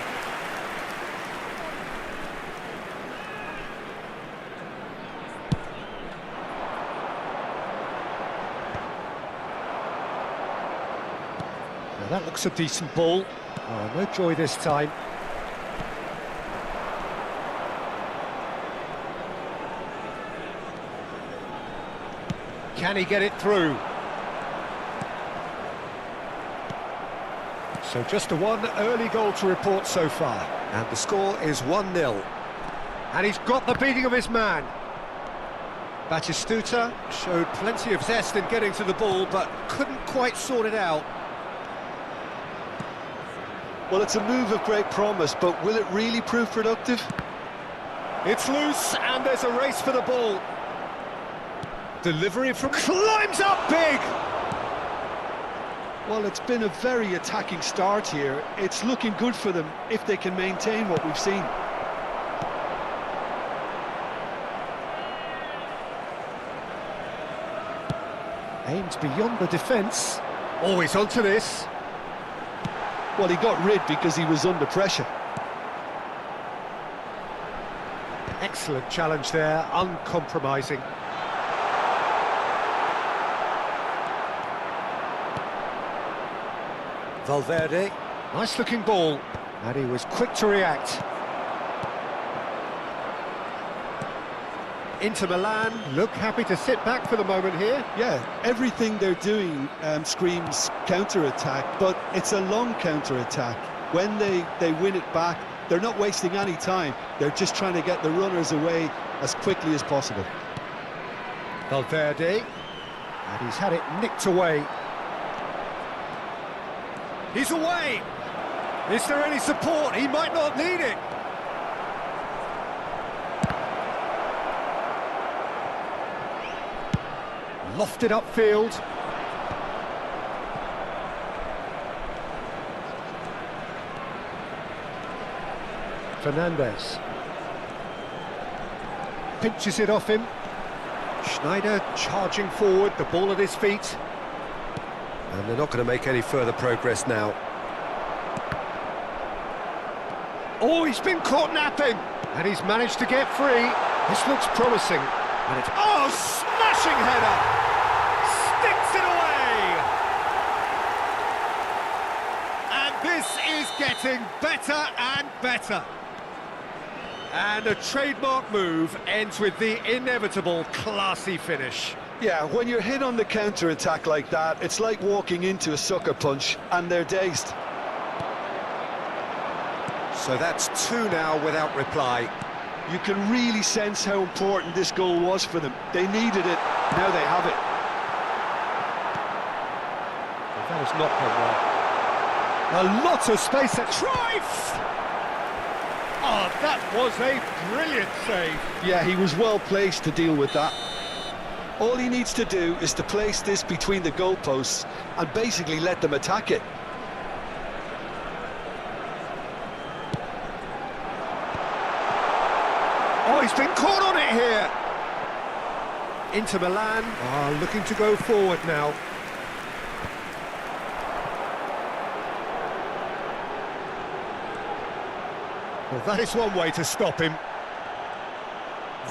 Now that looks a decent ball. Oh, no joy this time. Can he get it through? So just a one early goal to report so far. And the score is 1-0. And he's got the beating of his man. Batistuta showed plenty of zest in getting to the ball, but couldn't quite sort it out. Well, it's a move of great promise, but will it really prove productive? It's loose, and there's a race for the ball. Delivery from... climbs up big! Well, it's been a very attacking start here. It's looking good for them if they can maintain what we've seen. Aimed beyond the defence. Always onto this. Well, he got rid because he was under pressure. Excellent challenge there, uncompromising. Valverde, nice looking ball, and he was quick to react. Inter Milan look happy to sit back for the moment here. Yeah, everything they're doing screams counter-attack, but it's a long counter-attack. When they win it back, they're not wasting any time. They're just trying to get the runners away as quickly as possible. Valverde, and he's had it nicked away. He's away! Is there any support? He might not need it. Lofted upfield. Fernandez. Pinches it off him. Schneider charging forward, the ball at his feet. And they're not going to make any further progress now. Oh, he's been caught napping! And he's managed to get free. This looks promising. And it's... Oh, smashing header! Sticks it away! And this is getting better and better. And a trademark move ends with the inevitable classy finish. Yeah, when you're hit on the counter-attack like that, it's like walking into a sucker punch, and they're dazed. So that's two now without reply. You can really sense how important this goal was for them. They needed it, now they have it. Well, that has not gone well. A lot of space at Cruyff! Oh, that was a brilliant save. Yeah, he was well placed to deal with that. All he needs to do is to place this between the goalposts and basically let them attack it. Oh, he's been caught on it here. Inter Milan are looking to go forward now. Well, that is one way to stop him.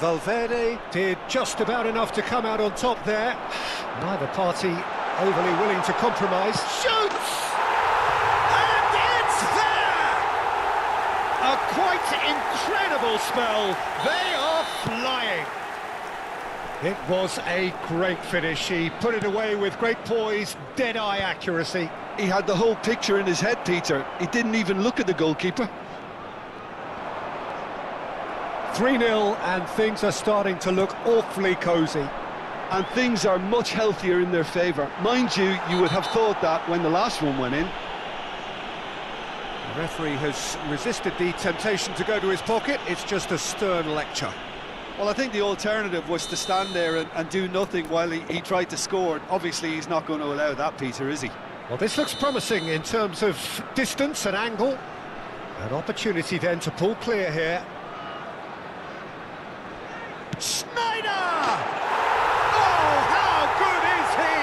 Valverde did just about enough to come out on top there. Neither party overly willing to compromise. Shoots! And it's there! A quite incredible spell. They are flying. It was a great finish. He put it away with great poise, dead-eye accuracy. He had the whole picture in his head, Peter. He didn't even look at the goalkeeper. 3-0, and things are starting to look awfully cosy. And things are much healthier in their favour. Mind you, you would have thought that when the last one went in. The referee has resisted the temptation to go to his pocket. It's just a stern lecture. Well, I think the alternative was to stand there and do nothing while he tried to score. Obviously, he's not going to allow that, Peter, is he? Well, this looks promising in terms of distance and angle. An opportunity then to pull clear here. Schneider! Oh, how good is he?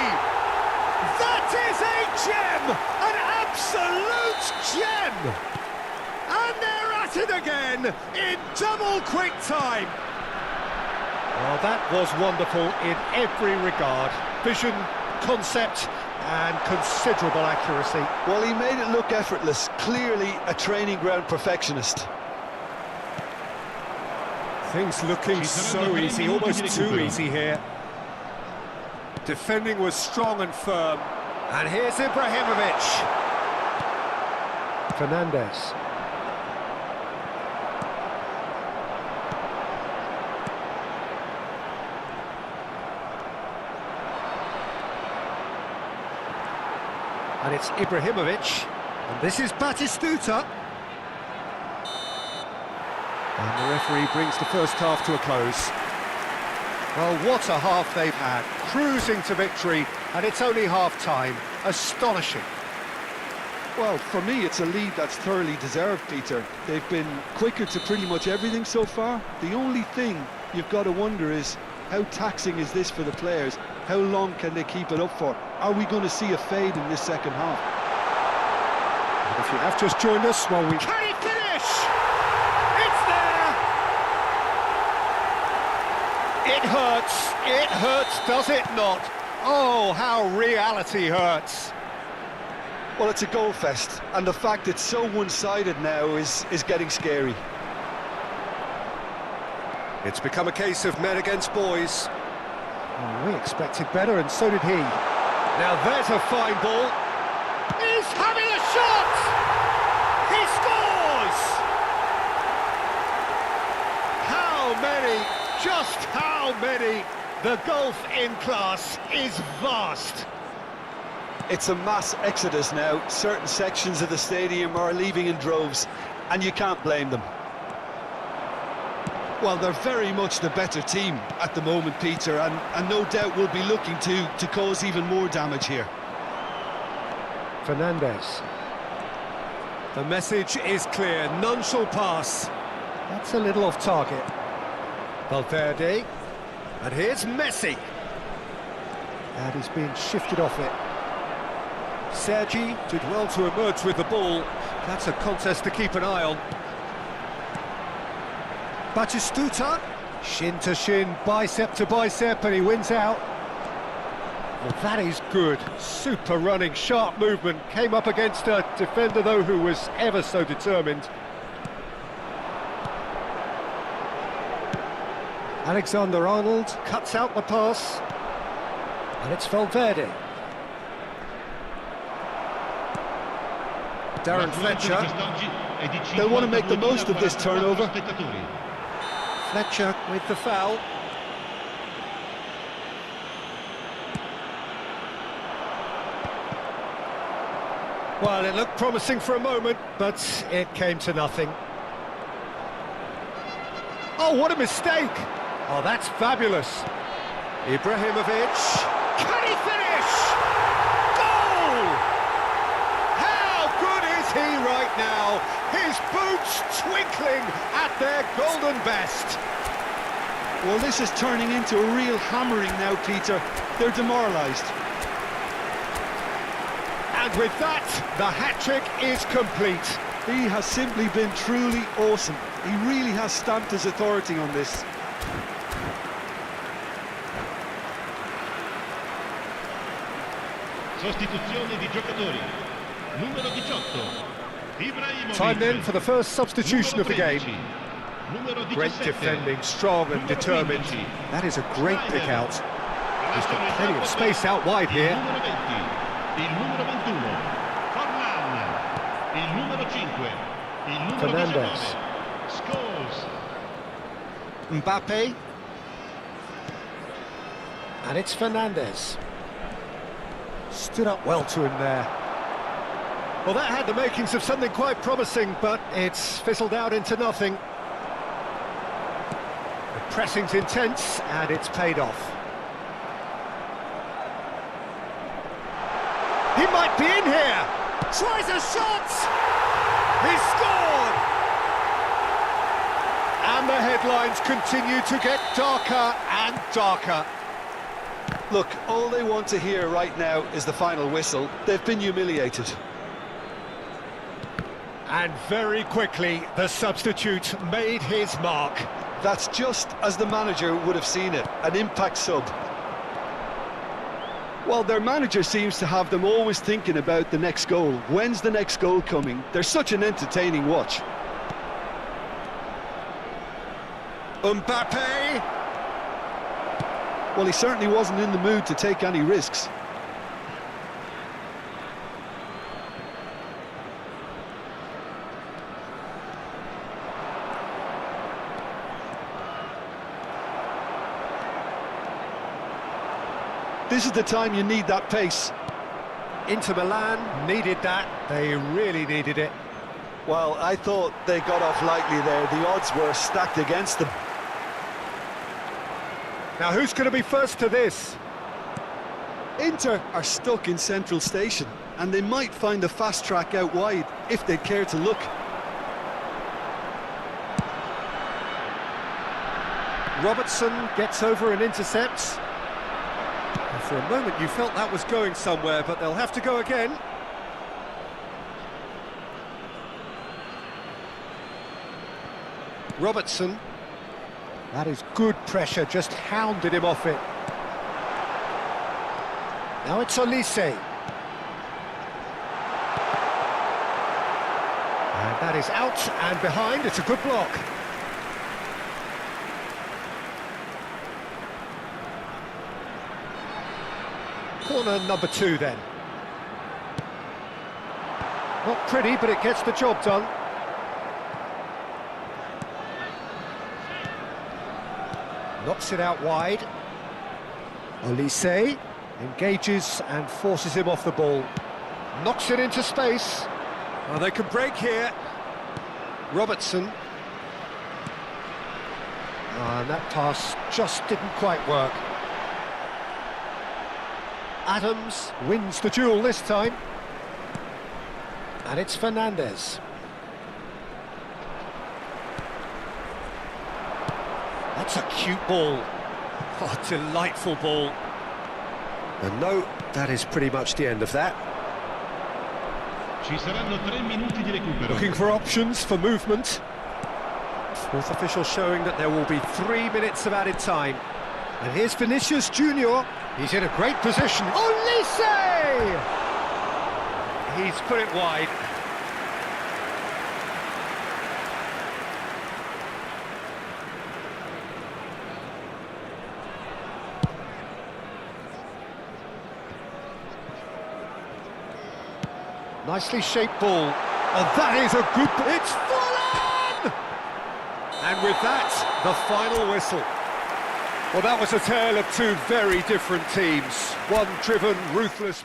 That is a gem! An absolute gem! And they're at it again in double quick time. Well, that was wonderful in every regard. Vision, concept, and considerable accuracy. Well, he made it look effortless. Clearly a training ground perfectionist. Things looking so easy, almost too easy here. Defending was strong and firm. And here's Ibrahimovic. Fernandes. And it's Ibrahimovic. And this is Batistuta. And the referee brings the first half to a close. Well, what a half they've had. Cruising to victory, and it's only half-time. Astonishing. Well, for me, it's a lead that's thoroughly deserved, Peter. They've been quicker to pretty much everything so far. The only thing you've got to wonder is, how taxing is this for the players? How long can they keep it up for? Are we going to see a fade in this second half? And if you have just joined us, well, we... Can he finish? It's there! It hurts, does it not? Oh, how reality hurts. Well, it's a goal fest, and the fact it's so one-sided now is getting scary. It's become a case of men against boys. Oh, we expected better, and so did he. Now there's a fine ball. He's having a shot! He scores! How many? Just how many? The gulf in class is vast. It's a mass exodus now. Certain sections of the stadium are leaving in droves, and you can't blame them. Well, they're very much the better team at the moment, Peter, and no doubt will be looking to cause even more damage here. Fernandes. The message is clear, none shall pass. That's a little off target. Valverde. And here's Messi. And he's being shifted off it. Sergi did well to emerge with the ball. That's a contest to keep an eye on. Batistuta, shin to shin, bicep to bicep, and he wins out. Well, that is good. Super running, sharp movement. Came up against a defender, though, who was ever so determined. Alexander-Arnold cuts out the pass. And it's Valverde. Darren Fletcher. They'll want to make the most of this turnover. Fletcher with the foul. Well, it looked promising for a moment, but it came to nothing. Oh, what a mistake! Oh, that's fabulous. Ibrahimovic. Can he finish? Goal! How good is he right now? His boots twinkling at their golden best. Well, this is turning into a real hammering now, Peter. They're demoralised. And with that, the hat-trick is complete. He has simply been truly awesome. He really has stamped his authority on this. Sostituzione di giocatori. Numero 18. Ibrahimovic. Time then for the first substitution of the game. Numero 17. Great defending, strong and determined. That is a great pick out. He's got plenty of space out wide here. Il numero 20. Il numero 21. Forlan. Il numero 5. Il numero Fernandes. 19. Scholes. Mbappe. And it's Fernandes. Stood up well to him there. Well, that had the makings of something quite promising, but it's fizzled out into nothing. The pressing's intense, and it's paid off. He might be in here! Tries a shot! He scored! And the headlines continue to get darker and darker. Look, all they want to hear right now is the final whistle. They've been humiliated. And very quickly, the substitute made his mark. That's just as the manager would have seen it, an impact sub. Well, their manager seems to have them always thinking about the next goal. When's the next goal coming? They're such an entertaining watch. Mbappe! Well, he certainly wasn't in the mood to take any risks. This is the time you need that pace. Inter Milan needed that. They really needed it. Well, I thought they got off lightly there. The odds were stacked against them. Now, who's going to be first to this? Inter are stuck in Central Station, and they might find a fast track out wide if they care to look. Robertson gets over and intercepts. And for a moment you felt that was going somewhere, but they'll have to go again. Robertson. That is good pressure, just hounded him off it. Now it's Olise. And that is out and behind, it's a good block. Corner number 2 then. Not pretty, but it gets the job done. Knocks it out wide. Olise engages and forces him off the ball. Knocks it into space. Oh, they can break here. Robertson. Oh, and that pass just didn't quite work. Adams wins the duel this time. And it's Fernandes. That's a cute ball. Oh, delightful ball. And no, that is pretty much the end of that. Ci saranno 3 minuti di recupero. Looking for options for movement. Fourth official showing that there will be 3 minutes of added time. And here's Vinicius Junior. He's in a great position. Olise! He's put it wide. Nicely shaped ball. And that is a good... It's fallen! And with that, the final whistle. Well, that was a tale of 2 very different teams. One driven, ruthless...